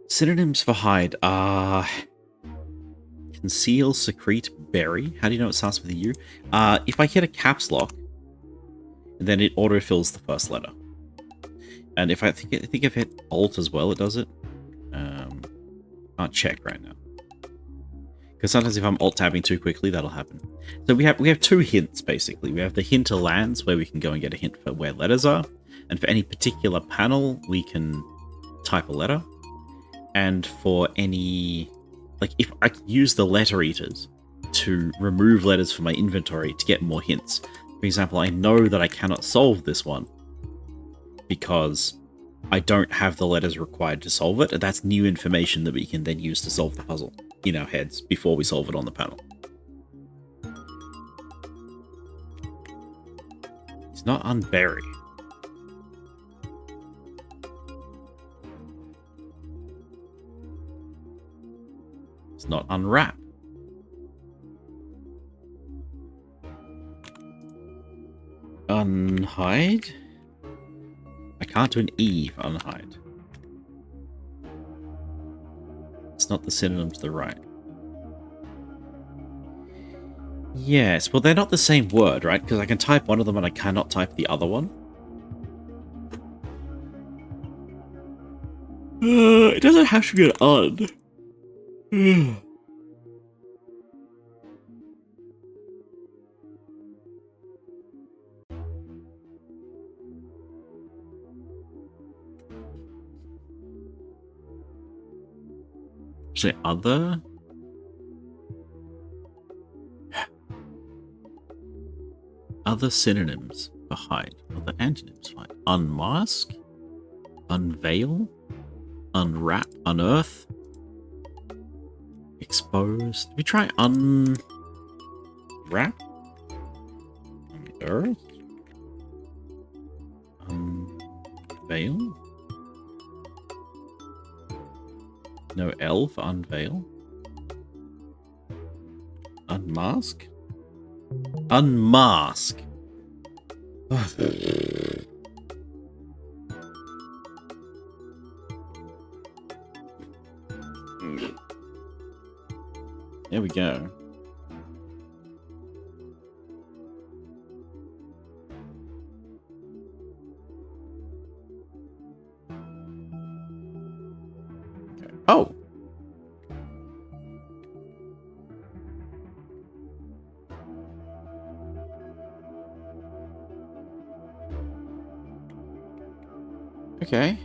Synonyms for hide are conceal, secrete, bury. How do you know it starts with a U? If I hit a caps lock, then it autofills the first letter. And if I think I've hit Alt as well, it does it. Can't check right now. Because sometimes if I'm Alt tabbing too quickly, that'll happen. So we have 2 hints basically. We have the hint to lands, where we can go and get a hint for where letters are, and for any particular panel, we can type a letter. And for any, like, if I use the letter eaters to remove letters from my inventory to get more hints. For example, I know that I cannot solve this one because I don't have the letters required to solve it, and that's new information that we can then use to solve the puzzle in our heads before we solve it on the panel. It's not unbury. It's not unwrap. Unhide? I can't do an E for unhide. It's not the synonym to the right. Yes, well they're not the same word, right? Because I can type one of them and I cannot type the other one. It doesn't have to be an un. Say other? Other synonyms for hide. Other antonyms for hide. Unmask? Unveil? Unwrap? Unearth? Expose? Did we try Unwrap? Unearth? Unveil? No L for unveil? Unmask? Unmask! There we go. Okay. Oh! Okay.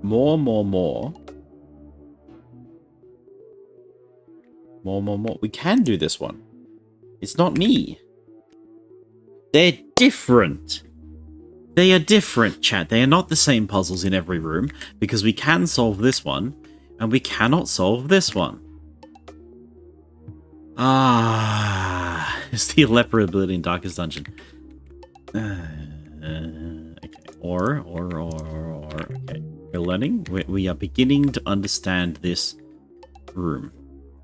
More. More. We can do this one. It's not me. They're different. They are different, chat. They are not the same puzzles in every room, because we can solve this one, and we cannot solve this one. Ah, it's the leper ability in Darkest Dungeon. Okay. Or. Okay. We're learning. We are beginning to understand this room.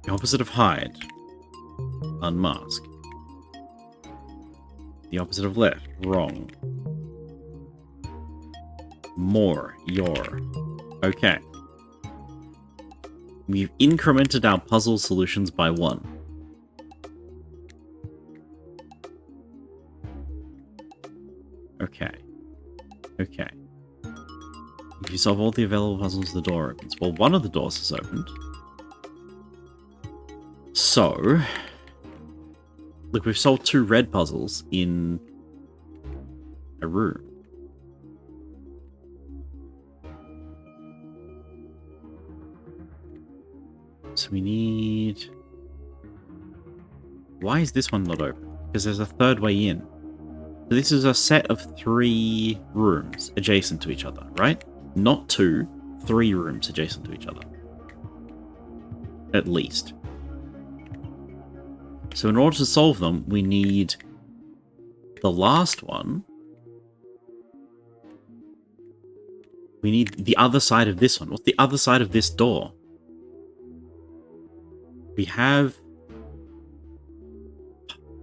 The opposite of hide. Unmask. The opposite of left. Wrong. More. Your. Okay. We've incremented our puzzle solutions by 1. Okay. Okay. If you solve all the available puzzles, the door opens. Well, one of the doors is opened. So... Look, we've solved 2 red puzzles in a room. So we need... Why is this one not open? Because there's a 3rd way in. So this is a set of 3 rooms adjacent to each other, right? Not 2, 3 rooms adjacent to each other. At least. So in order to solve them, we need the last one. We need the other side of this one. What's the other side of this door? We have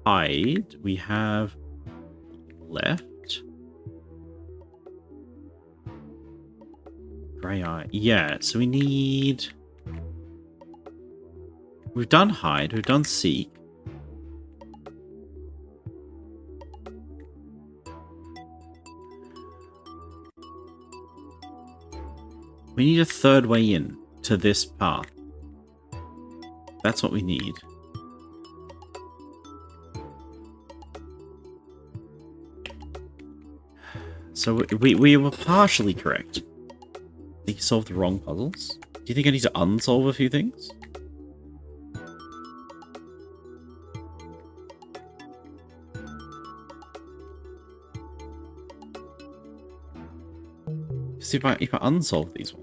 hide. We have left. Grey eye. Yeah, so we need... We've done hide. We've done seek. We need a 3rd way in to this path. That's what we need. So we were partially correct. I think you solved the wrong puzzles. Do you think I need to unsolve a few things? See if I unsolve these ones.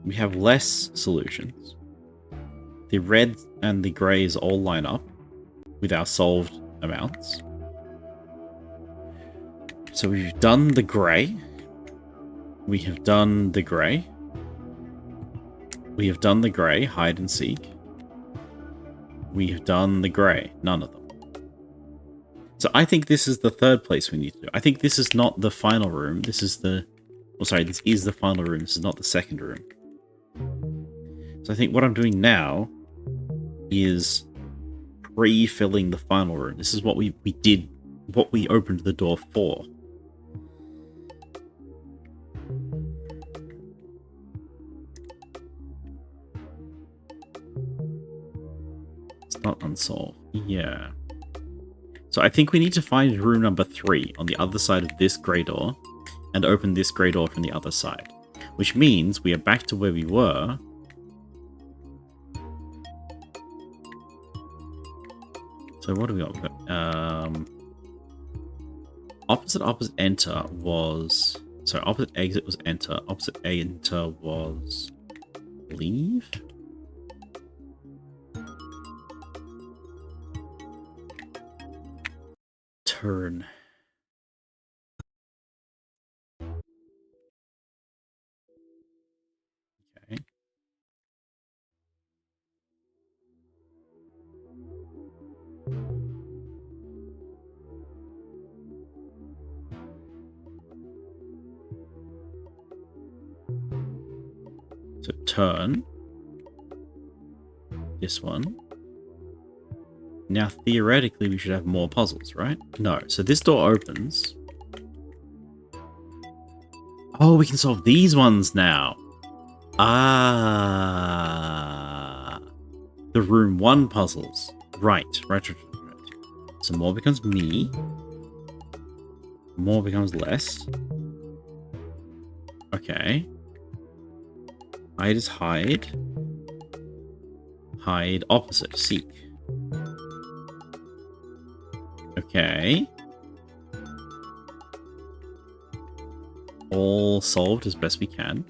We have less solutions. The red and the greys all line up with our solved amounts. So we've done the grey. We have done the grey. We have done the grey, hide and seek. We have done the grey, none of them. So I think this is the 3rd place we need to do. I think this is not the final room. This is the... Oh, sorry, this is the final room. This is not the 2nd room. So I think what I'm doing now is pre-filling the final room. This is what we did, what we opened the door for. It's not unsolved. Yeah. So I think we need to find room number 3 on the other side of this grey door and open this grey door from the other side. Which means we are back to where we were. So what do we got? opposite enter was... So opposite exit was enter. Opposite enter was leave. Turn. Okay. So turn. This one. Now, theoretically, we should have more puzzles, right? No. So this door opens. Oh, we can solve these ones now. Ah. The room 1 puzzles. Right. So more becomes me. More becomes less. Okay. Hide is hide. Hide opposite. Seek. Okay. All solved as best we can.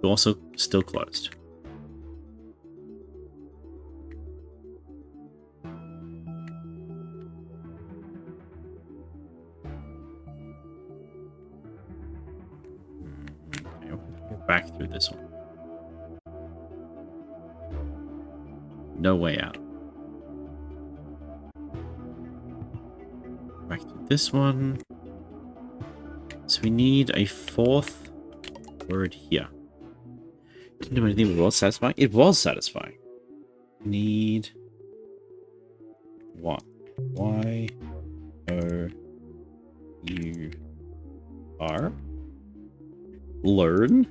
Also still closed. Okay, we'll go back through this one. No way out. Back to this one. So we need a 4th word here. Didn't do anything that was satisfying. It was satisfying. Need what? Y-O-U-R. Learn.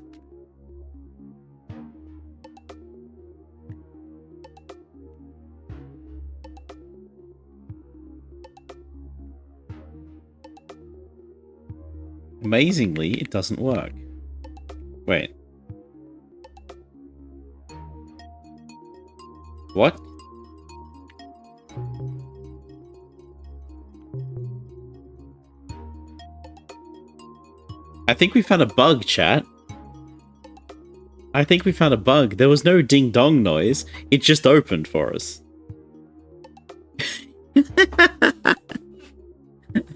Amazingly, it doesn't work. Wait. What? I think we found a bug, chat. I think we found a bug. There was no ding-dong noise. It just opened for us.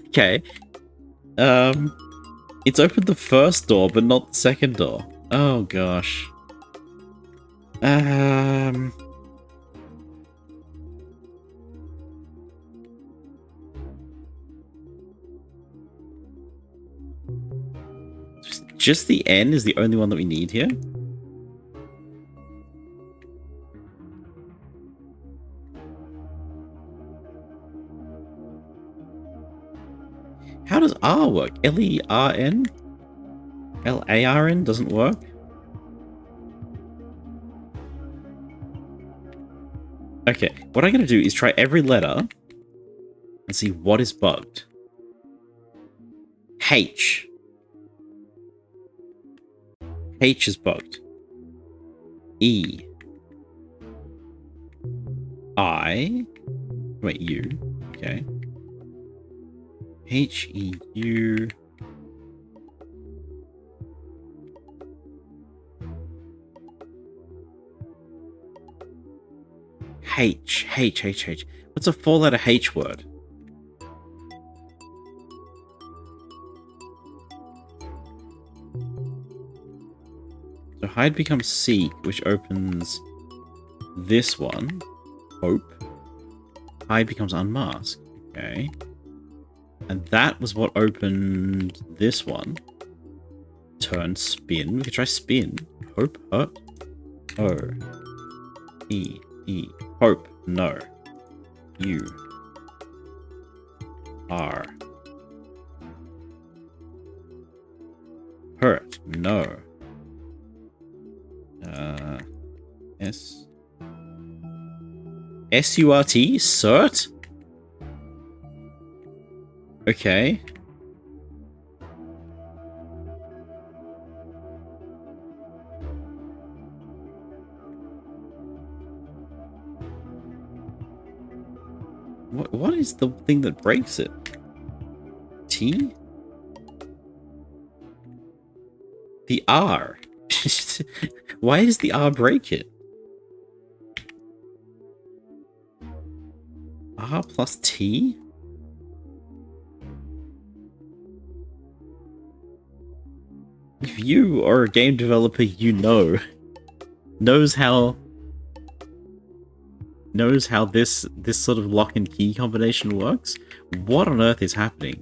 Okay. It's opened the first door, but not the second door. Oh, gosh. Just the N is the only one that we need here? How does R work? L-E-R-N? L-A-R-N doesn't work? Okay, what I'm going to do is try every letter and see what is bugged. H. H is bugged. E. I. Wait, U. Okay. H-E-U. H. What's a 4-letter H word? So hide becomes seek, which opens this one. Hope. Hide becomes unmask. Okay. And that was what opened this one. Turn, spin. We could try spin. Hope, hurt. O. E. E. Hope, no. U. R. Hurt, no. S. S-U-R-T? Cert? Okay. What is the thing that breaks it? T? The R. Why does the R break it? R plus T? If you are a game developer, you knows how this sort of lock and key combination works. What on earth is happening?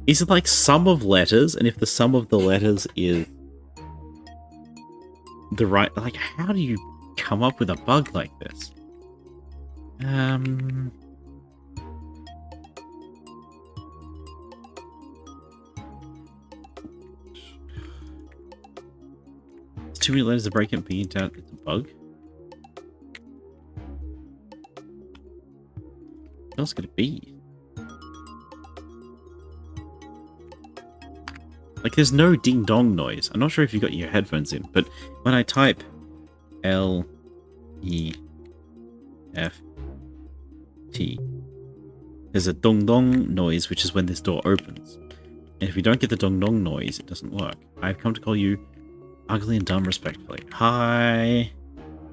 Is it like sum of letters, and if the sum of the letters is the right, like, how do you come up with a bug like this? It's too many letters to break it and being out. It's a bug. What else could it be? Like, there's no ding-dong noise. I'm not sure if you got your headphones in, but when I type L, E, F, T, there's a dong-dong noise, which is when this door opens. And if you don't get the dong-dong noise, it doesn't work. I've come to call you ugly and dumb respectfully. Hi,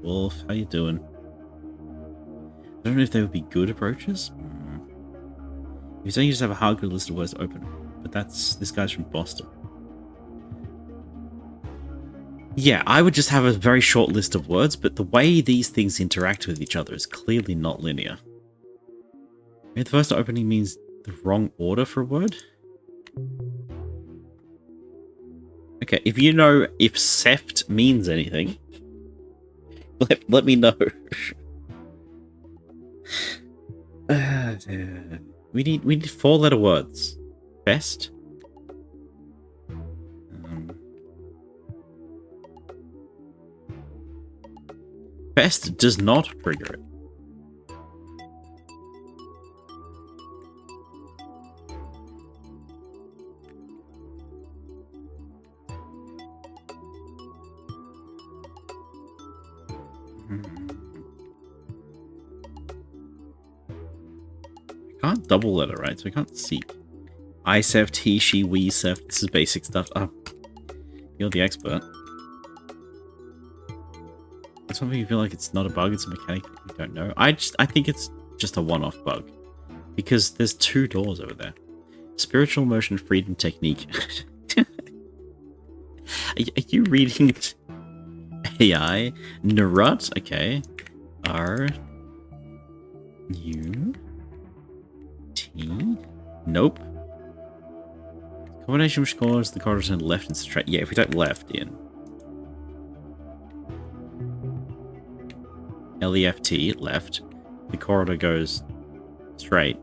Wolf. How you doing? I don't know if they would be good approaches. You're saying you just have a hard good list of words to open, but this guy's from Boston. Yeah, I would just have a very short list of words, but the way these things interact with each other is clearly not linear. Maybe the first opening means the wrong order for a word? Okay, if you know if "seft" means anything, let me know. We need 4-letter words. Best. Best does not trigger it. I can't double letter, right? So I can't seek. I seft, he, she, we seft. This is basic stuff. Oh, you're the expert. Something you feel like it's not a bug, it's a mechanic you don't know. I think it's just a one-off bug. Because there's 2 doors over there. Spiritual motion freedom technique. Are you reading AI? Narut? Okay. R U T? Nope. Combination which scores the corridors in left and straight. Yeah, if we type left in. L-E-F-T, left. The corridor goes straight.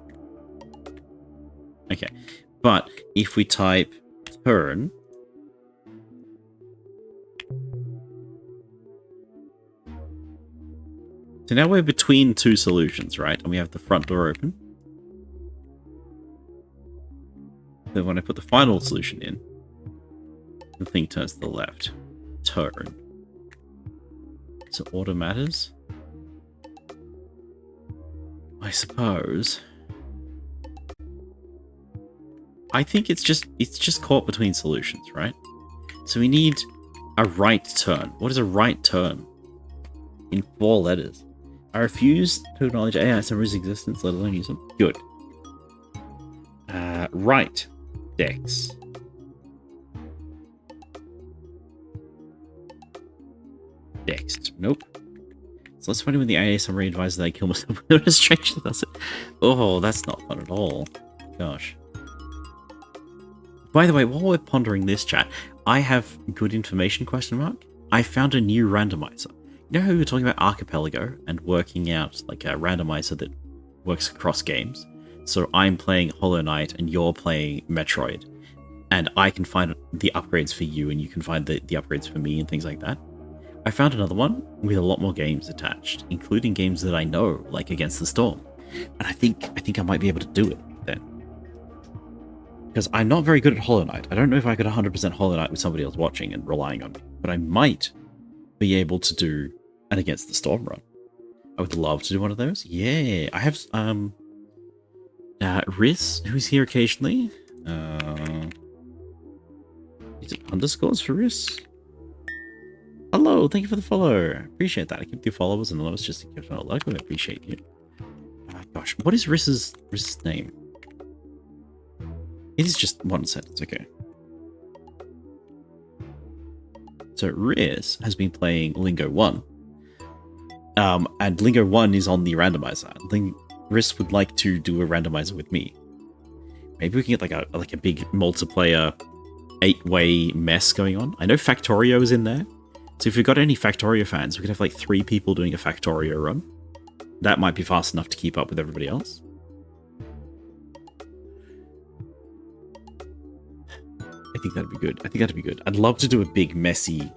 Okay. But if we type turn, so now we're between 2 solutions, right? And we have the front door open. Then when I put the final solution in, the thing turns to the left. Turn. So order matters. I suppose. I think it's just caught between solutions, right? So we need a right turn. What is a right turn? In 4 letters. I refuse to acknowledge AI summary's existence, let alone use them. Good. Right. Dex. Dex. Nope. So that's funny when the AA summary advises that I kill myself with a stranger does it. Oh, that's not fun at all. Gosh. By the way, while we're pondering this chat, I have good information, question mark. I found a new randomizer. You know how we were talking about Archipelago and working out like a randomizer that works across games? So I'm playing Hollow Knight and you're playing Metroid. And I can find the upgrades for you and you can find the upgrades for me and things like that. I found another one with a lot more games attached, including games that I know, like Against the Storm. And I think I might be able to do it then. Because I'm not very good at Hollow Knight. I don't know if I could 100% Hollow Knight with somebody else watching and relying on me. But I might be able to do an Against the Storm run. I would love to do one of those. Yeah, I have Riz, who's here occasionally. Is it underscores for Riss? Hello, thank you for the follow. Appreciate that. I keep the followers anonymous just to give it a like. I appreciate you. Oh gosh, what is Riss's name? It is just one sentence, okay. So Riss has been playing Lingo 1. And Lingo 1 is on the randomizer. Riss would like to do a randomizer with me. Maybe we can get like a big multiplayer 8-way mess going on. I know Factorio is in there. So if we've got any Factorio fans, we could have like 3 people doing a Factorio run. That might be fast enough to keep up with everybody else. I think that'd be good. I'd love to do a big, messy,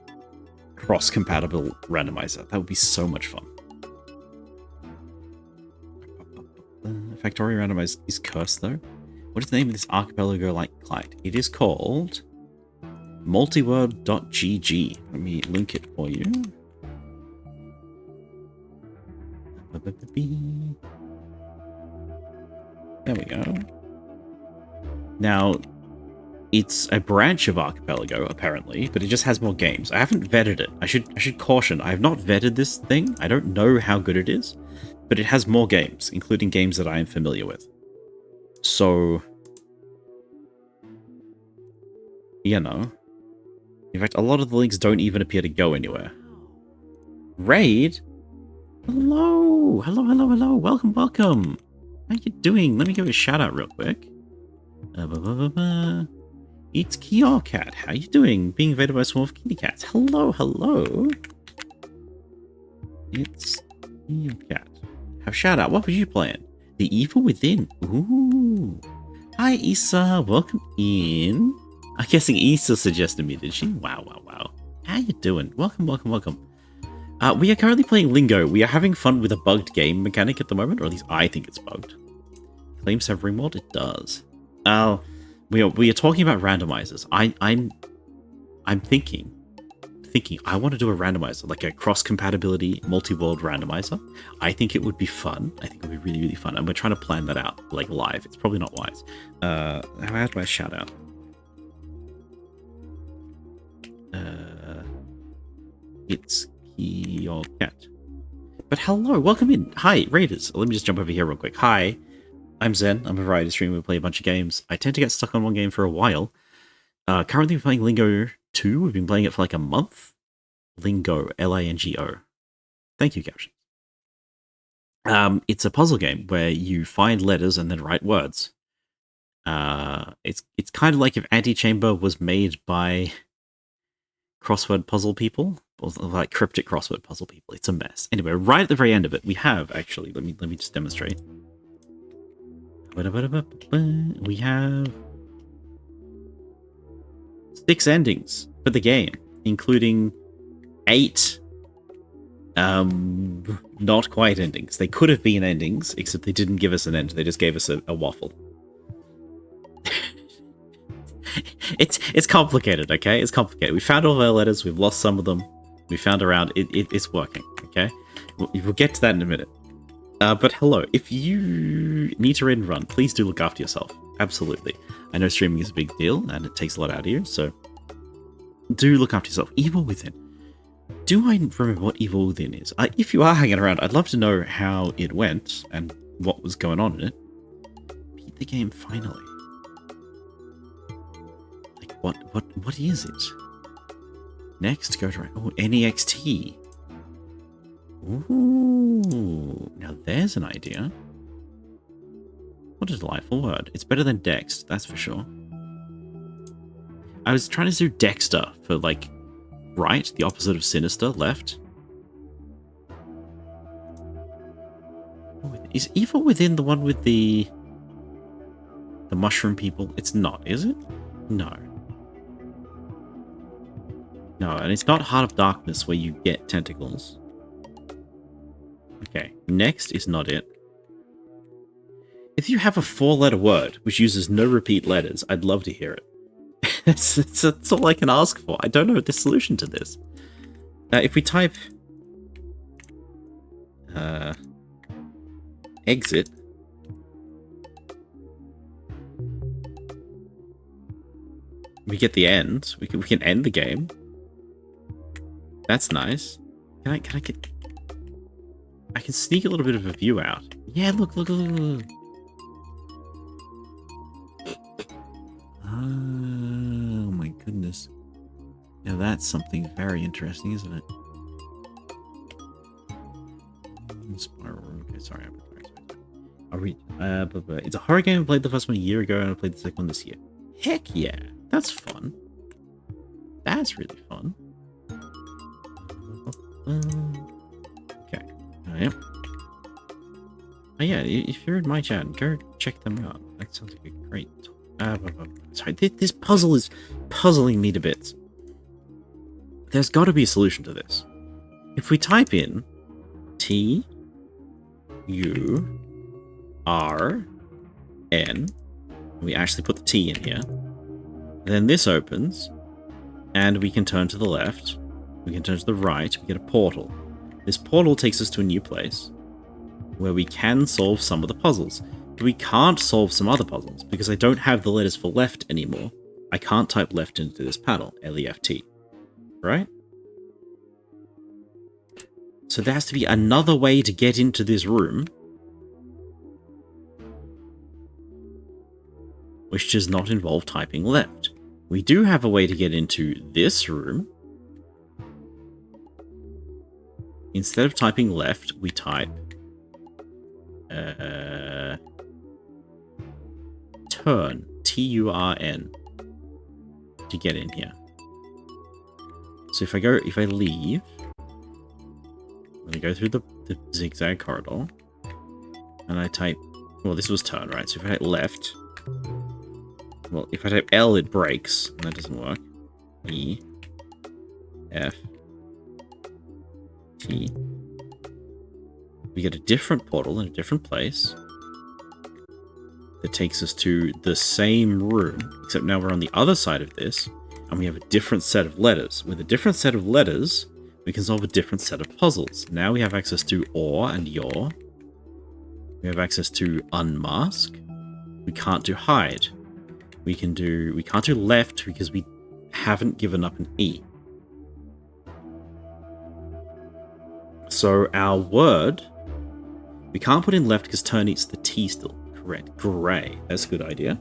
cross-compatible randomizer. That would be so much fun. Factorio randomizer is cursed, though. What is the name of this archipelago-like client? It is called multiworld.gg. Let me link it for you. There we go. Now, it's a branch of Archipelago, apparently, but it just has more games. I haven't vetted it. I should caution, I have not vetted this thing. I don't know how good it is, but it has more games, including games that I am familiar with. So, you know. In fact, a lot of the links don't even appear to go anywhere. Raid? Hello! Hello! Welcome! How you doing? Let me give a shout out real quick. It's Kior Cat. How you doing? Being invaded by a swarm of kitty cats. Hello! It's Kior Cat. Have shout out. What were you playing? The Evil Within. Ooh. Hi, Issa. Welcome in. I'm guessing Issa suggested me, did she? Wow. How you doing? Welcome. We are currently playing Lingo. We are having fun with a bugged game mechanic at the moment, or at least I think it's bugged. Claims have remod? It does. We are talking about randomizers. I'm thinking I want to do a randomizer, like a cross-compatibility multi-world randomizer. I think it would be fun. I think it would be really, really fun. And we're trying to plan that out, like, live. It's probably not wise. How do I shout out? It's your cat. But hello, welcome in. Hi, Raiders. Let me just jump over here real quick. Hi, I'm Zen. I'm a variety streamer. We play a bunch of games. I tend to get stuck on one game for a while. Currently we're playing Lingo 2. We've been playing it for like a month. Lingo, L-I-N-G-O. Thank you, captions. It's a puzzle game where you find letters and then write words. It's kind of like if Antichamber was made by crossword puzzle people, or like cryptic crossword puzzle people. It's a mess. Anyway, right at the very end of it, we have actually. Let me just demonstrate. We have 6 endings for the game, including 8 not quite endings. They could have been endings, except they didn't give us an end. They just gave us a waffle. It's complicated, okay? It's complicated. We found all of our letters. We've lost some of them. We found around. It's working, okay? We'll get to that in a minute. But hello. If you need to read and run, please do look after yourself. Absolutely. I know streaming is a big deal, and it takes a lot out of you, so do look after yourself. Evil Within. Do I remember what Evil Within is? If you are hanging around, I'd love to know how it went and what was going on in it. Beat the game finally. Like, what is it? Next, go to... Oh, NEXT. Ooh, now there's an idea. What a delightful word. It's better than Dext, that's for sure. I was trying to do Dexter for, like, right, the opposite of Sinister, left. Is Evil Within the one with the mushroom people? It's not, is it? No. No, and it's not Heart of Darkness where you get tentacles. Okay, next is not it. If you have a 4-letter word which uses no repeat letters, I'd love to hear it. That's all I can ask for. I don't know the solution to this. If we type exit, we get the end. We can end the game. That's nice. Can I get... I can sneak a little bit of a view out. Yeah, look. Oh my goodness. Now that's something very interesting, isn't it? Spiral room. Okay, sorry. I'll read. It's a horror game. I played the first one a year ago, and I played the second one this year. Heck yeah, that's fun. That's really fun. Okay. Yep. Oh yeah, if you're in my chat, go check them out. That sounds like a great... sorry, this puzzle is puzzling me to bits. There's got to be a solution to this. If we type in T U R N, we actually put the T in here, then this opens, and we can turn to the left, we can turn to the right, we get a portal. This portal takes us to a new place, where we can solve some of the puzzles. But we can't solve some other puzzles, because I don't have the letters for left anymore. I can't type left into this panel, L-E-F-T. Right? So there has to be another way to get into this room, which does not involve typing left. We do have a way to get into this room. Instead of typing left, we type turn, T-U-R-N, to get in here. So if I leave, I'm gonna go through the zigzag corridor, and I type, well, this was turn, right? So if I hit left, well, if I type L, it breaks, and that doesn't work. E, F, T. We get a different portal in a different place that takes us to the same room, except now we're on the other side of this, and we have a different set of letters. With a different set of letters, we can solve a different set of puzzles. Now we have access to or and your. We have access to unmask. We can't do hide. We can't do left because we haven't given up an E. So our word, we can't put in left because turn eats the T still. Correct. Grey. That's a good idea.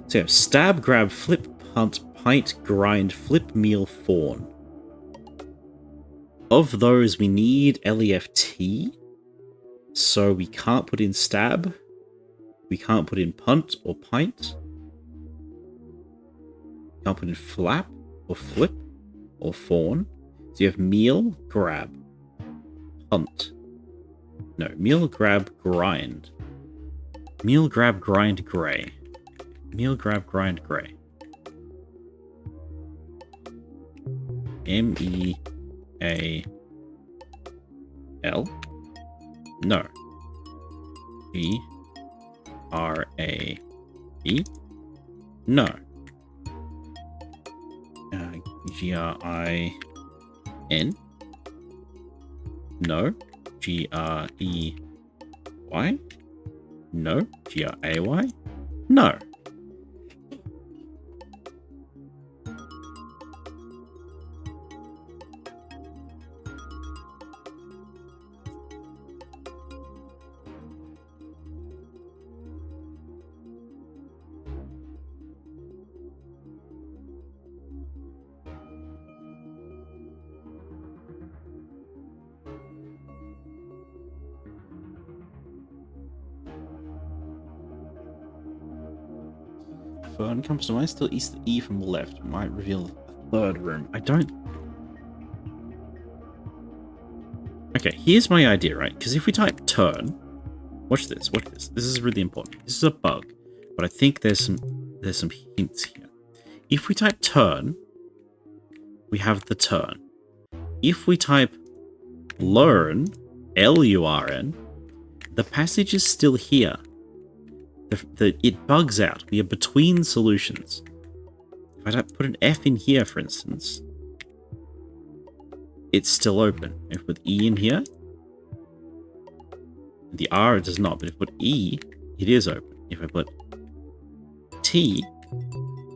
So you have stab, grab, flip, punt, pint, grind, flip, meal, fawn. Of those, we need L-E-F-T. So we can't put in stab. We can't put in punt or pint. We can't put in flap or flip or fawn. So you have meal, grab, punt. No, meal, grab, grind. Meal, grab, grind, grey. Meal, grab, grind, grey. M-E-A-L? No. G-R-A-E? No. G-R-I-N? No. G-R-E-Y? No. G-R-A-Y? No. Fern comes to mind, still east the E from the left. Might reveal a third room. I don't... Okay, here's my idea, right? Because if we type turn... Watch this, watch this. This is really important. This is a bug, but I think there's some hints here. If we type turn, we have the turn. If we type learn, L-U-R-N, the passage is still here. It bugs out. We are between solutions. If I put an F in here, for instance, it's still open. If I put E in here, the R it does not, but if I put E, it is open. If I put T,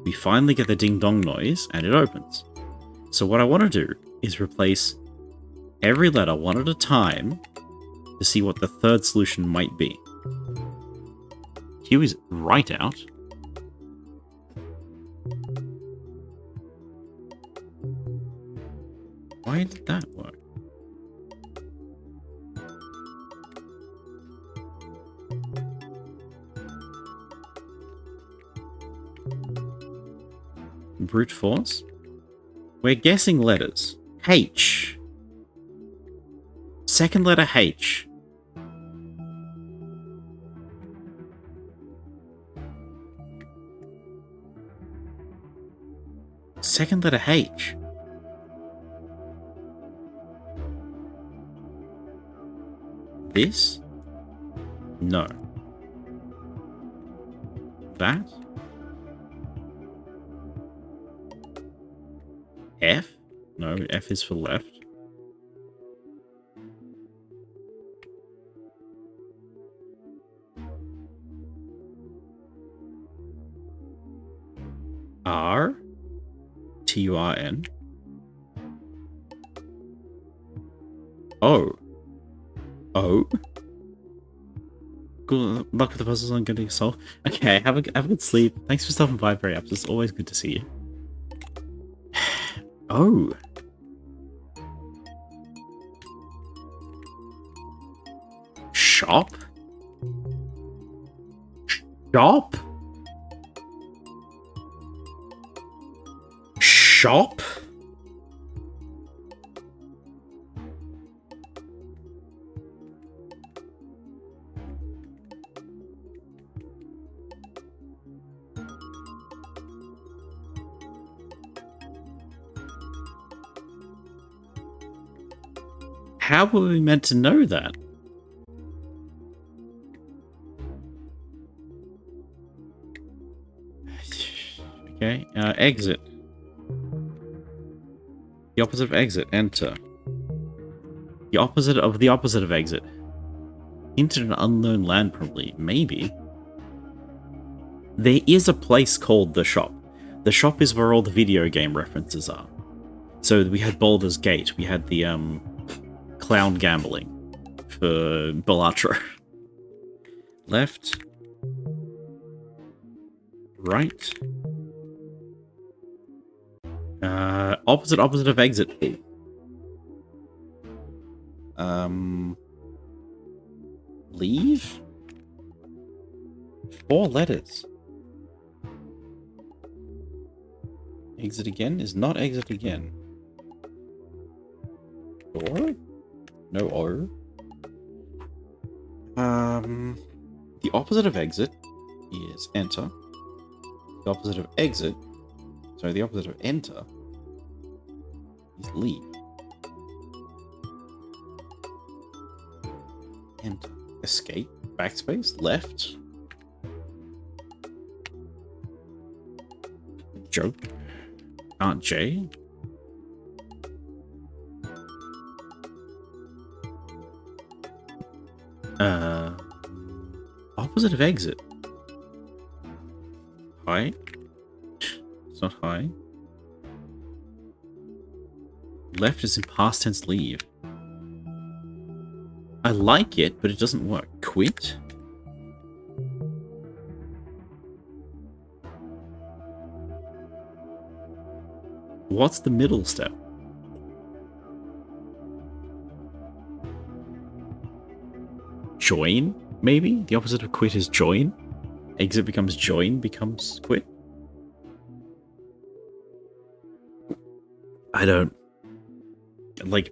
We finally get the ding-dong noise, and it opens. So what I want to do is replace every letter one at a time to see what the third solution might be. Q is right out. Why did that work? Brute force? We're guessing letters. H. Second letter H. Second letter H. This? No. That? F? No, F is for left. R? T-U-R-N? O? O? Good luck with the puzzles I'm going to solve. Okay, have a good sleep. Thanks for stopping by, Barry Apps. It's always good to see you. Oh. Shop? Shop? Shop? How were we meant to know that? Okay, exit. The opposite of exit, enter. The opposite of the opposite of exit. Into an unknown land, probably. Maybe. There is a place called the shop. The shop is where all the video game references are. So we had Baldur's Gate. We had the, clown gambling for Balatro. Left. Right. Opposite of exit. Leave? 4 letters. Exit again is not exit again. Door? No O. The opposite of exit is enter. The opposite of exit, sorry, the opposite of enter is leave. Enter. Escape. Backspace. Left. Joke. Aunt J. Opposite of exit. High. It's not high. Left is in past tense leave. I like it, but it doesn't work. Quit? What's the middle step? Join, maybe? The opposite of quit is join? Exit becomes join, becomes quit? I don't... Like,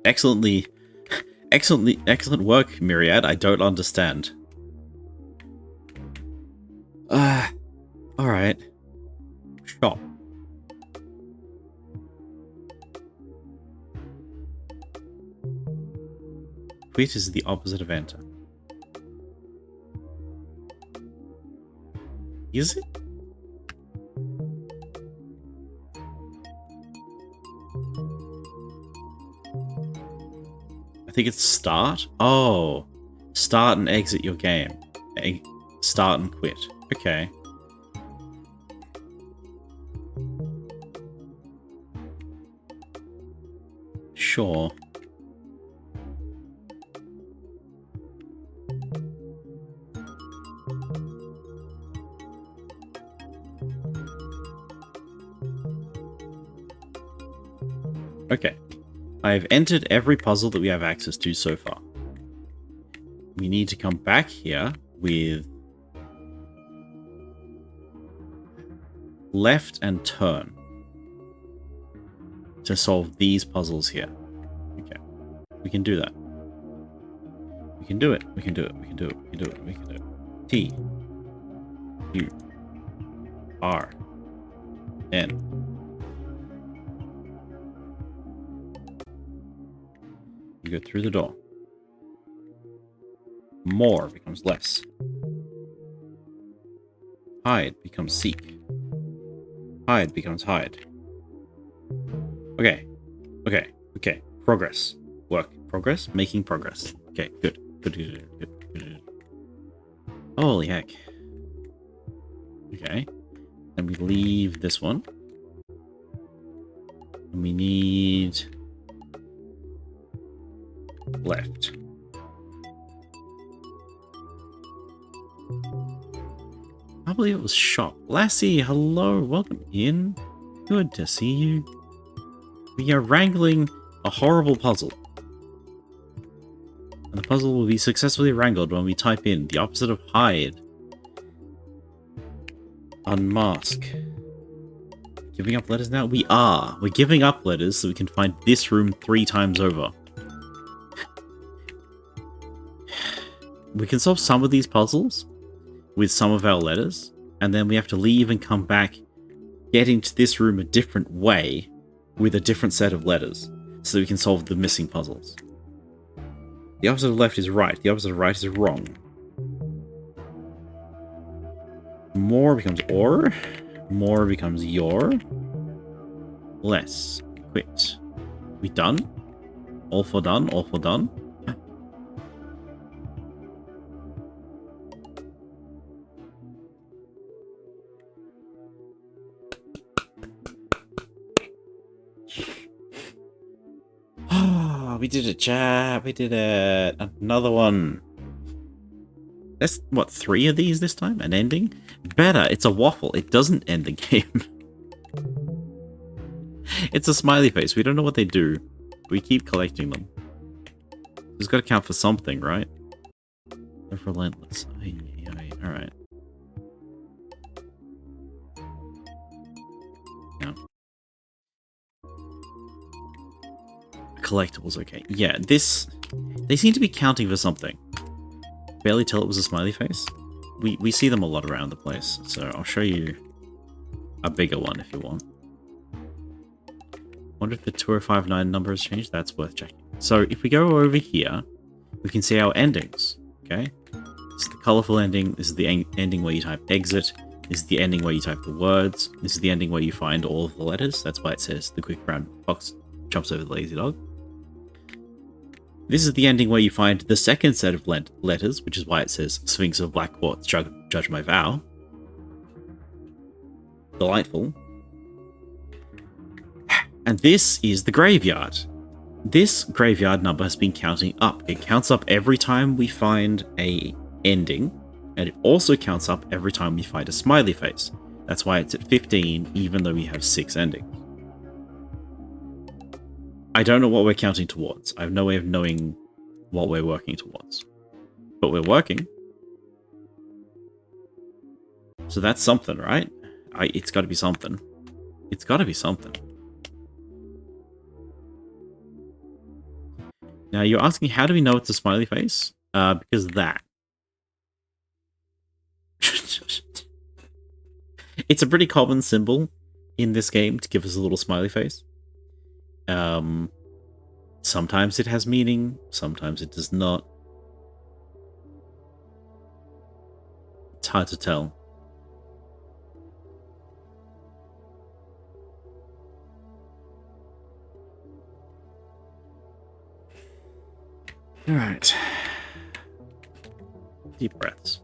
excellent work, Myriad. I don't understand. Alright. Shop. Quit is the opposite of enter. Is it? I think it's start. Oh. Start and exit your game. Start and quit. Okay. sure. Okay. I've entered every puzzle that we have access to so far. We need to come back here with left and turn to solve these puzzles here. Okay. We can do that. We can do it. We can do it. We can do it. We can do it. We can do it. T. U. R. N. You go through the door. More becomes less. Hide becomes seek. Hide becomes hide. Okay. Okay. Okay. Progress. Work. Progress. Making progress. Okay. Good. Good. Good. Good. Good. Good. Holy heck. Okay. Then we leave this one. And we need left. I believe it was shop. Lassie, hello. Welcome in. Good to see you. We are wrangling a horrible puzzle. And the puzzle will be successfully wrangled when we type in the opposite of hide. Unmask. Giving up letters now? We are. We're giving up letters so we can find this room 3 times over. We can solve some of these puzzles with some of our letters, and then we have to leave and come back, get into this room a different way with a different set of letters, so we can solve the missing puzzles. The opposite of left is right, the opposite of right is wrong. More becomes or, more becomes your, less, quit. We done? All for done, all for done? We did it, chat. We did it. Another one. That's, what, 3 of these this time? An ending? Better. It's a waffle. It doesn't end the game. It's a smiley face. We don't know what they do. We keep collecting them. It's got to count for something, right? They're relentless. Alright. Yeah. Collectibles, okay. Yeah, this... They seem to be counting for something. Barely tell it was a smiley face. We see them a lot around the place, so I'll show you a bigger one if you want. Wonder if the 2059 number has changed? That's worth checking. So if we go over here, we can see our endings, okay? This is the colorful ending. This is the ending where you type exit. This is the ending where you type the words. This is the ending where you find all of the letters. That's why it says the quick brown fox jumps over the lazy dog. This is the ending where you find the second set of letters, which is why it says Sphinx of Black Quartz, judge my vow. Delightful. And this is the graveyard. This graveyard number has been counting up. It counts up every time we find a ending, and it also counts up every time we find a smiley face. That's why it's at 15, even though we have 6 endings. I don't know what we're counting towards. I have no way of knowing what we're working towards. But we're working. So that's something, right? It's got to be something. It's got to be something. Now, you're asking, how do we know it's a smiley face? Because of that. It's a pretty common symbol in this game to give us a little smiley face. Sometimes it has meaning, sometimes it does not. It's hard to tell. All right. Deep breaths.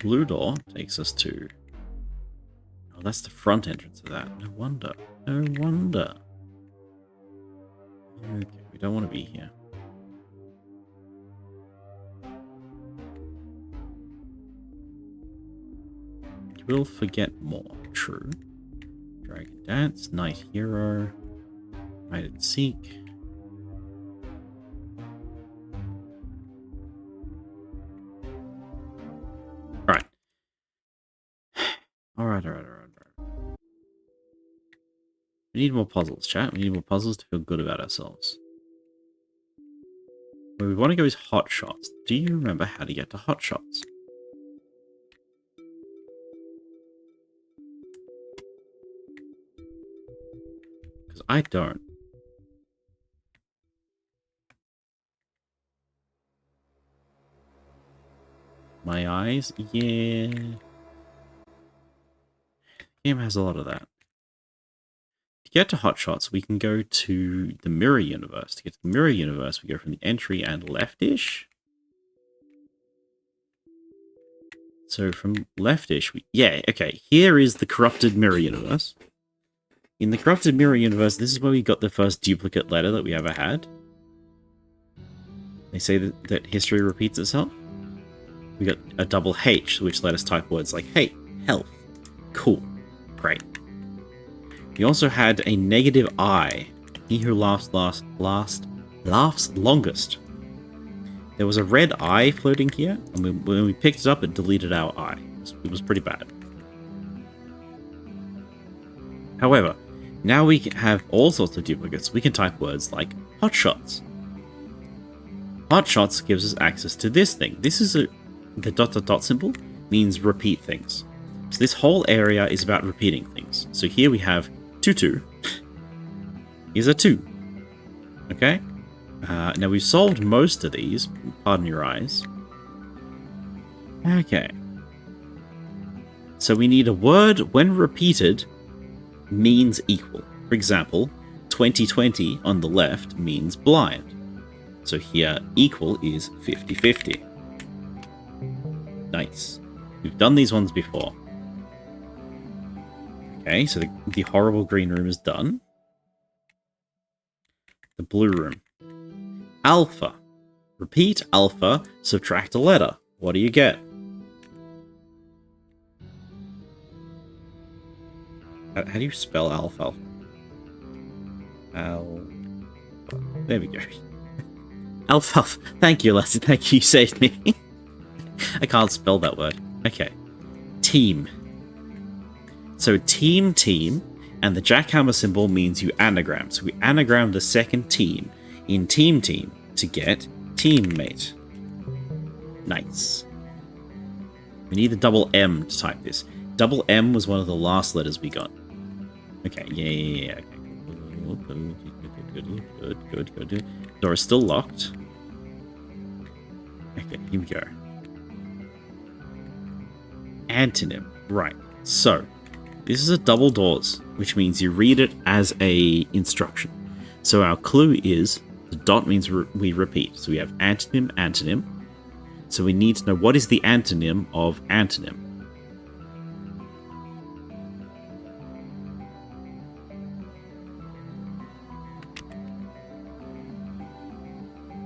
blue door takes us to... Oh, that's the front entrance of that. No wonder. No wonder. Okay, we don't want to be here. You will forget more. True. Dragon Dance, Night Hero, Hide and Seek. Alright. Alright. We need more puzzles, chat. We need more puzzles to feel good about ourselves. Where we want to go is Hot Shots. Do you remember how to get to Hot Shots? Because I don't. My eyes? Yeah. The game has a lot of that. To get to Hot Shots, we can go to the Mirror Universe. To get to the Mirror Universe, we go from the entry and left-ish. So from left-ish, okay, here is the Corrupted Mirror Universe. In the Corrupted Mirror Universe, this is where we got the first duplicate letter that we ever had. They say that history repeats itself. We got a double H, which let us type words like, hey, health, cool, great. We also had a negative I, he who laughs longest. There was a red I floating here, and when we picked it up, it deleted our I. It was pretty bad. However, now we have all sorts of duplicates. We can type words like Hot Shots. Hot Shots gives us access to this thing. This is the dot dot dot symbol means repeat things. So this whole area is about repeating things. So here we have 2. Here's a 2. Okay? Now we've solved most of these. Pardon your eyes. Okay. So we need a word when repeated means equal. For example, 2020 on the left means blind. So here equal is 50-50. Nice. We've done these ones before. Okay, so the horrible green room is done. The blue room. Alpha. Repeat alpha, subtract a letter. What do you get? How do you spell alpha? There we go. Alfalfa. Thank you, Leslie. Thank you. You saved me. I can't spell that word. Okay. Team. So team, and the jackhammer symbol means you anagram. So we anagram the second team in team to get teammate. Nice. We need the double M to type this. Double M was one of the last letters we got. Okay, yeah. Okay, good. Door is still locked. Okay, here we go. Antonym. Right. So, this is a double doors, which means you read it as a instruction. So our clue is the dot means we repeat. So we have antonym. So we need to know what is the antonym of antonym.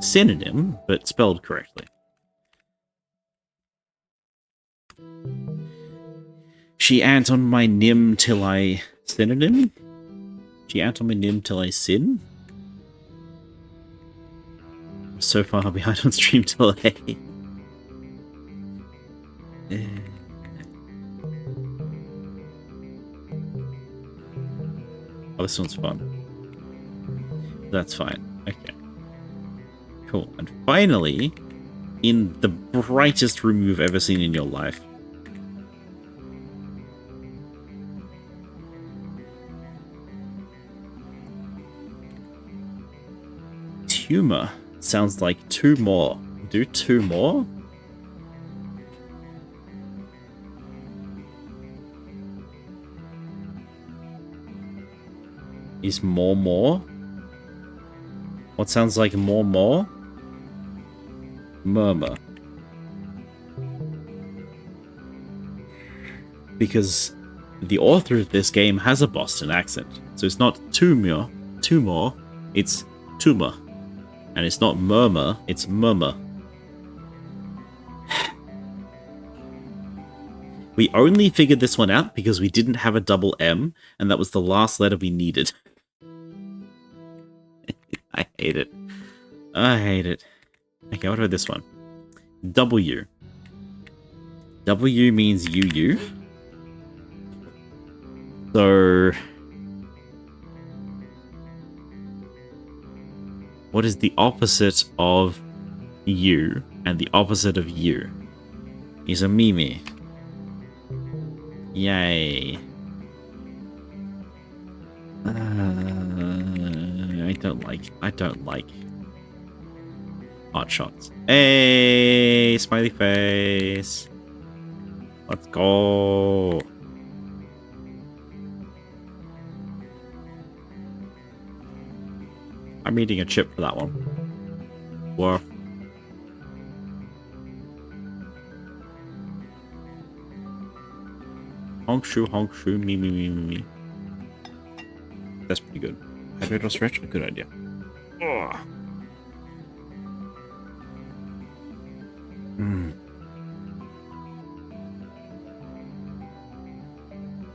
Synonym, but spelled correctly. She ant on my nim till I... Synonym? She ant on my nim till I sin? I'm so far behind on stream delay. Oh, this one's fun. That's fine. Okay. Cool. And finally, in the brightest room you've ever seen in your life. Tumor sounds like 2 more. Do 2 more? Is more? What sounds like more? Murmur. because the author of this game has a Boston accent. So it's not tumor, it's tumor. And it's not murmur, it's murmur. We only figured this one out because we didn't have a double M, and that was the last letter we needed. I hate it. I hate it. Okay, what about this one? W. W means UU. So, what is the opposite of U and the opposite of U? Is a Mimi. Yay. I don't like hot shots. Hey, smiley face. Let's go. I'm eating a chip for that one. Worf. Honk shoe, me. That's pretty good. Hydrate stretch, a good idea. Ugh.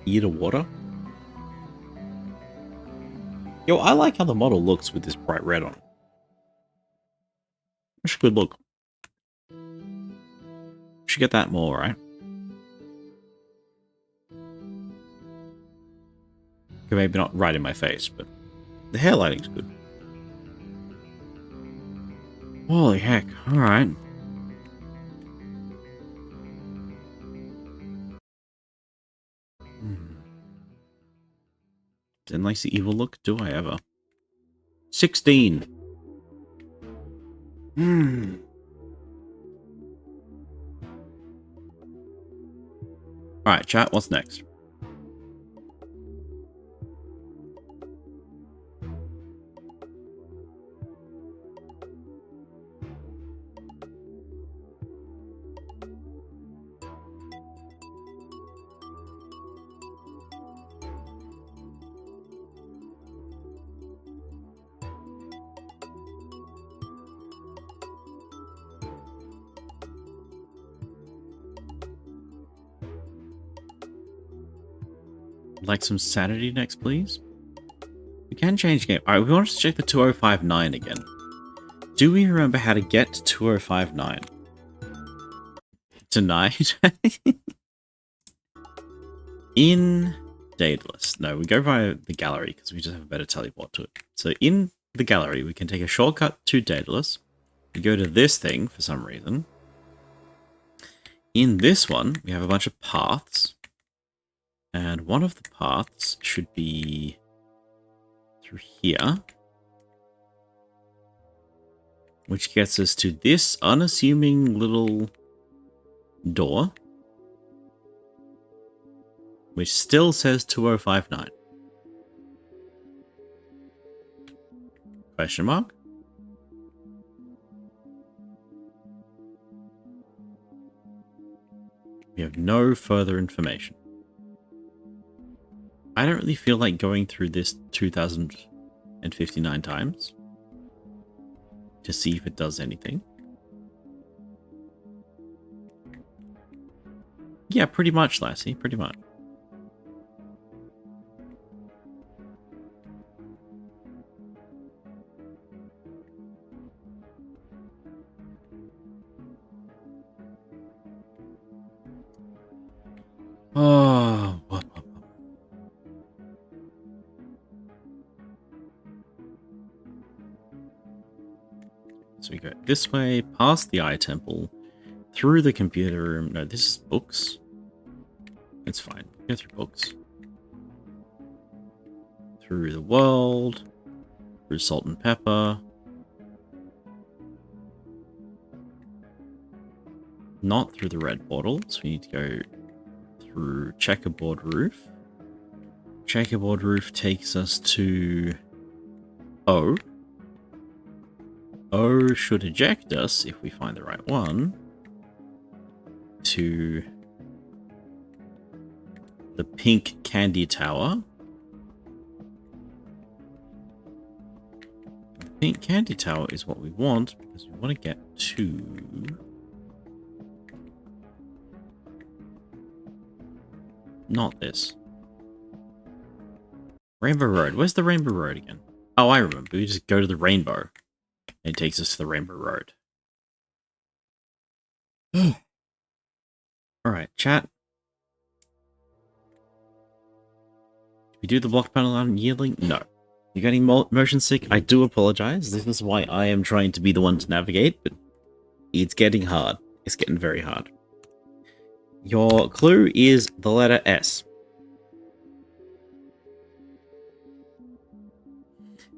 Eat a water? Yo, I like how the model looks with this bright red on it. It's a good look. Should get that more, right? Okay, maybe not right in my face, but the hair lighting's good. Holy heck, alright. Didn't like the evil look, do I ever? 16. Alright, chat, what's next? Like some sanity next, please? We can change game. Alright, we want to check the 2059 again. Do we remember how to get to 2059? Tonight? In Daedalus. No, we go via the gallery because we just have a better teleport to it. So in the gallery, we can take a shortcut to Daedalus. We go to this thing for some reason. In this one, we have a bunch of paths. And one of the paths should be through here. Which gets us to this unassuming little door. Which still says 2059. Question mark? We have no further information. I don't really feel like going through this 2059 times to see if it does anything. Yeah, pretty much, Lassie, pretty much. Oh, what? So we go this way, past the eye temple, through the computer room. No, this is books. It's fine. Go through books. Through the world. Through salt and pepper. Not through the red portals. We need to go through checkerboard roof. Checkerboard roof takes us to O. O should eject us, if we find the right one, to the pink candy tower. The pink candy tower is what we want because we want to get to... Not this. Rainbow Road. Where's the Rainbow Road again? Oh, I remember. We just go to the rainbow. And it takes us to the Rainbow Road. Alright, chat. Did we do the block panel on yielding? No. You're getting motion sick? I do apologize. This is why I am trying to be the one to navigate, but it's getting hard. It's getting very hard. Your clue is the letter S.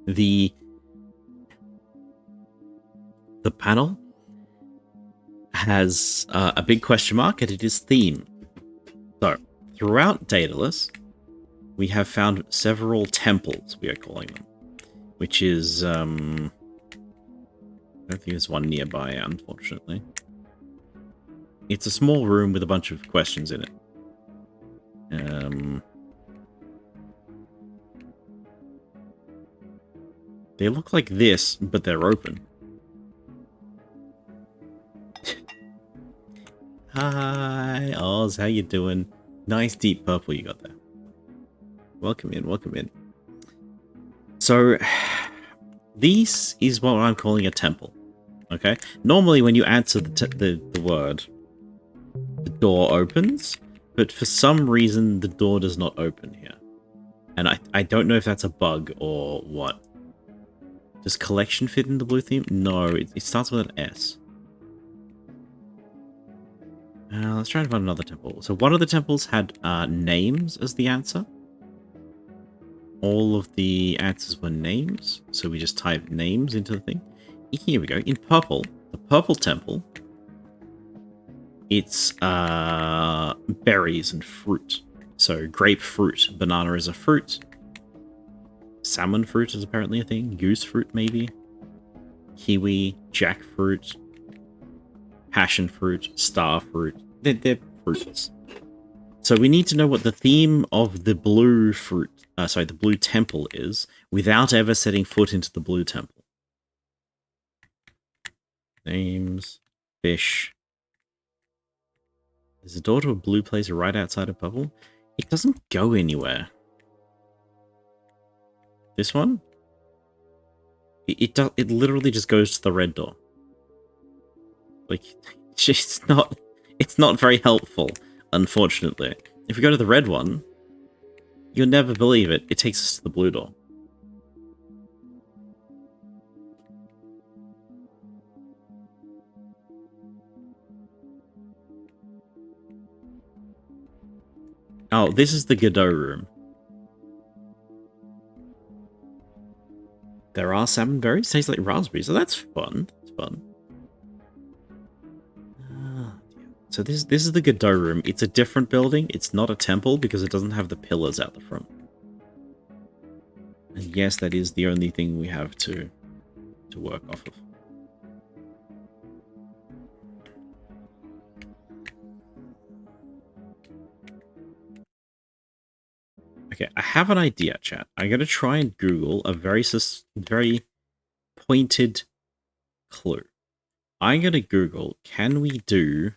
The panel has a big question mark, and it is theme. So, throughout Daedalus, we have found several temples, we are calling them, which is, I don't think there's one nearby, unfortunately. It's a small room with a bunch of questions in it. They look like this, but they're open. Hi, Oz, how you doing? Nice deep purple you got there. Welcome in, welcome in. So, this is what I'm calling a temple. Okay? Normally, when you answer the word, the door opens, but for some reason, the door does not open here. And I don't know if that's a bug or what. Does collection fit in the blue theme? No, it starts with an S. Let's try and find another temple. So one of the temples had names as the answer. All of the answers were names, so we just typed names into the thing. Here we go. In purple, the purple temple, it's berries and fruit. So grapefruit, banana is a fruit. Salmon fruit is apparently a thing. Goose fruit, maybe. Kiwi, jackfruit, passion fruit, star fruit. They're fruits. So we need to know what the theme of the blue fruit, the blue temple is, without ever setting foot into the blue temple. Names, fish. There's a door to a blue place right outside of purple. It doesn't go anywhere. This one? It literally just goes to the red door. Like, it's not very helpful, unfortunately. If we go to the red one, you'll never believe it. It takes us to the blue door. Oh, this is the Godot room. There are salmon berries. Tastes like raspberries. So that's fun. That's fun. So this is the Godot room. It's a different building. It's not a temple because it doesn't have the pillars out the front. And yes, that is the only thing we have to work off of. Okay, I have an idea, chat. I'm going to try and Google a very pointed clue. I'm going to Google, can we do...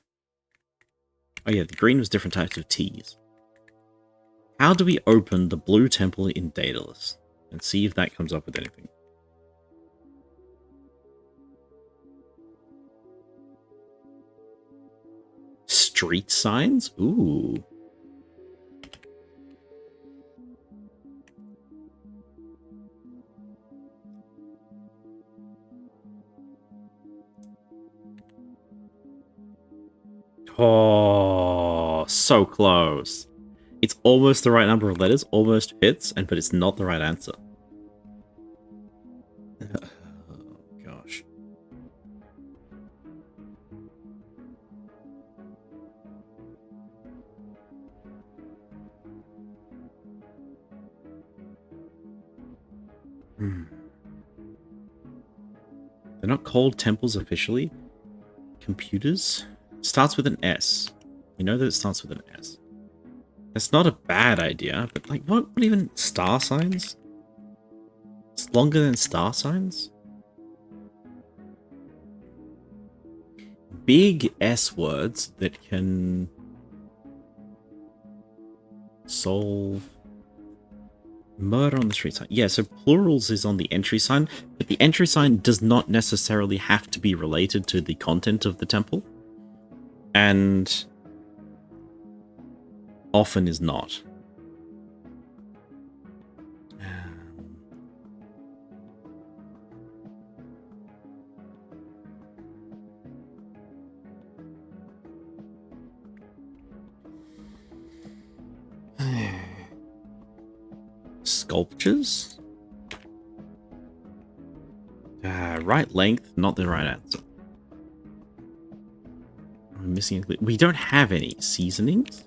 Oh yeah, the green was different types of teas. How do we open the blue temple in Daedalus? And see if that comes up with anything. Street signs? Ooh. Oh, so close. It's almost the right number of letters, almost fits, but it's not the right answer. Oh, gosh. They're not called temples officially. Computers? Starts with an S. We know that it starts with an S. It's not a bad idea, but like, what even star signs? It's longer than star signs? Big S words that can solve murder on the street sign. Yeah, so plurals is on the entry sign, but the entry sign does not necessarily have to be related to the content of the temple. And often is not. Sculptures? Right length, not the right answer. I'm missing. We don't have any seasonings.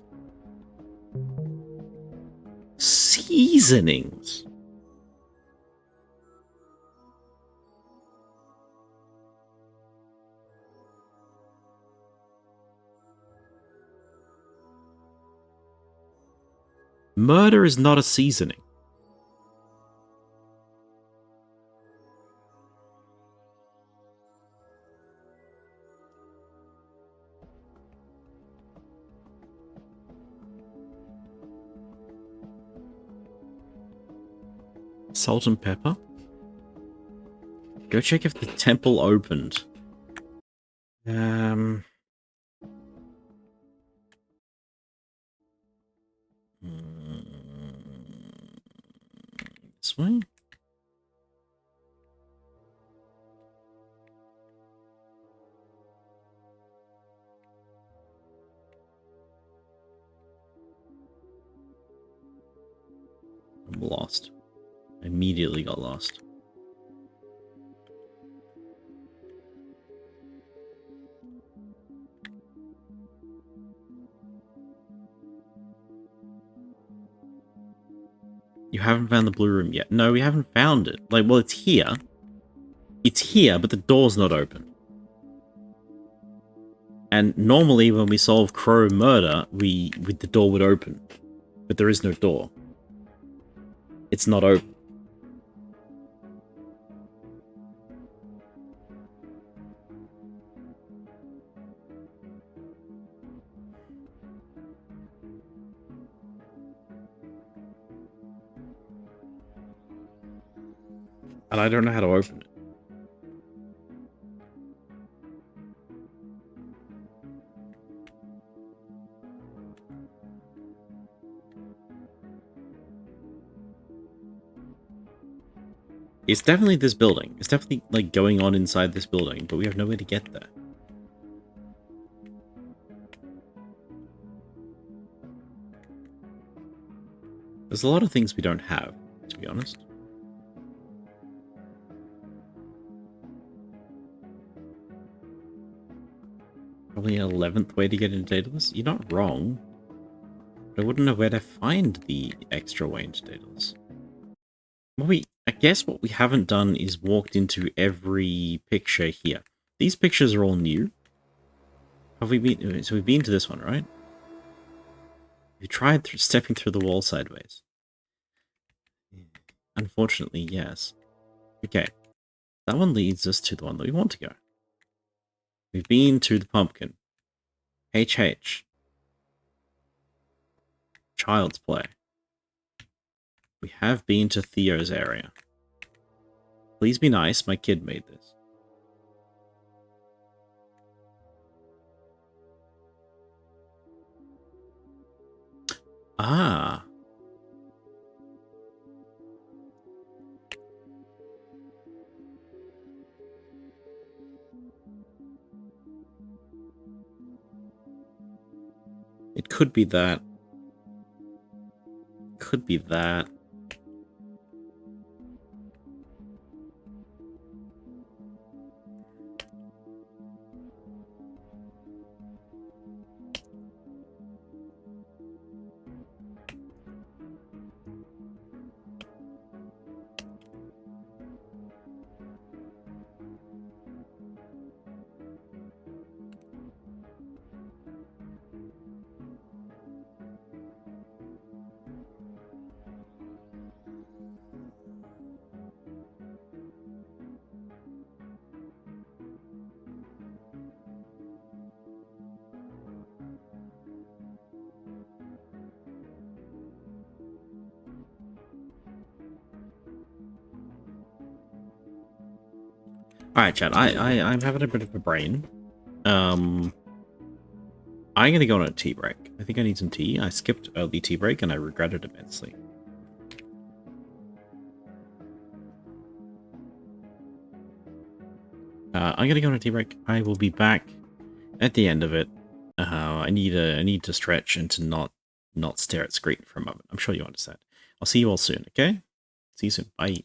Seasonings. Murder is not a seasoning. Salt and pepper? Go check if the temple opened. This way? I'm lost. I immediately got lost. You haven't found the blue room yet. No, we haven't found it. Like, well, it's here. It's here, but the door's not open. And normally when we solve Crow murder, the door would open. But there is no door. It's not open. And I don't know how to open it. It's definitely this building. It's definitely, like, going on inside this building, but we have no way to get there. There's a lot of things we don't have, to be honest. Probably an 11th way to get into Daedalus? You're not wrong. But I wouldn't know where to find the extra way into Daedalus. Well, I guess what we haven't done is walked into every picture here. These pictures are all new. Have we been? So we've been to this one, right? We tried stepping through the wall sideways. Unfortunately, yes. Okay. That one leads us to the one that we want to go. We've been to the pumpkin. HH. Child's play. We have been to Theo's area. Please be nice, my kid made this. Ah. It could be that. Could be that. All right, Chad. I'm having a bit of a brain. Um, I'm gonna go on a tea break. I think I need some tea. I skipped early tea break and I regret it immensely. I'm gonna go on a tea break. I will be back at the end of it. I need to stretch and to not stare at screen for a moment. I'm sure you understand. I'll see you all soon. Okay? See you soon. Bye.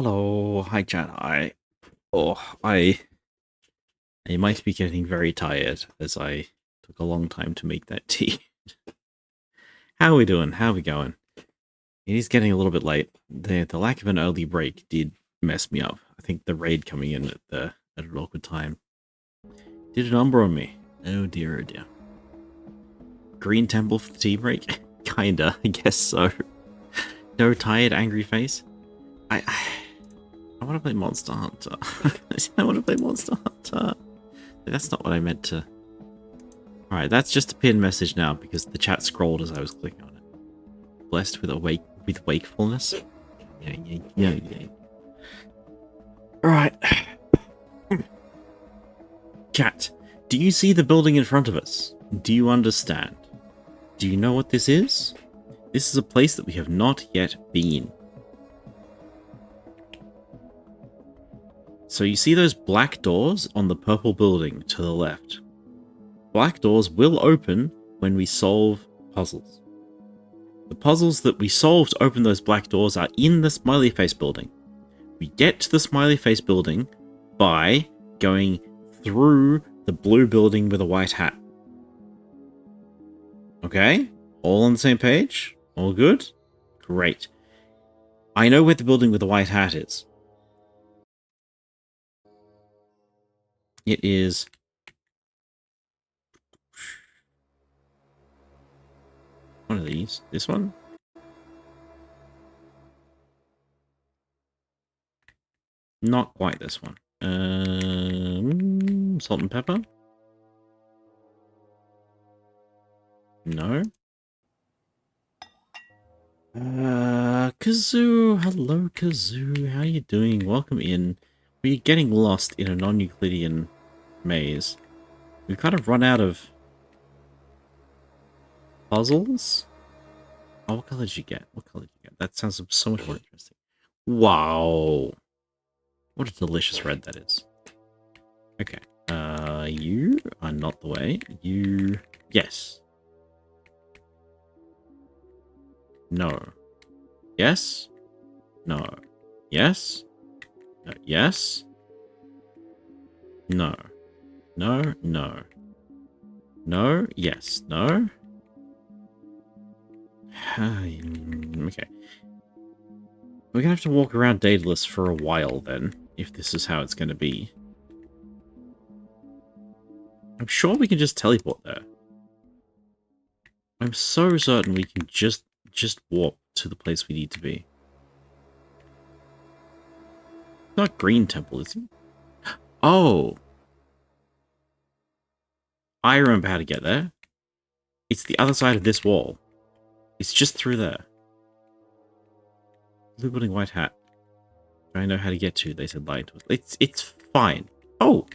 Hello, hi chat. I might be getting very tired as I took a long time to make that tea. How are we doing? How are we going? It is getting a little bit late. The lack of an early break did mess me up. I think the raid coming in at an awkward time did a number on me. Oh dear, oh dear. Green temple for the tea break? Kinda, I guess so. No tired, angry face. I want to play Monster Hunter. I want to play Monster Hunter. That's not what I meant to. Alright, that's just a pinned message now because the chat scrolled as I was clicking on it. Blessed with wakefulness. Yeah. Alright. Chat, do you see the building in front of us? Do you understand? Do you know what this is? This is a place that we have not yet been. So you see those black doors on the purple building to the left. Black doors will open when we solve puzzles. The puzzles that we solve to open those black doors are in the smiley face building. We get to the smiley face building by going through the blue building with a white hat. Okay? All on the same page? All good? Great. I know where the building with the white hat is. It is... one of these. This one? Not quite this one. Salt and pepper? No. Kazoo. Hello, Kazoo. How you doing? Welcome in. We're getting lost in a non-Euclidean maze. We've kind of run out of puzzles. Oh, what color did you get? What color did you get? That sounds so much more interesting. Wow. What a delicious red that is. Okay. You are not the way. You... Yes. No. Yes? No. Yes? No. Yes? No. No. No. No. Yes. No. Okay. We're gonna have to walk around Daedalus for a while then, if this is how it's gonna be. I'm sure we can just teleport there. I'm so certain we can just warp to the place we need to be. Not Green Temple, is it? Oh! I remember how to get there. It's the other side of this wall. It's just through there. Blue building, white hat. I know how to get to. They said lie to it. It's fine. Oh!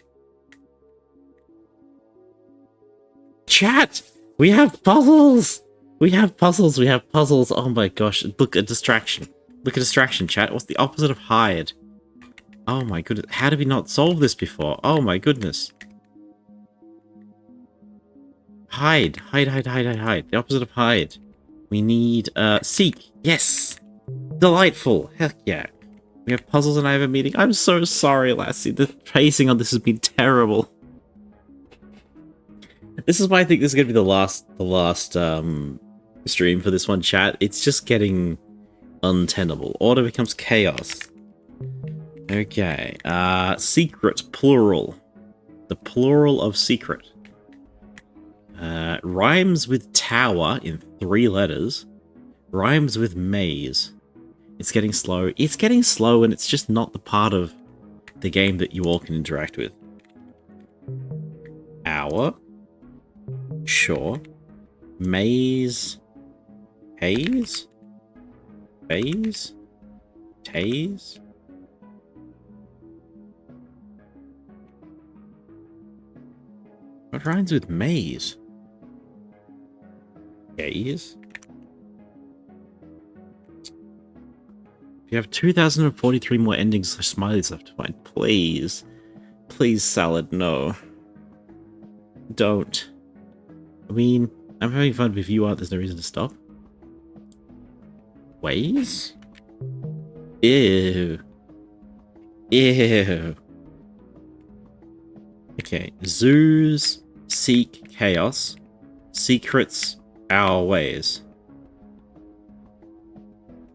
Chat! We have puzzles! We have puzzles, we have puzzles. Oh my gosh. Look at distraction. Look at distraction, chat. What's the opposite of hide? Oh my goodness. How did we not solve this before? Oh my goodness. Hide. Hide. The opposite of hide. We need, seek. Yes! Delightful. Heck yeah. We have puzzles and I have a meeting. I'm so sorry, Lassie. The pacing on this has been terrible. This is why I think this is going to be the last stream for this one, chat. It's just getting untenable. Order becomes chaos. Okay. Secret, plural. The plural of secret. Rhymes with tower in 3 letters. Rhymes with maze. It's getting slow. It's getting slow and it's just not the part of the game that you all can interact with. Hour. Sure. Maze. Haze? Phase? Tase? What rhymes with maze? Gaze? You have 2,043 more endings or smileys left to find. Please. Please, Salad, no. Don't. I mean, I'm having fun, but if you aren't, there's no reason to stop. Ways? Ew. Ew. Okay. Zoos seek chaos. Secrets our ways.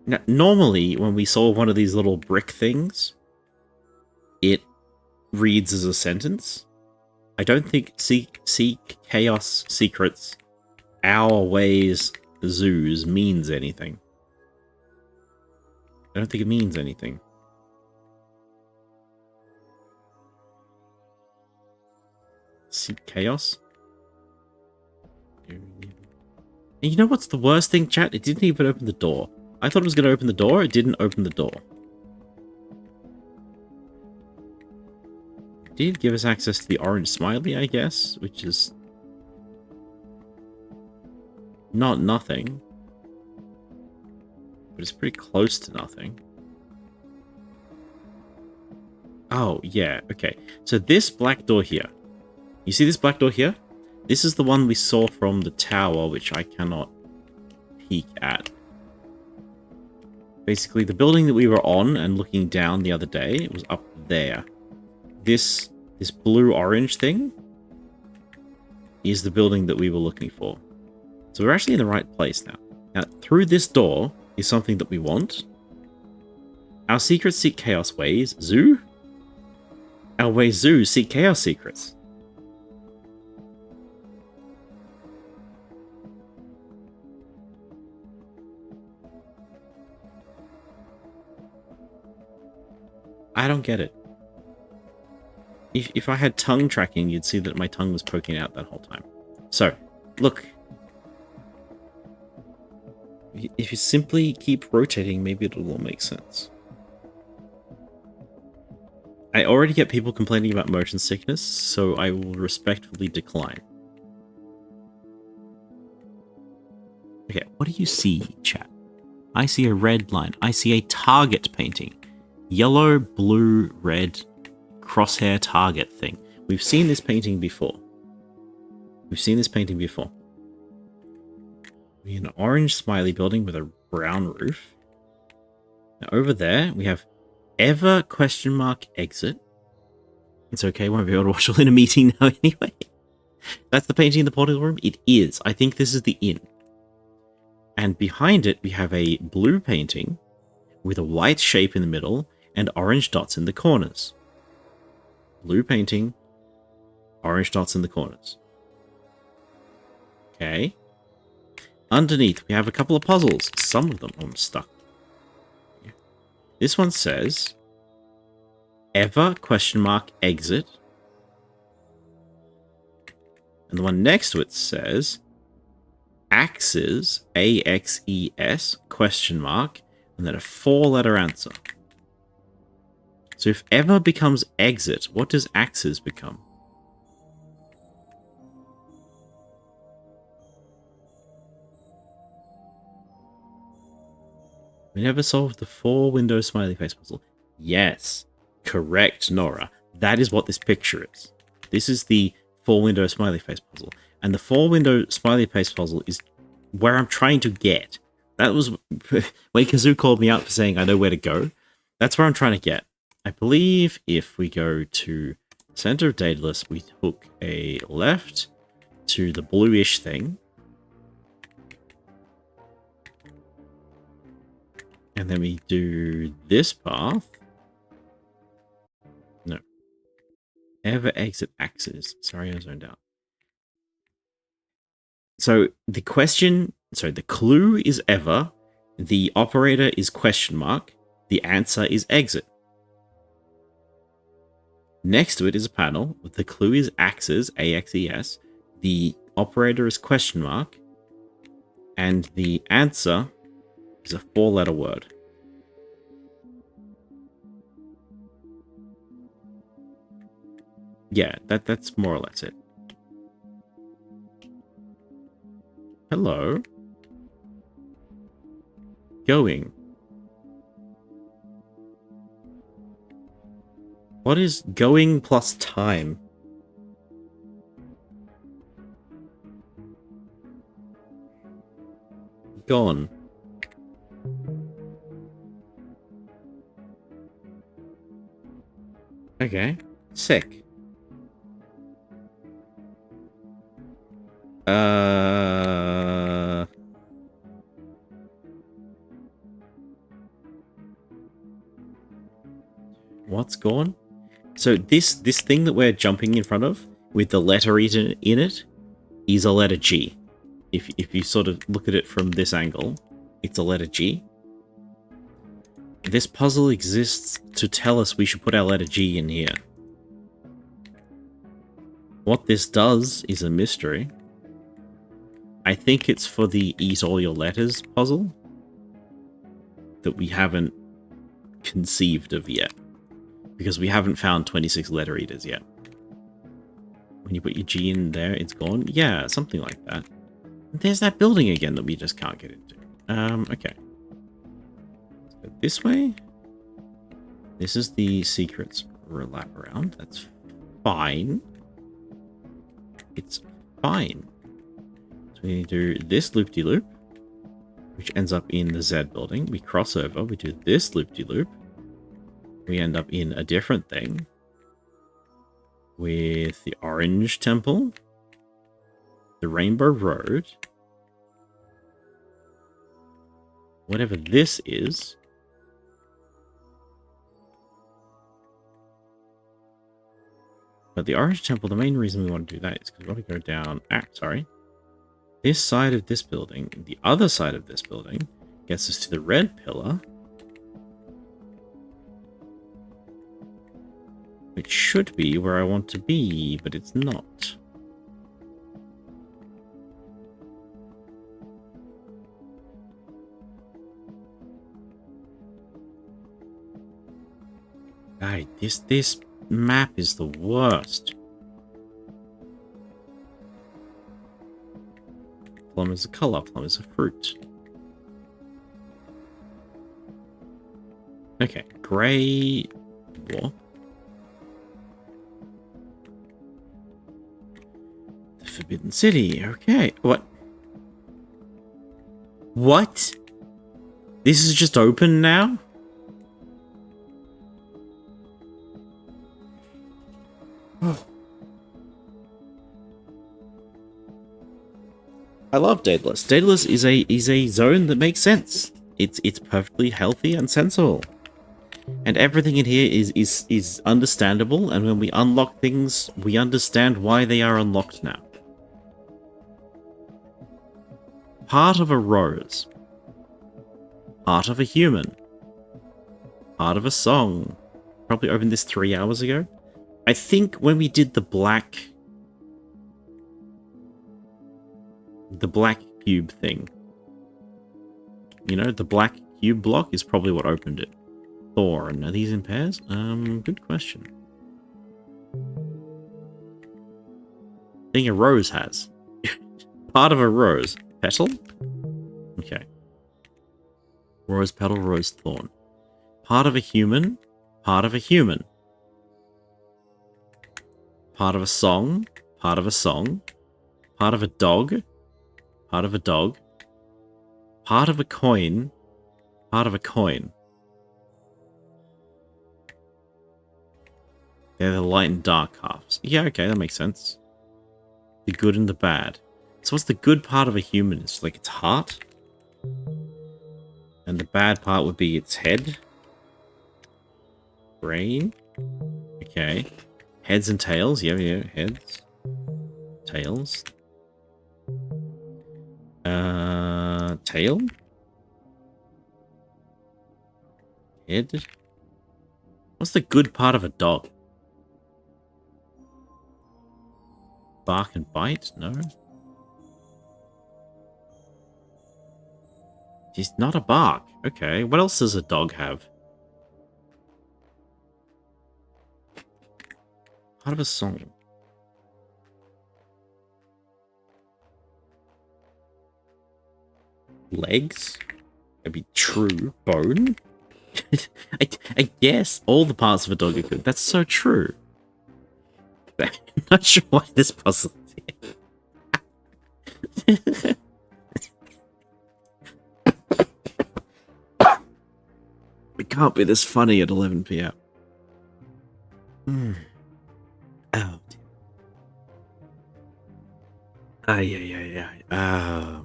Now, normally, when we solve one of these little brick things, it reads as a sentence. I don't think seek chaos secrets our ways zoos means anything. I don't think it means anything. Seek chaos? And you know what's the worst thing, chat? It didn't even open the door. I thought it was going to open the door. It didn't open the door. It did give us access to the orange smiley, I guess, which is not nothing. But it's pretty close to nothing. Oh, yeah, okay. So this black door here. You see this black door here? This is the one we saw from the tower, which I cannot peek at. Basically, the building that we were on and looking down the other day was up there. This blue-orange thing is the building that we were looking for. So we're actually in the right place now. Now, through this door is something that we want. Our secrets seek chaos ways. Zoo? Our ways zoo seek chaos secrets. I don't get it. If I had tongue tracking, you'd see that my tongue was poking out that whole time. So, look. If you simply keep rotating, maybe it'll all make sense. I already get people complaining about motion sickness, so I will respectfully decline. Okay, what do you see, chat? I see a red line. I see a target painting. Yellow, blue, red, crosshair target thing. We've seen this painting before. We've seen this painting before. We're in an orange smiley building with a brown roof. Now over there, we have ever question mark exit. It's okay, won't be able to watch all in a meeting now anyway. That's the painting in the portal room? It is. I think this is the inn. And behind it, we have a blue painting with a white shape in the middle and orange dots in the corners. Blue painting, orange dots in the corners. Okay. Underneath, we have a couple of puzzles. Some of them I'm stuck. This one says, ever question mark exit. And the one next to it says, axes, A-X-E-S, question mark, and then a 4-letter answer. So if ever becomes exit, what does axes become? We never solved the 4-window smiley face puzzle. Yes, correct, Nora. That is what this picture is. This is the 4-window smiley face puzzle. And the 4-window smiley face puzzle is where I'm trying to get. That was when Kazoo called me out for saying I know where to go. That's where I'm trying to get. I believe if we go to center of Daedalus, we hook a left to the bluish thing. And then we do this path. No. Ever exit axes. Sorry, I zoned out. So the clue is ever. The operator is question mark. The answer is exit. Next to it is a panel. The clue is axes, A-X-E-S. The operator is question mark. And the answer is a 4-letter word. Yeah, that's more or less it. Hello. Going. What is going plus time? Gone. Okay. Sick. What's gone? So this thing that we're jumping in front of with the letter in it is a letter G. If you sort of look at it from this angle, it's a letter G. This puzzle exists to tell us we should put our letter G in here. What this does is a mystery. I think it's for the eat all your letters puzzle that we haven't conceived of yet. Because we haven't found 26 letter eaters yet. When you put your G in there, it's gone? Yeah, something like that. There's that building again that we just can't get into. Okay. So this way. This is the secrets lap around. That's fine. It's fine. So we do this loop-de-loop, which ends up in the Z building. We cross over, we do this loop-de-loop. We end up in a different thing with the Orange Temple, the Rainbow Road, whatever this is. But the Orange Temple, the main reason we want to do that is because we want to go down, this side of this building, the other side of this building gets us to the red pillar, which should be where I want to be, but it's not. Guy, this map is the worst. Plum is a color, plum is a fruit. Okay, grey warp. The Forbidden City, okay. What? What? This is just open now? I love Daedalus. Daedalus is a zone that makes sense. It's perfectly healthy and sensible. And everything in here is understandable, and when we unlock things, we understand why they are unlocked now. Part of a rose. Part of a human. Part of a song. Probably opened this 3 hours ago. I think when we did the black cube thing. You know, the black cube block is probably what opened it. Thorn. Are these in pairs? Good question. Thing a rose has. Part of a rose. Petal? Okay. Rose petal, rose thorn. Part of a human. Part of a human. Part of a song. Part of a song. Part of a dog. Part of a dog. Part of a coin. Part of a coin. They're the light and dark halves. Yeah, okay, that makes sense. The good and the bad. So what's the good part of a human? It's like its heart. And the bad part would be its head. Brain. Okay. Heads and tails. Yeah, heads. Tails. Tail. Head. What's the good part of a dog? Bark and bite? No. He's not a bark. Okay. What else does a dog have? Part of a song. Legs? That'd be true. Bone? I guess all the parts of a dog are good. That's so true. I'm not sure why this puzzle is here. It can't be this funny at 11 p.m. Mm. Oh, dear. Ay, ay, ay, ay.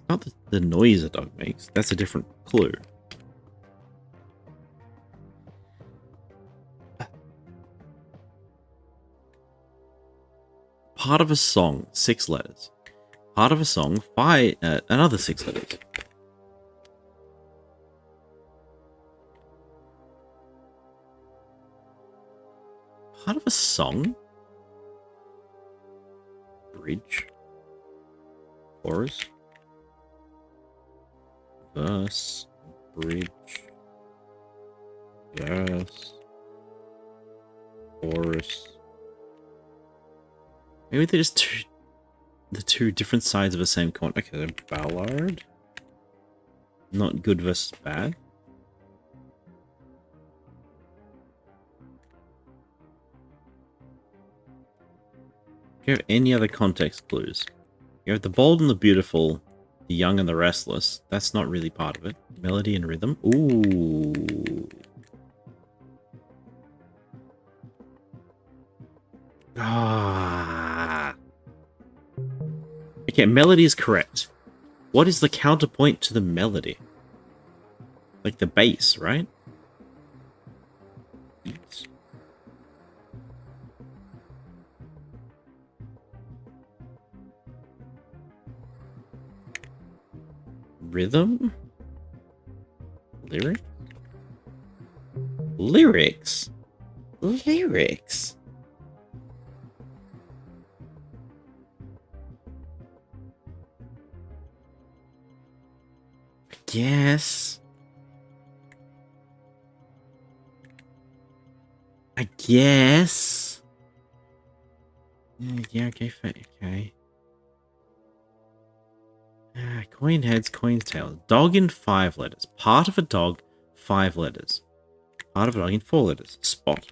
Not the noise a dog makes. That's a different clue. Part of a song, 6 letters. Part of a song, another 6 letters. Part of a song? Bridge? Chorus? Verse? Bridge? Verse? Chorus? Maybe they're just the two different sides of the same coin. Okay, ballad? Not good versus bad? Do you have any other context clues? You have the bold and the beautiful, the young and the restless. That's not really part of it. Melody and rhythm. Ooh. Ah. Okay, melody is correct. What is the counterpoint to the melody? Like the bass, right? Beats. Rhythm? Lyric? Lyrics? Lyrics? Guess. I guess. Yeah, okay, okay. Coin heads, coins tails. Dog in 5 letters. Part of a dog, 5 letters. Part of a dog in 4 letters. Spot.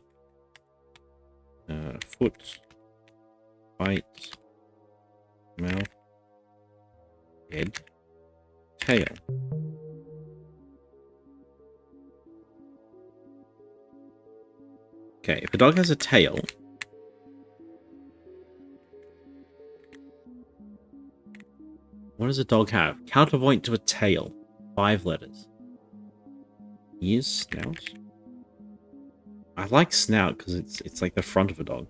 Foot. Bite. Mouth. Head. Tail. Okay, if a dog has a tail, what does a dog have? Counterpoint to a tail. 5 letters. Ears, snout. I like snout because it's like the front of a dog.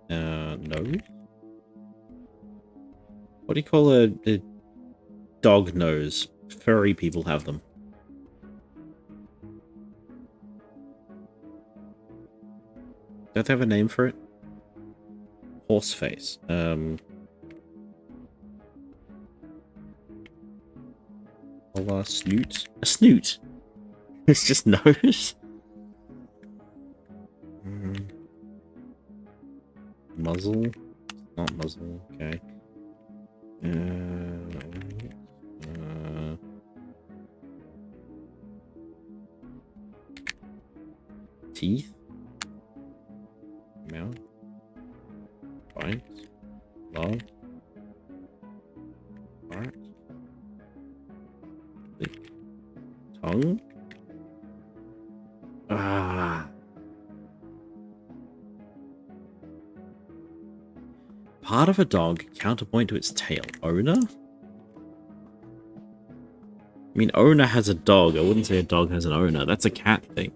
Nose. What do you call a dog nose? Furry people have them. Don't they have a name for it? Horse face. Snoot. A snoot. It's just nose. Muzzle. Not muzzle. Okay. Teeth. Mouth. Bite. Love. Heart. Lick. Tongue. Part of a dog, counterpoint to its tail. Owner? I mean, owner has a dog. I wouldn't say a dog has an owner. That's a cat thing.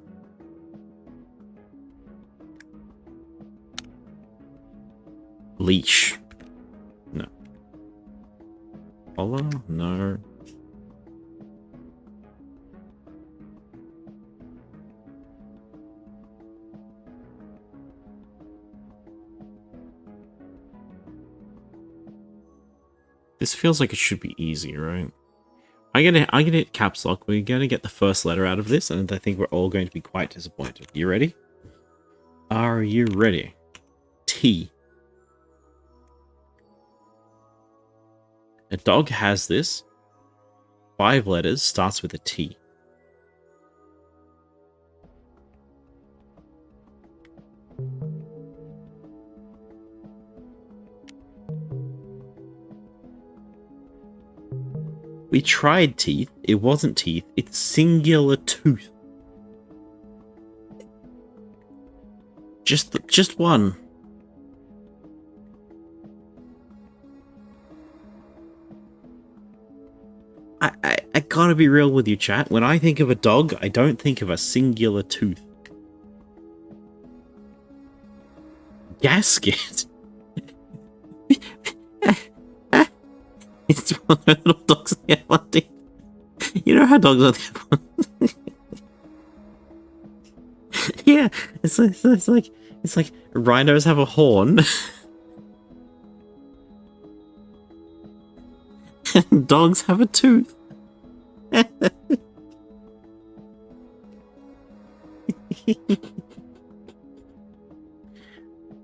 Leash. No. Collar? No. This feels like it should be easy, right? I'm gonna hit caps lock. We're gonna get the first letter out of this, and I think we're all going to be quite disappointed. You ready? Are you ready? T. A dog has this. 5 letters, starts with a T. We tried teeth. It wasn't teeth. It's singular tooth. Just one. I gotta be real with you, chat. When I think of a dog, I don't think of a singular tooth. Gasket? It's one of the little dogs in the Atlantic. You know how dogs are the Yeah, it's like rhinos have a horn. And dogs have a tooth.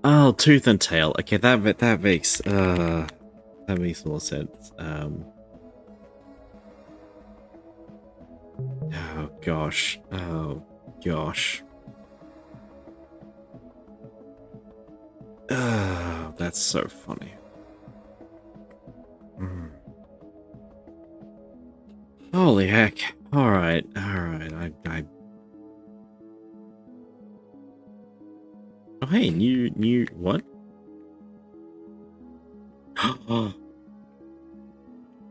Oh, tooth and tail. Okay, that makes more sense. Oh gosh. Oh gosh. That's so funny. Holy heck. Alright. I Oh hey, new what?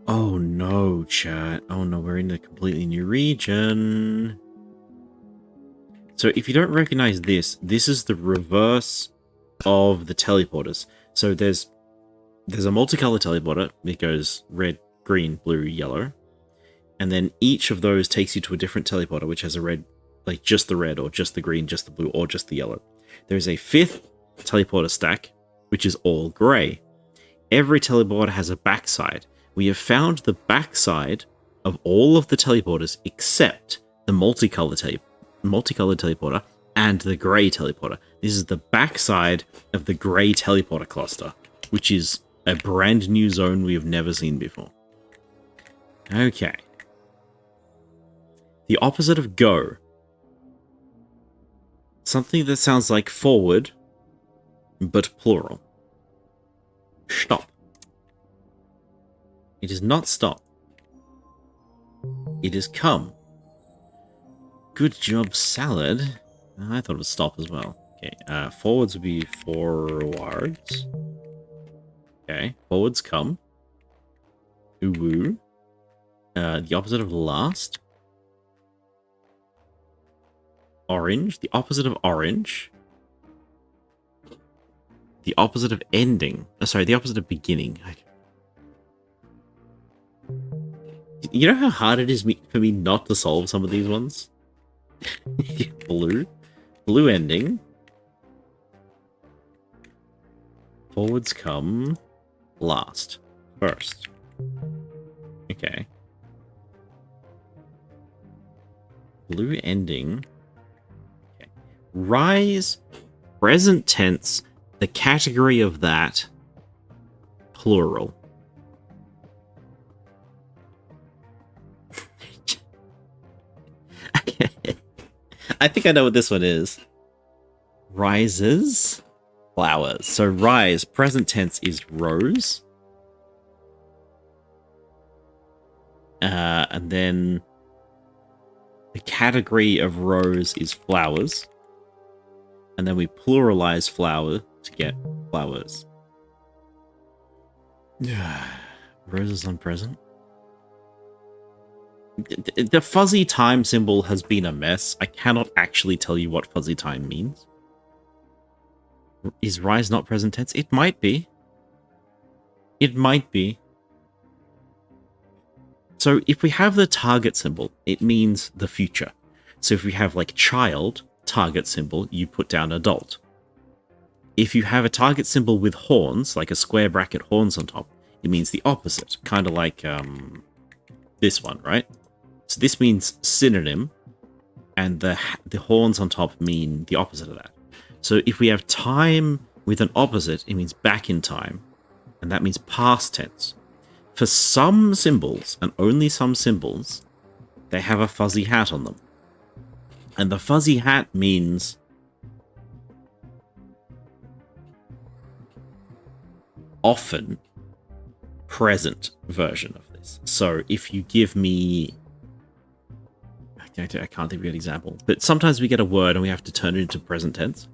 Oh no, chat. Oh no, we're in a completely new region. So if you don't recognize this, this is the reverse of the teleporters. So there's a multicolor teleporter. It goes red, green, blue, yellow. And then each of those takes you to a different teleporter, which has a red, like just the red, or just the green, just the blue, or just the yellow. There's a fifth teleporter stack, which is all grey. Every teleporter has a backside. We have found the backside of all of the teleporters except the multicolored teleporter and the grey teleporter. This is the backside of the grey teleporter cluster, which is a brand new zone we have never seen before. Okay. The opposite of go. Something that sounds like forward, but plural. Stop. It is not stop. It is come. Good job, salad. I thought it was stop as well. Okay, forwards would be forwards. Okay, forwards come. Uwu. The opposite of last. Orange. The opposite of orange. The opposite of ending. Oh, sorry, the opposite of beginning. You know how hard it is for me not to solve some of these ones? Blue. Blue ending. Forwards come last. First. Okay. Blue ending. Okay. Rise. Present tense. The category of that. Plural. I think I know what this one is. Rises. Flowers. So rise, present tense is rose. And then the category of rose is flowers. And then we pluralize flower to get flowers. Roses on present. The fuzzy time symbol has been a mess. I cannot actually tell you what fuzzy time means. Is rise not present tense? It might be. It might be. So if we have the target symbol, it means the future. So if we have like child, target symbol, you put down adult. If you have a target symbol with horns, like a square bracket horns on top, it means the opposite. Kind of like this one, right? So this means synonym, and the horns on top mean the opposite of that. So if we have time with an opposite, it means back in time, and that means past tense. For some symbols, and only some symbols, they have a fuzzy hat on them. And the fuzzy hat means often present version of this. this. So if you give me... I can't think of an example. But sometimes we get a word and we have to turn it into present tense.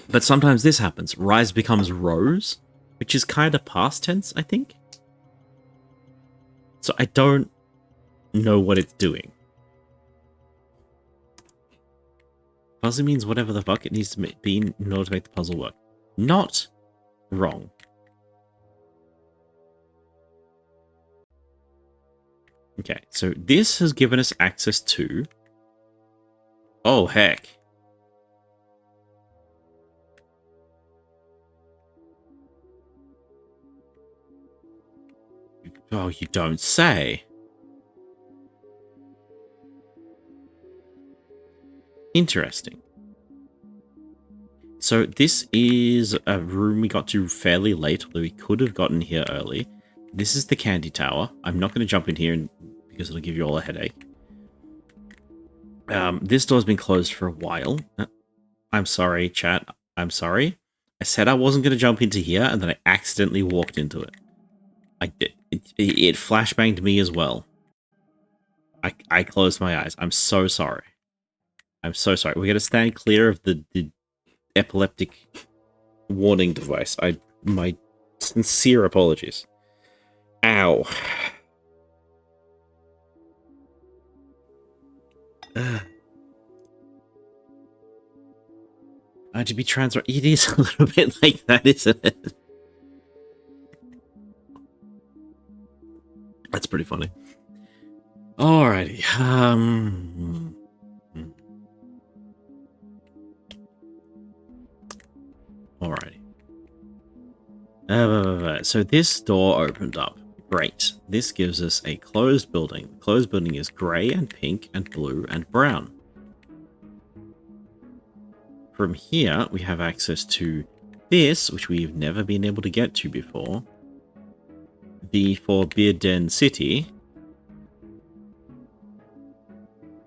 But sometimes this happens. Rise becomes rose, which is kind of past tense, I think. So I don't know what it's doing. Puzzle means whatever the fuck it needs to be in order to make the puzzle work. Not wrong. Okay, so this has given us access to... Oh, heck. Oh, you don't say. Interesting. So this is a room we got to fairly late, although we could have gotten here early. This is the candy tower. I'm not going to jump in here because it'll give you all a headache. This door's been closed for a while. I'm sorry, chat. I'm sorry. I said I wasn't going to jump into here, and then I accidentally walked into it. I did. It flashbanged me as well. I closed my eyes. I'm so sorry. I'm so sorry. We're going to stand clear of the epileptic warning device. My sincere apologies. Ow. To be transparent, it is a little bit like that, isn't it? That's pretty funny. Alrighty. Alrighty. So this door opened up. Great. This gives us a closed building. The closed building is grey and pink and blue and brown. From here, we have access to this, which we've never been able to get to before. The Forbidden City.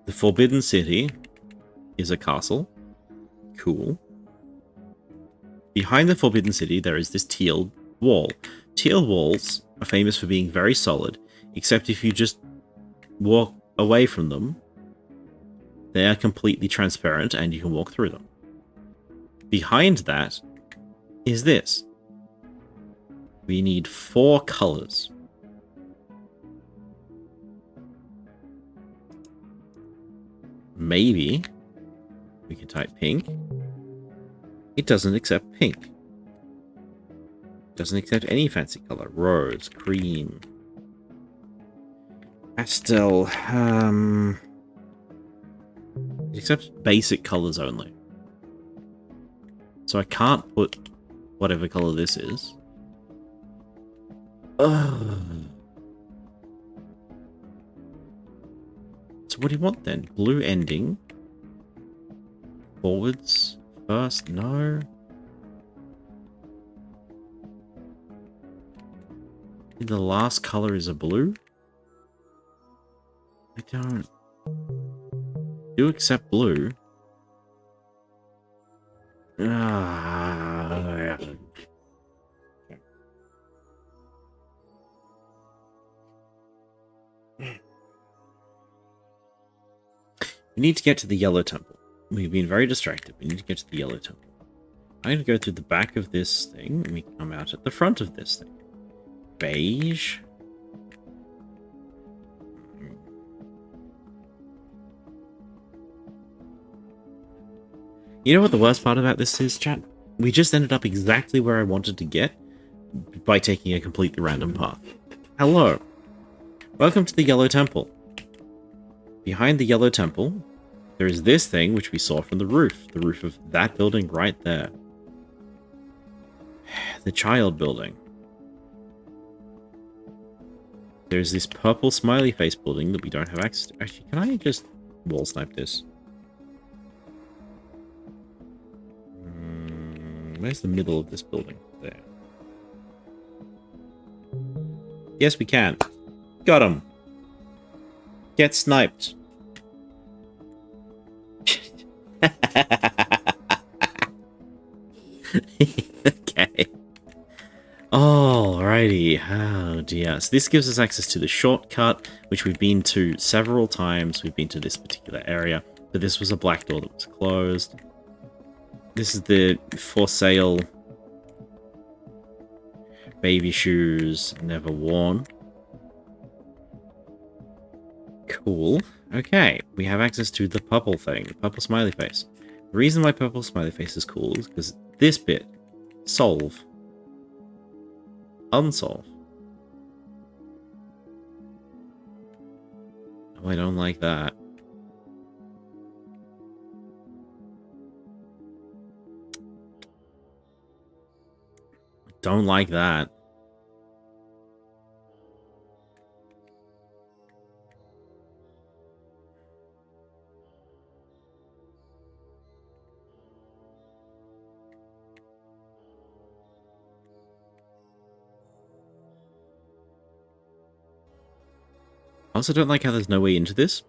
The Forbidden City is a castle. Cool. Behind the Forbidden City, there is this teal wall. Teal walls are famous for being very solid, except if you just walk away from them, they are completely transparent and you can walk through them. Behind that is this. We need 4 colors. Maybe we can type pink. It doesn't accept pink. Doesn't accept any fancy color. Rose, cream, pastel. It accepts basic colors only. So I can't put whatever color this is. Ugh. So what do you want then? Blue ending. Forwards first? No. The last color is a blue? I don't... Do accept blue. Yeah. We need to get to the yellow temple. We've been very distracted. We need to get to the yellow temple. I'm going to go through the back of this thing, and we come out at the front of this thing. Beige. You know what the worst part about this is, chat? We just ended up exactly where I wanted to get by taking a completely random path. Hello. Welcome to the Yellow Temple. Behind the Yellow Temple, there is this thing which we saw from the roof of that building right there. The child building. There's this purple smiley face building that we don't have access to. Actually, can I just wall snipe this? Where's the middle of this building? There. Yes, we can. Got him. Get sniped. Okay. Alrighty. Alrighty. Oh dear. So this gives us access to the shortcut, which we've been to several times. We've been to this particular area, but this was a black door that was closed. This is the for sale baby shoes never worn. Cool. Okay, we have access to the purple thing, the purple smiley face. The reason why purple smiley face is cool is because this bit, solve, unsolve. Oh, I don't like that. Don't like that. I also don't like how there's no way into this.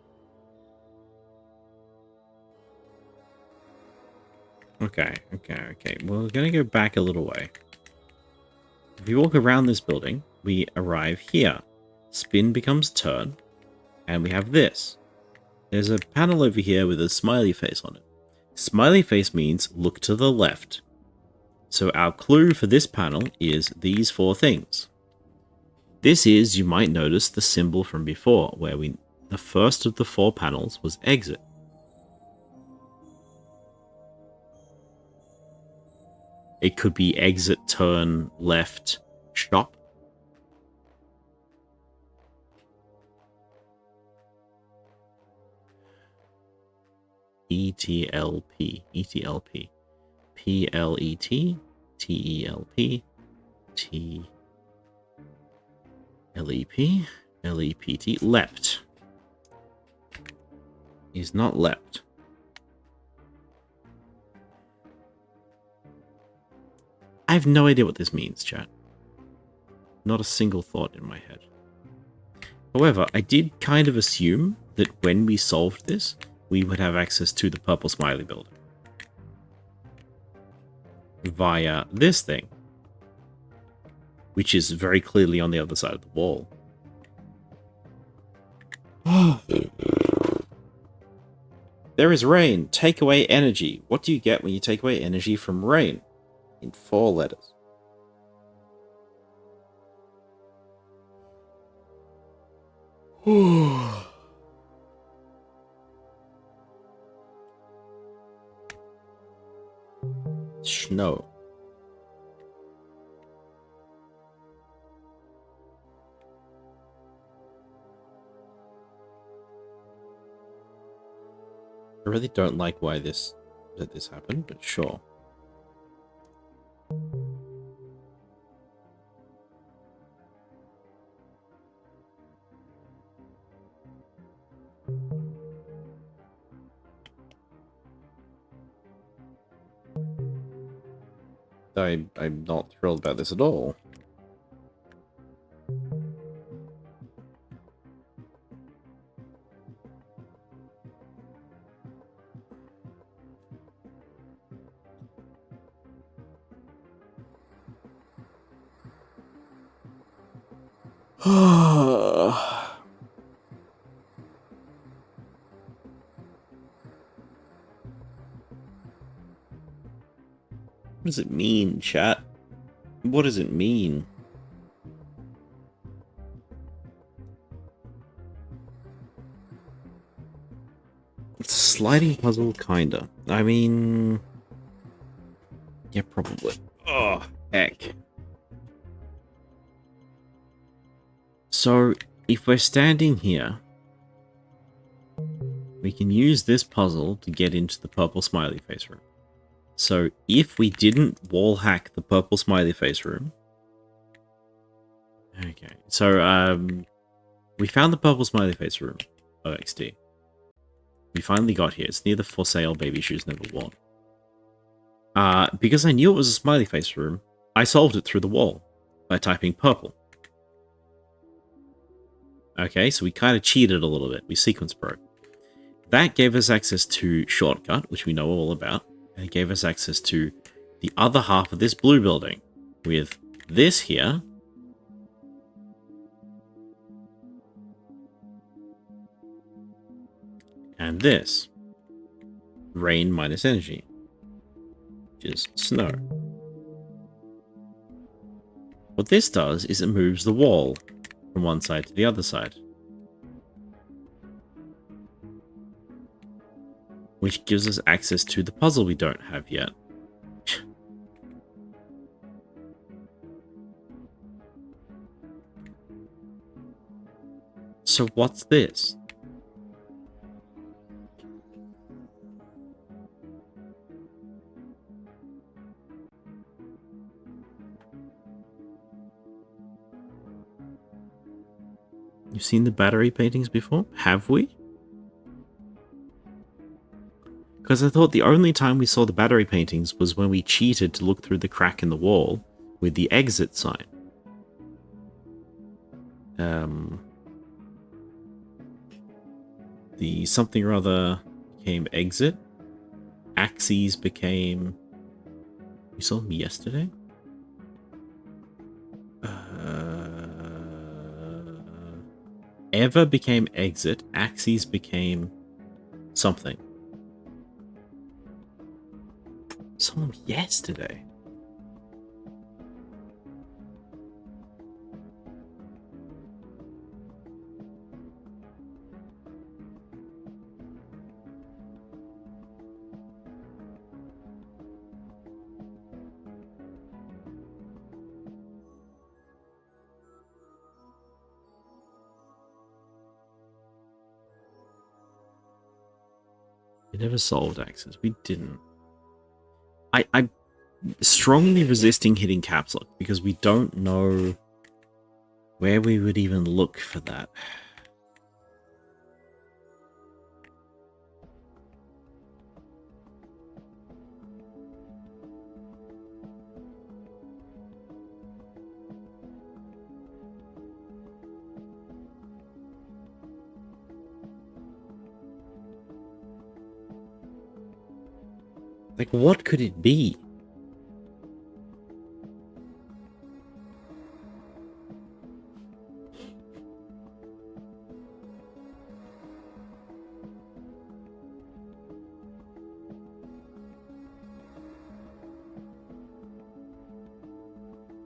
Okay. Well, we're gonna go back a little way. If we walk around this building, we arrive here. Spin becomes turn, and we have this. There's a panel over here with a smiley face on it. Smiley face means look to the left. So our clue for this panel is these four things. This is, you might notice, the symbol from before, where the first of the four panels was exit. It could be exit, turn, left, shop. ETLP. PLET, TELP, LEPT, leapt. Is not leapt. I have no idea what this means, chat. Not a single thought in my head. However, I did kind of assume that when we solved this, we would have access to the purple smiley building. Via this thing. Which is very clearly on the other side of the wall. There is rain. Take away energy. What do you get when you take away energy from rain? In 4 letters. Snow. I really don't like why this happened, but sure. I'm not thrilled about this at all. What does it mean, chat? What does it mean? It's a sliding puzzle, kinda. I mean... yeah, probably. Oh, heck. So, if we're standing here, we can use this puzzle to get into the purple smiley face room. So, if we didn't wall hack the purple smiley face room... okay, so, we found the purple smiley face room, OXD. We finally got here. It's near the for sale baby shoes never worn. Because I knew it was a smiley face room, I solved it through the wall by typing purple. Okay, so we kind of cheated a little bit. We sequence broke. That gave us access to shortcut, which we know all about. And it gave us access to the other half of this blue building with this here And this, rain minus energy, which is snow. What this does is it moves the wall from one side to the other side, which gives us access to the puzzle we don't have yet. So what's this? You've seen the battery paintings before? Have we? Because I thought the only time we saw the battery paintings was when we cheated to look through the crack in the wall with the exit sign. The something or other became exit. Axes became... We saw them yesterday? Ever became exit. Axes became something. Saw them yesterday. We never solved axes. We didn't. I'm strongly resisting hitting caps lock because we don't know where we would even look for that. Like, what could it be?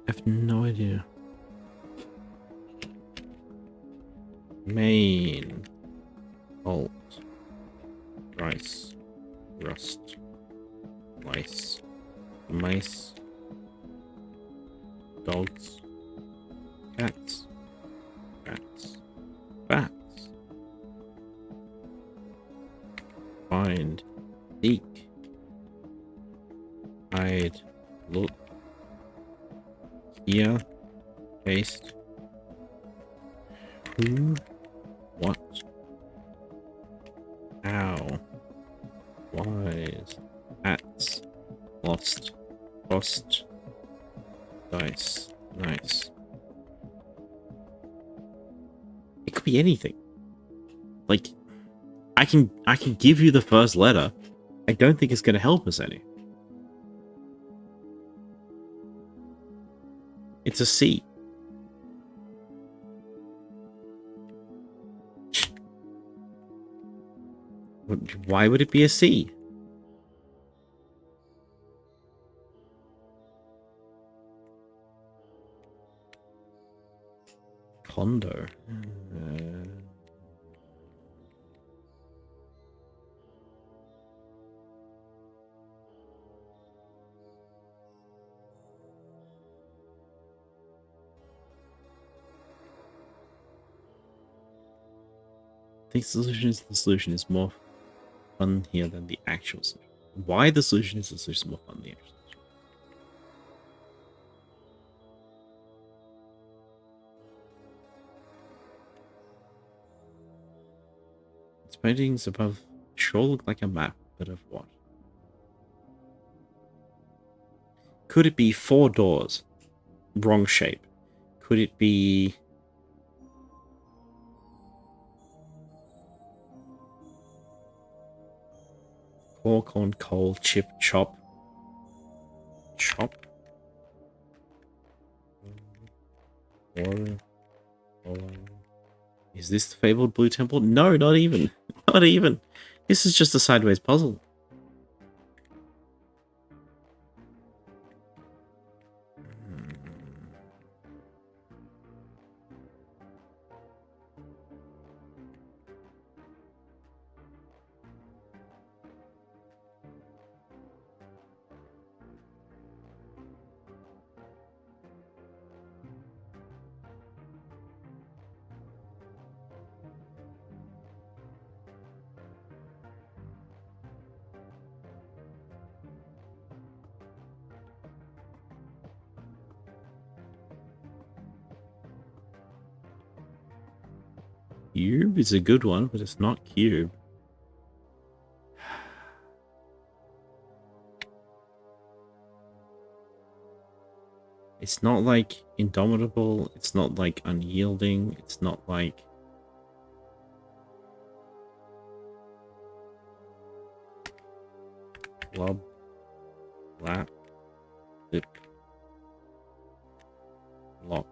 I have no idea. Main. Alt. Rice. Rust. Lice. Mice. Dogs. Cats. Rats. Bats. Find. Seek. Hide. Look. Here. Paste. Who? What? How? Wise. Hats. Lost. Lost. Dice. Nice. It could be anything. Like, I can give you the first letter. I don't think it's going to help us any. It's a C. Why would it be a C? Condo. I think the solution is more fun here than the actual solution. Why the solution is more fun than the actual solution? Its paintings above sure look like a map, but of what? Could it be 4 doors? Wrong shape. Could it be... Pork on coal, chip, chop. Chop? Or... Is this the fabled blue temple? No, not even. not even. This is just a sideways puzzle. Cube is a good one, but it's not cube. It's not like indomitable. It's not like unyielding. It's not like... Club. Lap. Lip. Lock.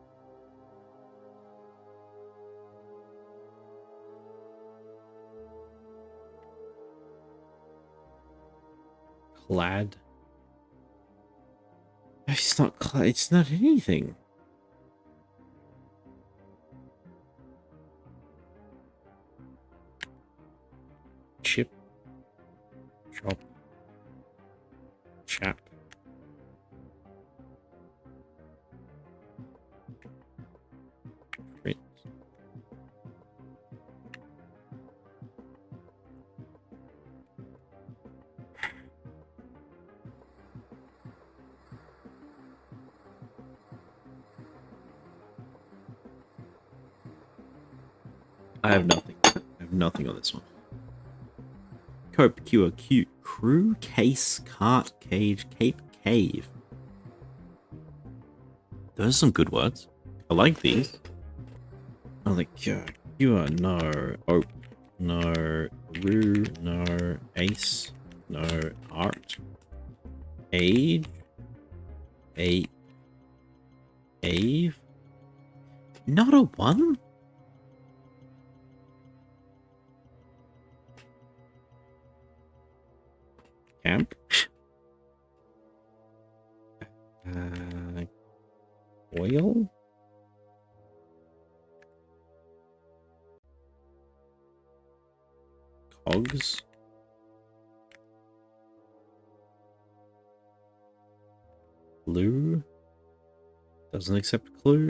Clad. It's not clad. It's not anything. Chip. Chop. Chap. Crit. I have nothing. I have nothing on this one. Cope, cure, cute. Crew, case, cart, cage, cape, cave. Those are some good words. I like these. I like you are no ope, no rue, no ace, no art, age, ave. Not a one. Camp. Oil. Cogs. Clue. Doesn't accept clue.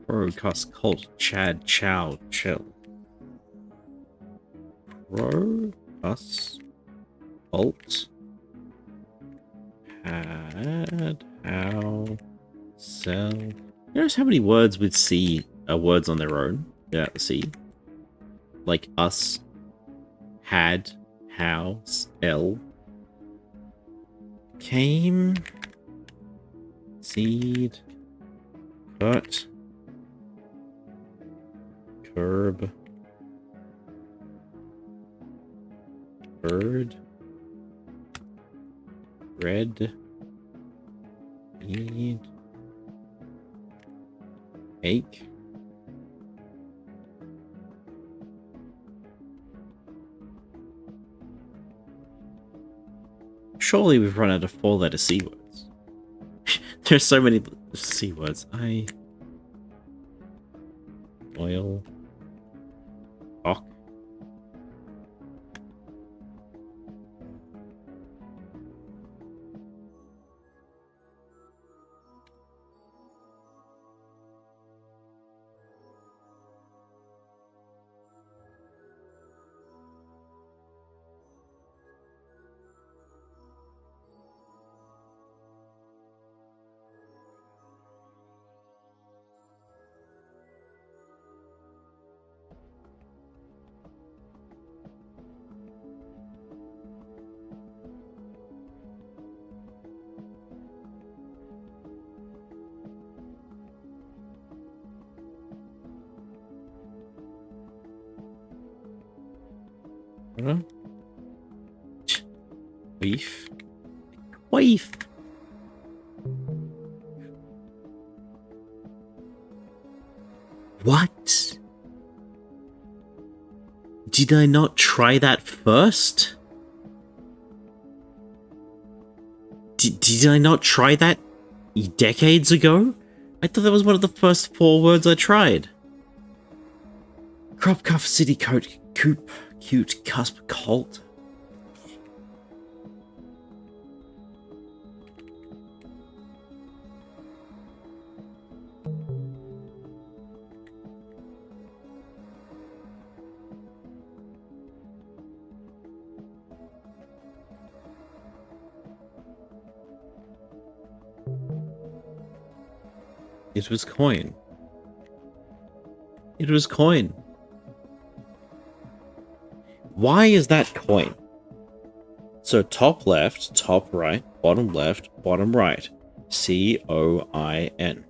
Pro, cuss, cult, chad, chow, chill. Pro, cuss, alt, had, how, sell. Notice how many words with C are words on their own without the C? Like us, had, how, L. Came, seed, cut, curb, bird, red, need, ache, surely we've run out of 4-letter C words. There's so many C words. Oil, ock, Huh? Beef. Beef. What? Did I not try that first? Did I not try that decades ago? I thought that was one of the first 4 words I tried. Crop, cuff, city, coat, coop, cute, cusp, colt. It was coin. It was coin. Why is that coin? So top left, top right, bottom left, bottom right. C-O-I-N.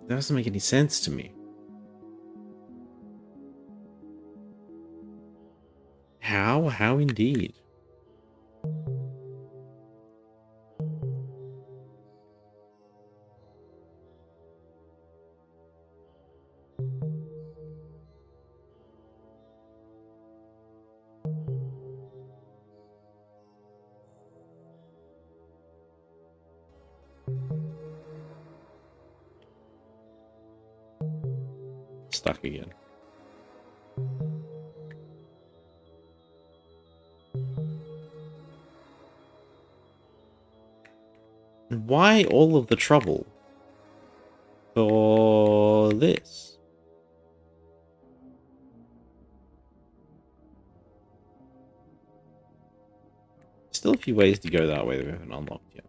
That doesn't make any sense to me. How? How indeed? Stuck again. Why all of the trouble for this? Still a few ways to go that way that we haven't unlocked yet.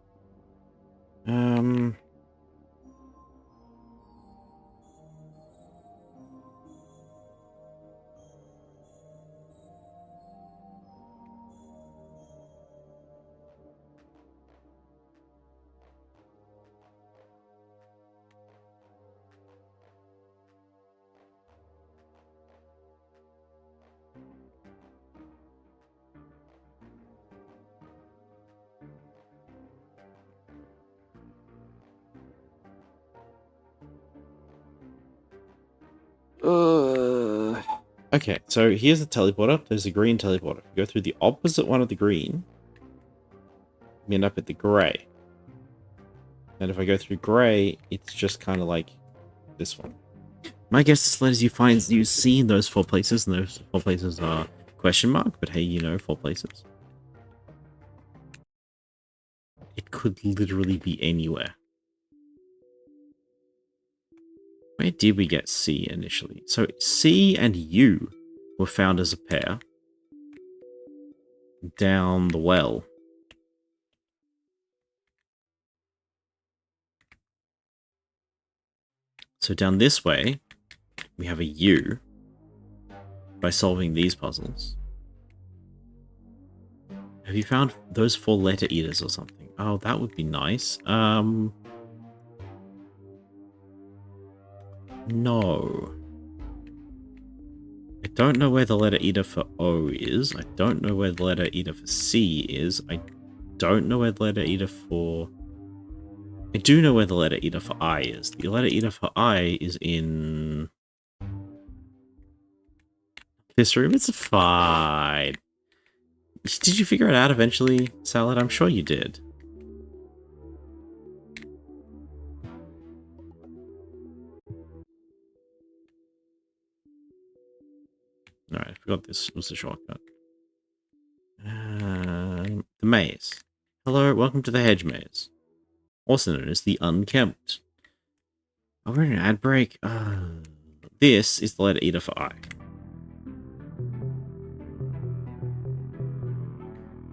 Okay, so here's the teleporter. There's a green teleporter. If you go through the opposite one of the green, we end up at the grey. And if I go through grey, it's just kind of like this one. My guess is letters you see in those 4 places, and those 4 places are question mark, but hey, you know, 4 places. It could literally be anywhere. Where did we get C initially? So C and U were found as a pair down the well. So down this way, we have a U by solving these puzzles. Have you found those 4 letter eaters or something? Oh, that would be nice. No. I don't know where the letter eater for O is. I don't know where the letter eater for C is. I don't know where the letter eater for... I do know where the letter eater for I is. The letter eater for I is in... this room. It's fine. Did you figure it out eventually, Salad? I'm sure you did. Alright, I forgot this was the shortcut. The maze. Hello, welcome to the hedge maze. Also known as the unkempt. Oh, we're in an ad break. This is the letter eater for I.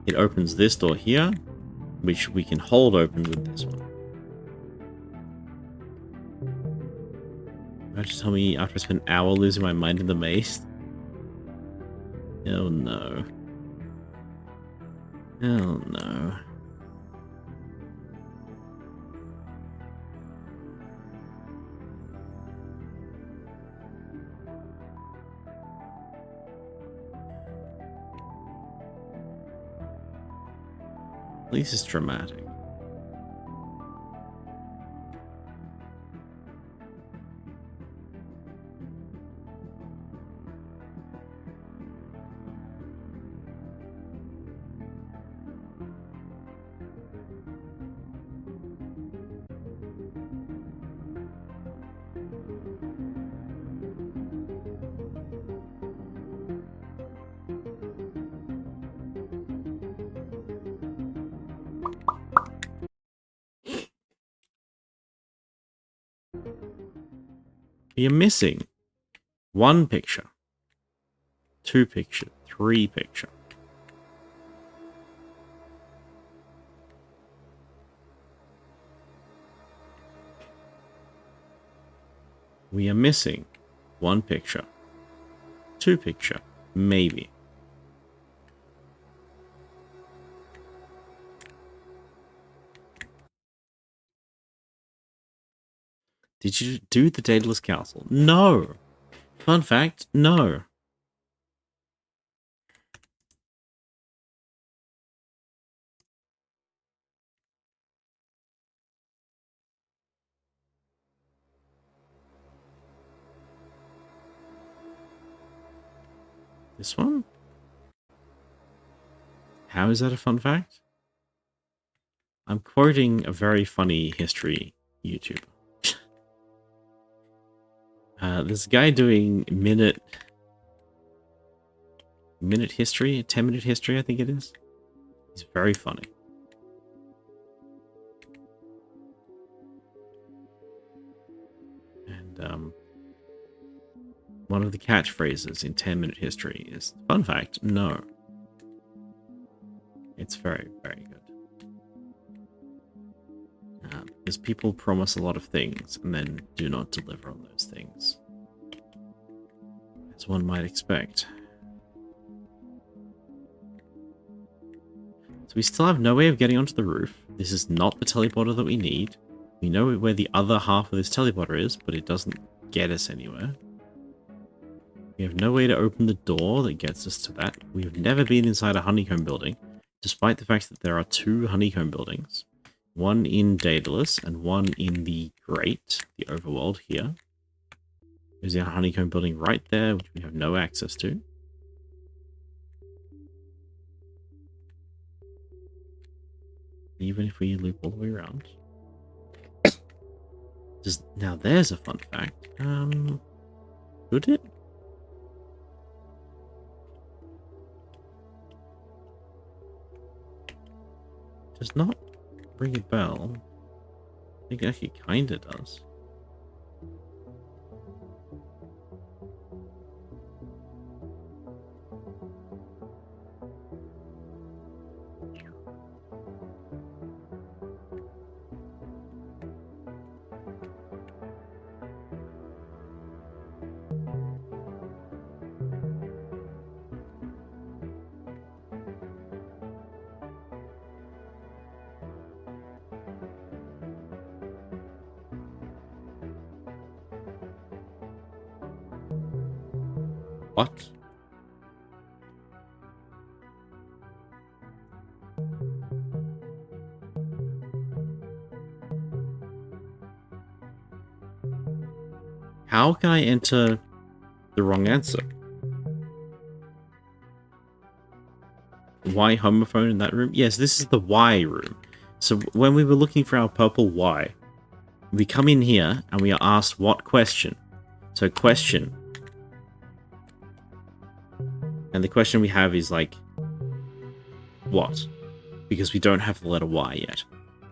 It opens this door here, which we can hold open with this one. Why'd you tell me after I spent an hour losing my mind in the maze? Oh no. Oh no. At least it's dramatic. You're missing 1 picture, 2 picture, 3 picture. We are missing 1 picture, 2 picture, maybe. Did you do the Daedalus Castle? No. Fun fact, no. This one? How is that a fun fact? I'm quoting a very funny history YouTuber. This guy doing minute history, 10-minute history, I think it is. He's very funny. And one of the catchphrases in 10-minute history is, fun fact, no. It's very, very good. Because people promise a lot of things and then do not deliver on those things. As one might expect. So we still have no way of getting onto the roof. This is not the teleporter that we need. We know where the other half of this teleporter is, but it doesn't get us anywhere. We have no way to open the door that gets us to that. We've never been inside a honeycomb building, despite the fact that there are 2 honeycomb buildings. One in Daedalus and one in the Great, the overworld here. There's a honeycomb building right there, which we have no access to. Even if we loop all the way around. Now there's a fun fact. Could it? Does not ring a bell. I think it actually kinda does. What? How can I enter the wrong answer? Y homophone in that room? Yes, this is the Y room. So when we were looking for our purple Y, we come in here and we are asked what question. So question. And the question we have is like, what? Because we don't have the letter Y yet.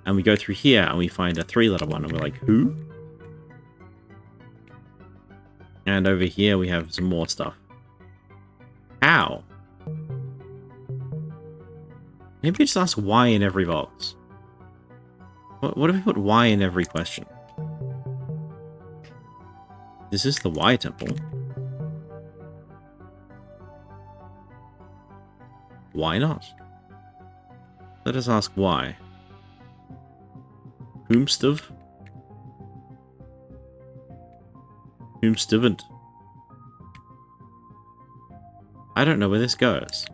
And we go through here and we find a 3-letter one and we're like, who? And over here we have some more stuff. How? Maybe just ask Y in every box. What if we put Y in every question? This is the Y temple. Why not? Let us ask why. Whomstov? Whomstivant? I don't know where this goes.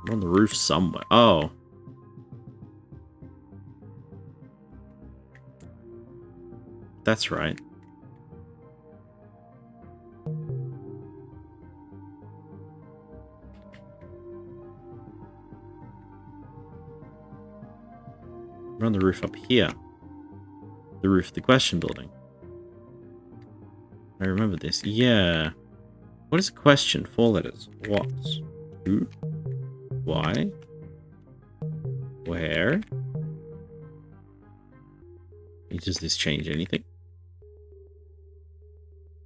We're on the roof somewhere. Oh. That's right. We're on the roof up here. The roof of the question building. I remember this. Yeah. What is a question? 4 letters. What? Who? Why? Where? Does this change anything?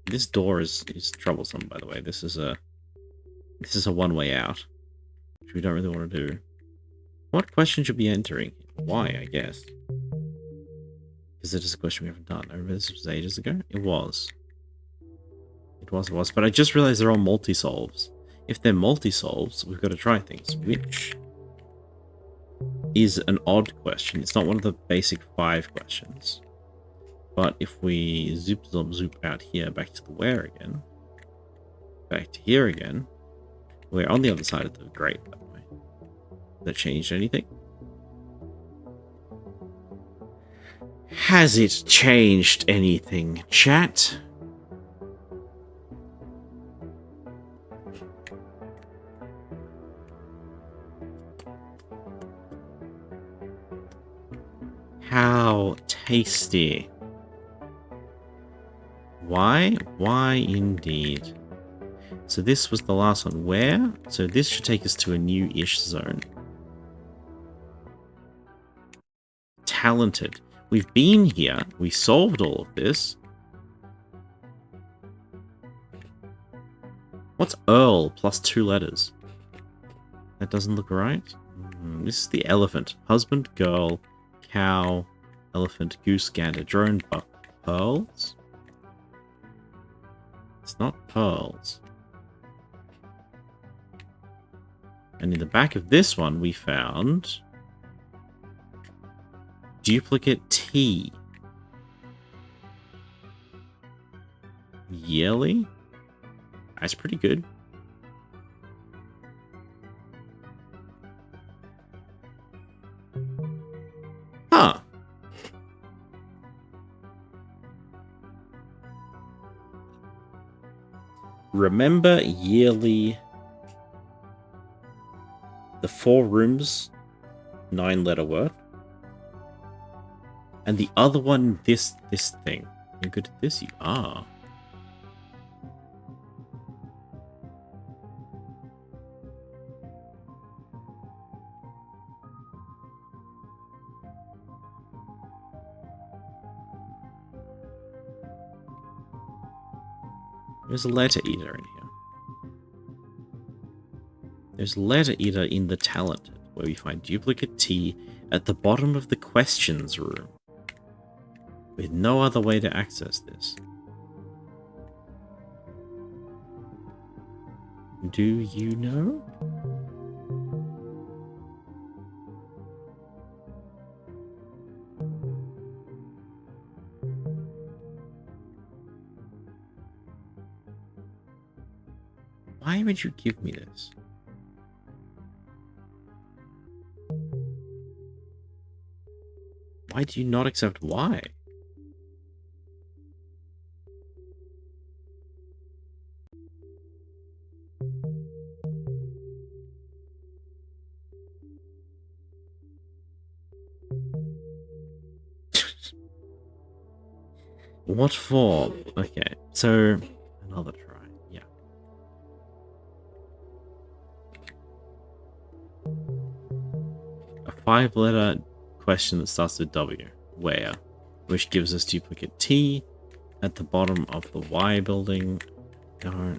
This door is troublesome, by the way. This is a one-way out, which we don't really want to do. What question should be entering? Why, I guess. Is it just a question we haven't done? I remember this was ages ago. It was. It was. But I just realized they're all multi-solves. If they're multi-solves, we've got to try things. Which is an odd question. It's not one of the basic 5 questions. But if we zoop out here, back to the where again, back to here again, we're on the other side of the grate, by the way. Has that changed anything? Has it changed anything, chat? How tasty. Why? Why indeed. So this was the last one. Where? So this should take us to a new-ish zone. Talented. We've been here. We solved all of this. What's Earl plus 2 letters? That doesn't look right. This is the elephant. Husband, girl, cow, elephant, goose, gander, drone, buck, pearls? It's not pearls. And in the back of this one, we found duplicate T. Yearly? That's pretty good. Huh. Remember yearly. The 4 rooms, 9-letter word. And the other one, this thing. You're good at this? You are. There's a letter eater in here. There's a letter eater in the talented, where we find duplicate T at the bottom of the questions room. With no other way to access this. Do you know? Why would you give me this? Why do you not accept why? What for? Okay, so another try. Yeah. A 5-letter question that starts with W. Where? Which gives us duplicate T at the bottom of the Y building. Darn.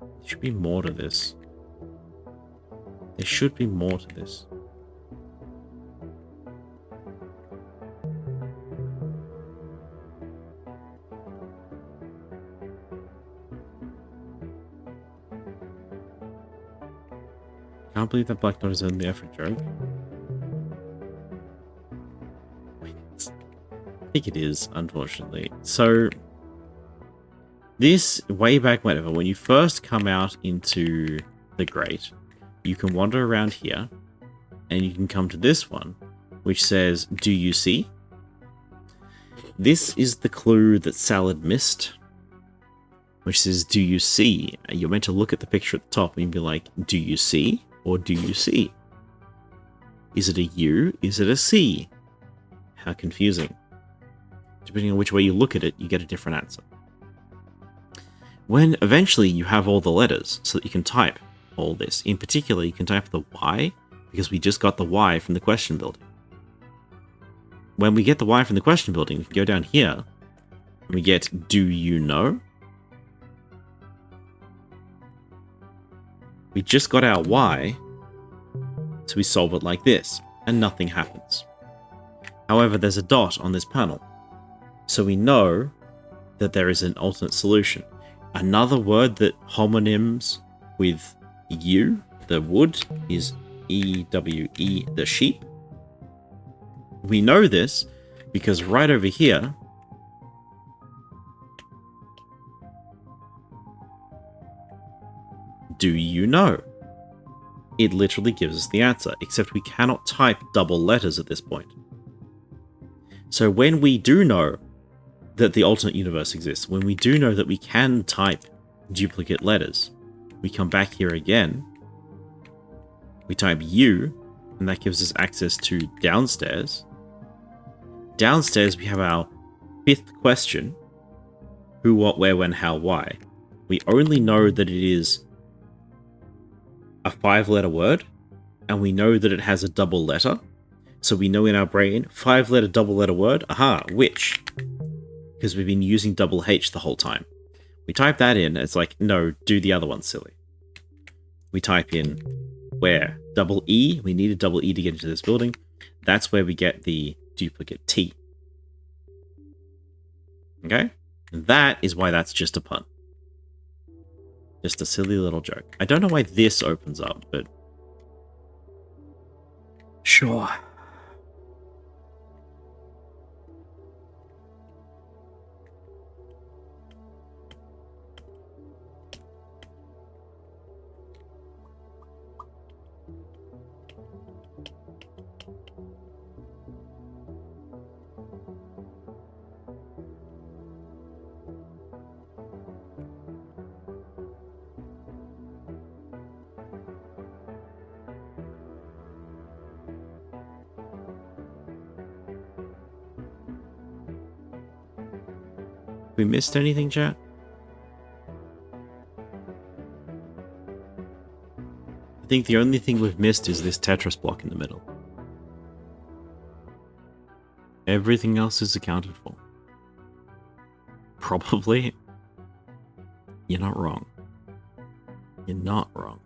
There should be more to this. There should be more to this. Can't believe that Black Dot is only there for a joke. Wait, I think it is, unfortunately. So, this, way back whenever, when you first come out into the Great, you can wander around here, and you can come to this one, which says, "Do you see?" This is the clue that Salad missed, which says, "Do you see?" You're meant to look at the picture at the top and be like, "Do you see?" or "Do you see?" Is it a U? Is it a C? How confusing. Depending on which way you look at it, you get a different answer. When eventually you have all the letters so that you can type all this, in particular, you can type the Y, because we just got the Y from the question building. When we get the Y from the question building, we can go down here, and we get "Do you know?" We just got our Y, so we solve it like this, and nothing happens. However, there's a dot on this panel, so we know that there is an alternate solution. Another word that homonyms with U, the wood, is EWE, the sheep. We know this because right over here, "Do you know?" It literally gives us the answer, except we cannot type double letters at this point. So when we do know that the alternate universe exists, when we do know that we can type duplicate letters, we come back here again, we type U, and that gives us access to downstairs. Downstairs we have our 5th question, who, what, where, when, how, why. We only know that it is a 5-letter word, and we know that it has a double letter. So we know in our brain, 5-letter, double-letter word, aha, which? Because we've been using double H the whole time. We type that in, and it's like, no, do the other one, silly. We type in where? Double E, we need a double E to get into this building. That's where we get the duplicate T. Okay? And that is why that's just a pun. Just a silly little joke. I don't know why this opens up, but sure. We missed anything, chat? I think the only thing we've missed is this Tetris block in the middle. Everything else is accounted for. Probably. You're not wrong. You're not wrong.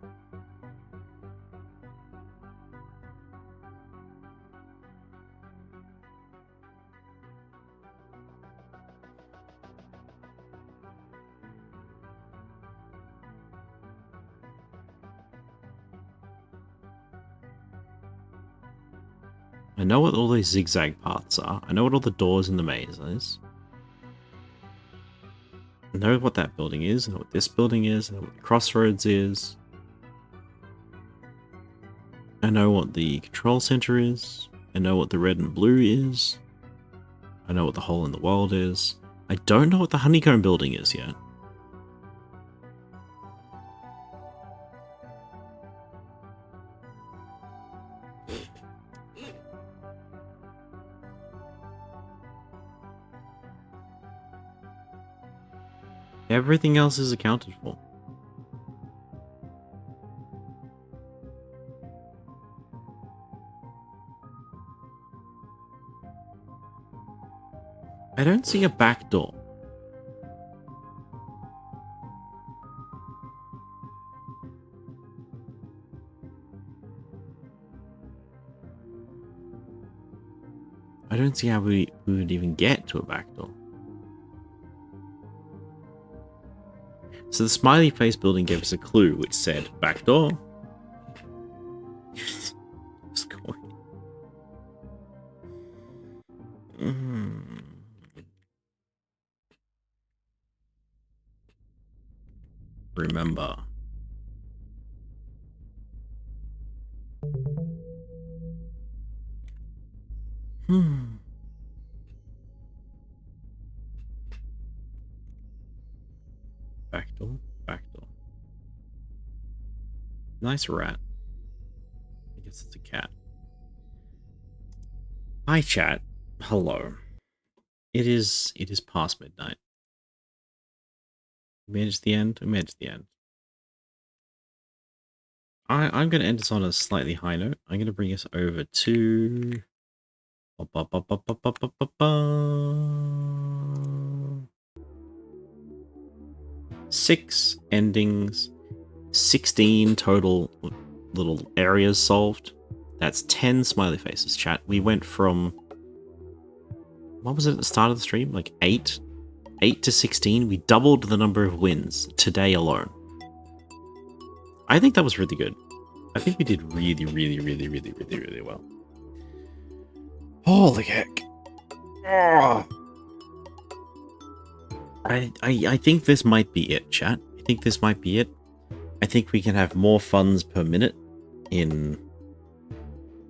I know what all these zigzag paths are. I know what all the doors in the maze is. I know what that building is. I know what this building is. I know what the crossroads is. I know what the control center is. I know what the red and blue is. I know what the hole in the world is. I don't know what the honeycomb building is yet. Everything else is accounted for. I don't see a back door. I don't see how we would even get to a back door. So the smiley face building gave us a clue which said back door. Score. Mm. Remember. Backdoor. Backdoor. Nice rat. I guess it's a cat. Hi, chat. Hello. It is past midnight. We made it to the end. We made it to the end. I'm going to end this on a slightly high note. I'm going to bring us over to 6 endings, 16 total little areas solved. That's 10 smiley faces, chat. We went from, what was it at the start of the stream? Like 8 to 16. We doubled the number of wins today alone. I think that was really good. I think we did really, really, really, really, really, really well. Holy heck. Oh. I think this might be it, chat. I think this might be it. I think we can have more funds per minute in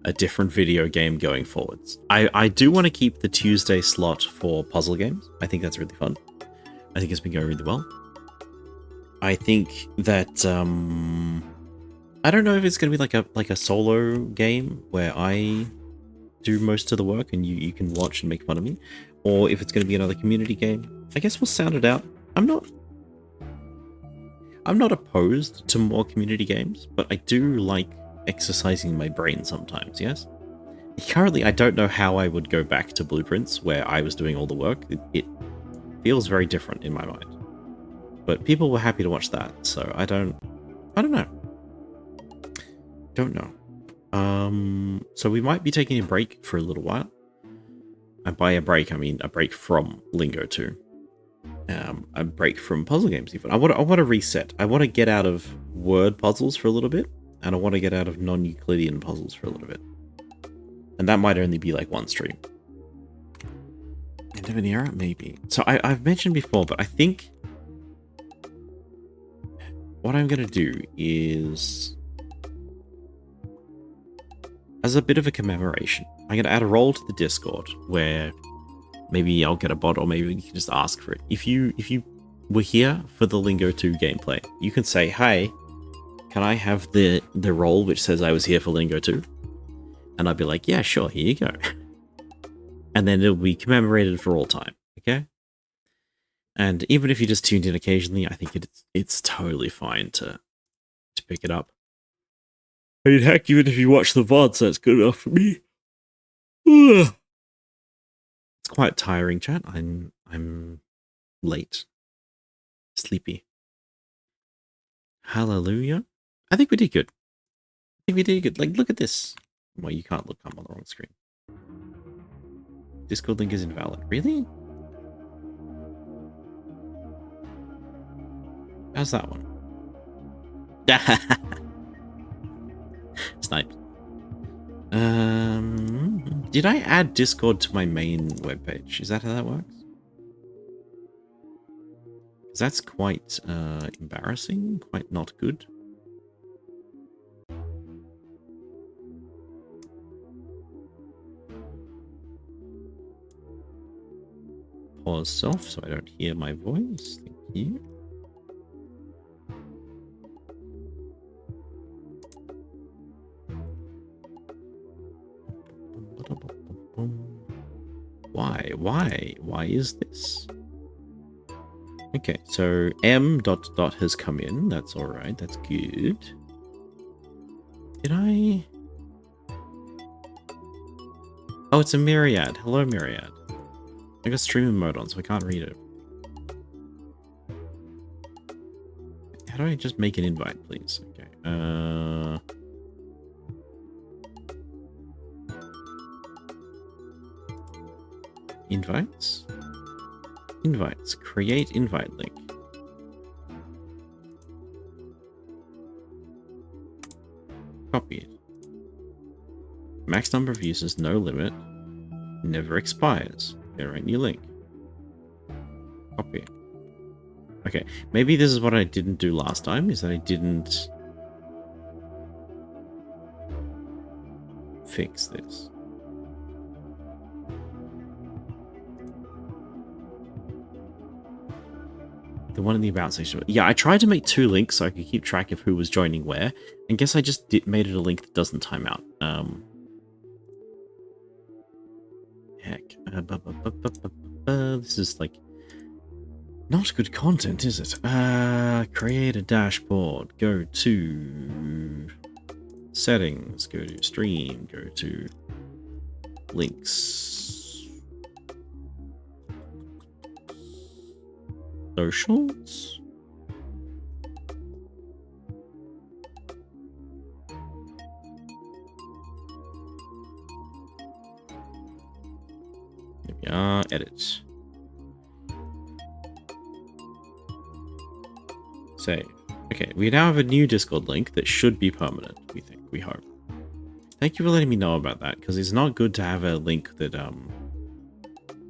a different video game going forwards. I do want to keep the Tuesday slot for puzzle games. I think that's really fun. I think it's been going really well. I think that I don't know if it's going to be like a solo game where I do most of the work and you can watch and make fun of me, or if it's going to be another community game. I guess we'll sound it out. I'm not opposed to more community games, but I do like exercising my brain sometimes, yes? Currently, I don't know how I would go back to Blueprints, where I was doing all the work. It feels very different in my mind. But people were happy to watch that, so I don't know. Don't know. So we might be taking a break for a little while. And by a break, I mean a break from Lingo 2. A break from puzzle games even. I want to reset. I want to get out of word puzzles for a little bit, and I want to get out of non-Euclidean puzzles for a little bit. And that might only be like one stream. End of an era? Maybe. So I've mentioned before, but I think what I'm going to do is, as a bit of a commemoration, I'm going to add a role to the Discord where maybe I'll get a bot, or maybe you can just ask for it. If you were here for the Lingo 2 gameplay, you can say, "Hey, can I have the role which says I was here for Lingo 2?" And I'd be like, "Yeah, sure, here you go." And then it'll be commemorated for all time, okay? And even if you just tuned in occasionally, I think it's totally fine to pick it up. I mean, heck, even if you watch the VOD, so it's good enough for me. Ugh. It's quite tiring, chat. I'm late. Sleepy. Hallelujah. I think we did good. Like, look at this. Well, you can't look. I'm on the wrong screen. Discord link is invalid. Really? How's that one? Sniped. Did I add Discord to my main webpage? Is that how that works? Because that's quite embarrassing, quite not good. Pause self so I don't hear my voice. Thank you. Why is this? Okay, so M ... has come in. That's all right. That's good. Did I? Oh, it's a Myriad. Hello, Myriad. I got streaming mode on, so I can't read it. How do I just make an invite, please? Okay. Invites? Invites. Create invite link. Copy it. Max number of users, no limit. Never expires. Generate new link. Copy. Okay, maybe this is what I didn't do last time, is that I didn't fix this. The one in the about section. Yeah, I tried to make 2 links so I could keep track of who was joining where, and guess I just made it a link that doesn't time out. Heck. This is like not good content, is it? Create a dashboard. Go to settings. Go to stream. Go to links. Socials. Here we are. Edit. Save. Okay, we now have a new Discord link that should be permanent, we think, we hope. Thank you for letting me know about that, because it's not good to have a link that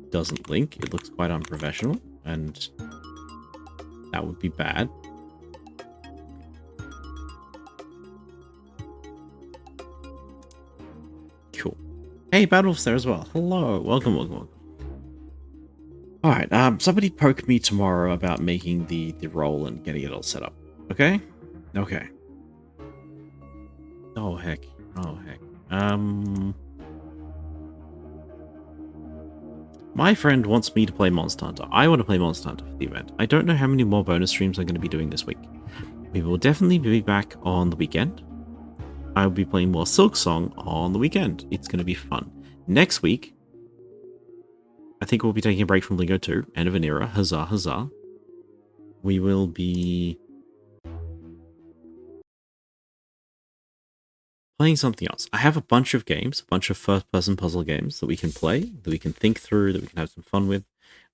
doesn't link. It looks quite unprofessional, and that would be bad. Cool. Hey, Battle's there as well. Hello. Welcome, welcome, welcome. Alright, somebody poke me tomorrow about making the role and getting it all set up. Okay? Okay. Oh, heck. Oh, heck. My friend wants me to play Monster Hunter. I want to play Monster Hunter for the event. I don't know how many more bonus streams I'm going to be doing this week. We will definitely be back on the weekend. I will be playing more Silk Song on the weekend. It's going to be fun. Next week, I think we'll be taking a break from Lingo 2. End of an era. Huzzah, huzzah. We will be playing something else. I have a bunch of games, a bunch of first-person puzzle games that we can play, that we can think through, that we can have some fun with,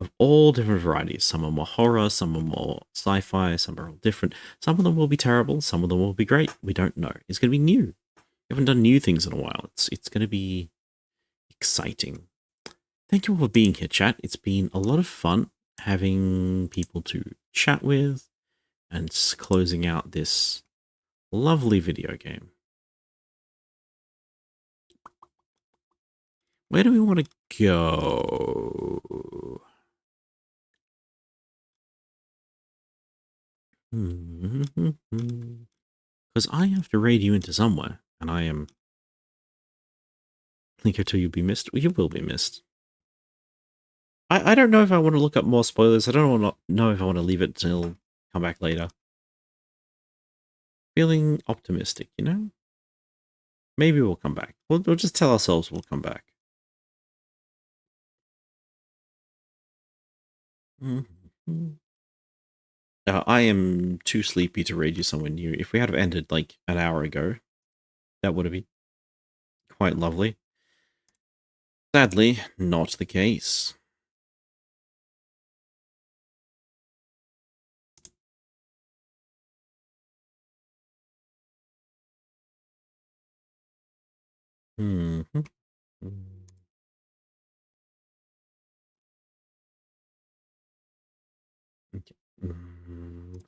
of all different varieties. Some are more horror, some are more sci-fi, some are all different. Some of them will be terrible, some of them will be great. We don't know. It's going to be new. We haven't done new things in a while. It's going to be exciting. Thank you all for being here, chat. It's been a lot of fun having people to chat with and closing out this lovely video game. Where do we want to go? Because I have to raid you into somewhere, and I am... Linko 2, you'll be missed. You will be missed. I don't know if I want to look up more spoilers. I don't know if I want to leave it till come back later. Feeling optimistic, you know? Maybe we'll come back. We'll just tell ourselves we'll come back. I am too sleepy to raid you somewhere new. If we had ended like an hour ago, that would have been quite lovely. Sadly, not the case.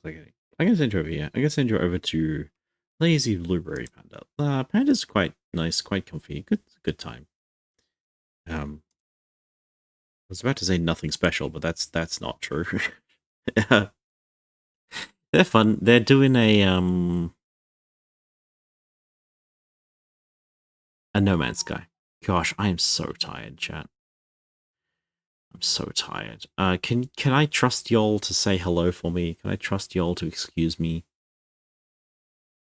Okay. I'm gonna send you over here. I'm gonna send you over to Lazy Blueberry Panda. Panda's quite nice, quite comfy. Good time. I was about to say nothing special, but that's not true. They're fun. They're doing a No Man's Sky. Gosh, I am so tired, chat. I'm so tired. Can I trust y'all to say hello for me? Can I trust y'all to excuse me?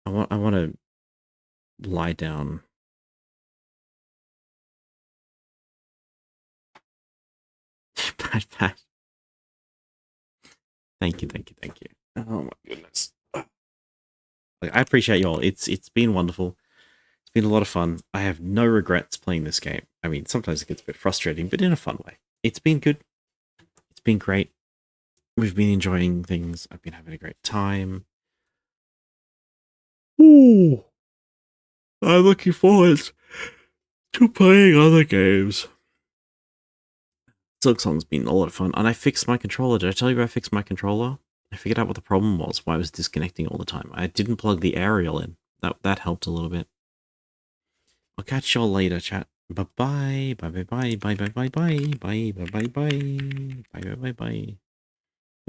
I want to lie down. Bad. Thank you. Oh my goodness. Like, I appreciate y'all. It's been wonderful. It's been a lot of fun. I have no regrets playing this game. I mean, sometimes it gets a bit frustrating, but in a fun way. It's been good. It's been great. We've been enjoying things. I've been having a great time. Ooh. I'm looking forward to playing other games. Silksong's been a lot of fun, and I fixed my controller. Did I tell you I fixed my controller? I figured out what the problem was, why it was disconnecting all the time. I didn't plug the aerial in. That helped a little bit. I'll catch y'all later, chat. Bye bye. Bye bye bye. Bye bye bye bye. Bye bye bye bye. Bye bye bye bye.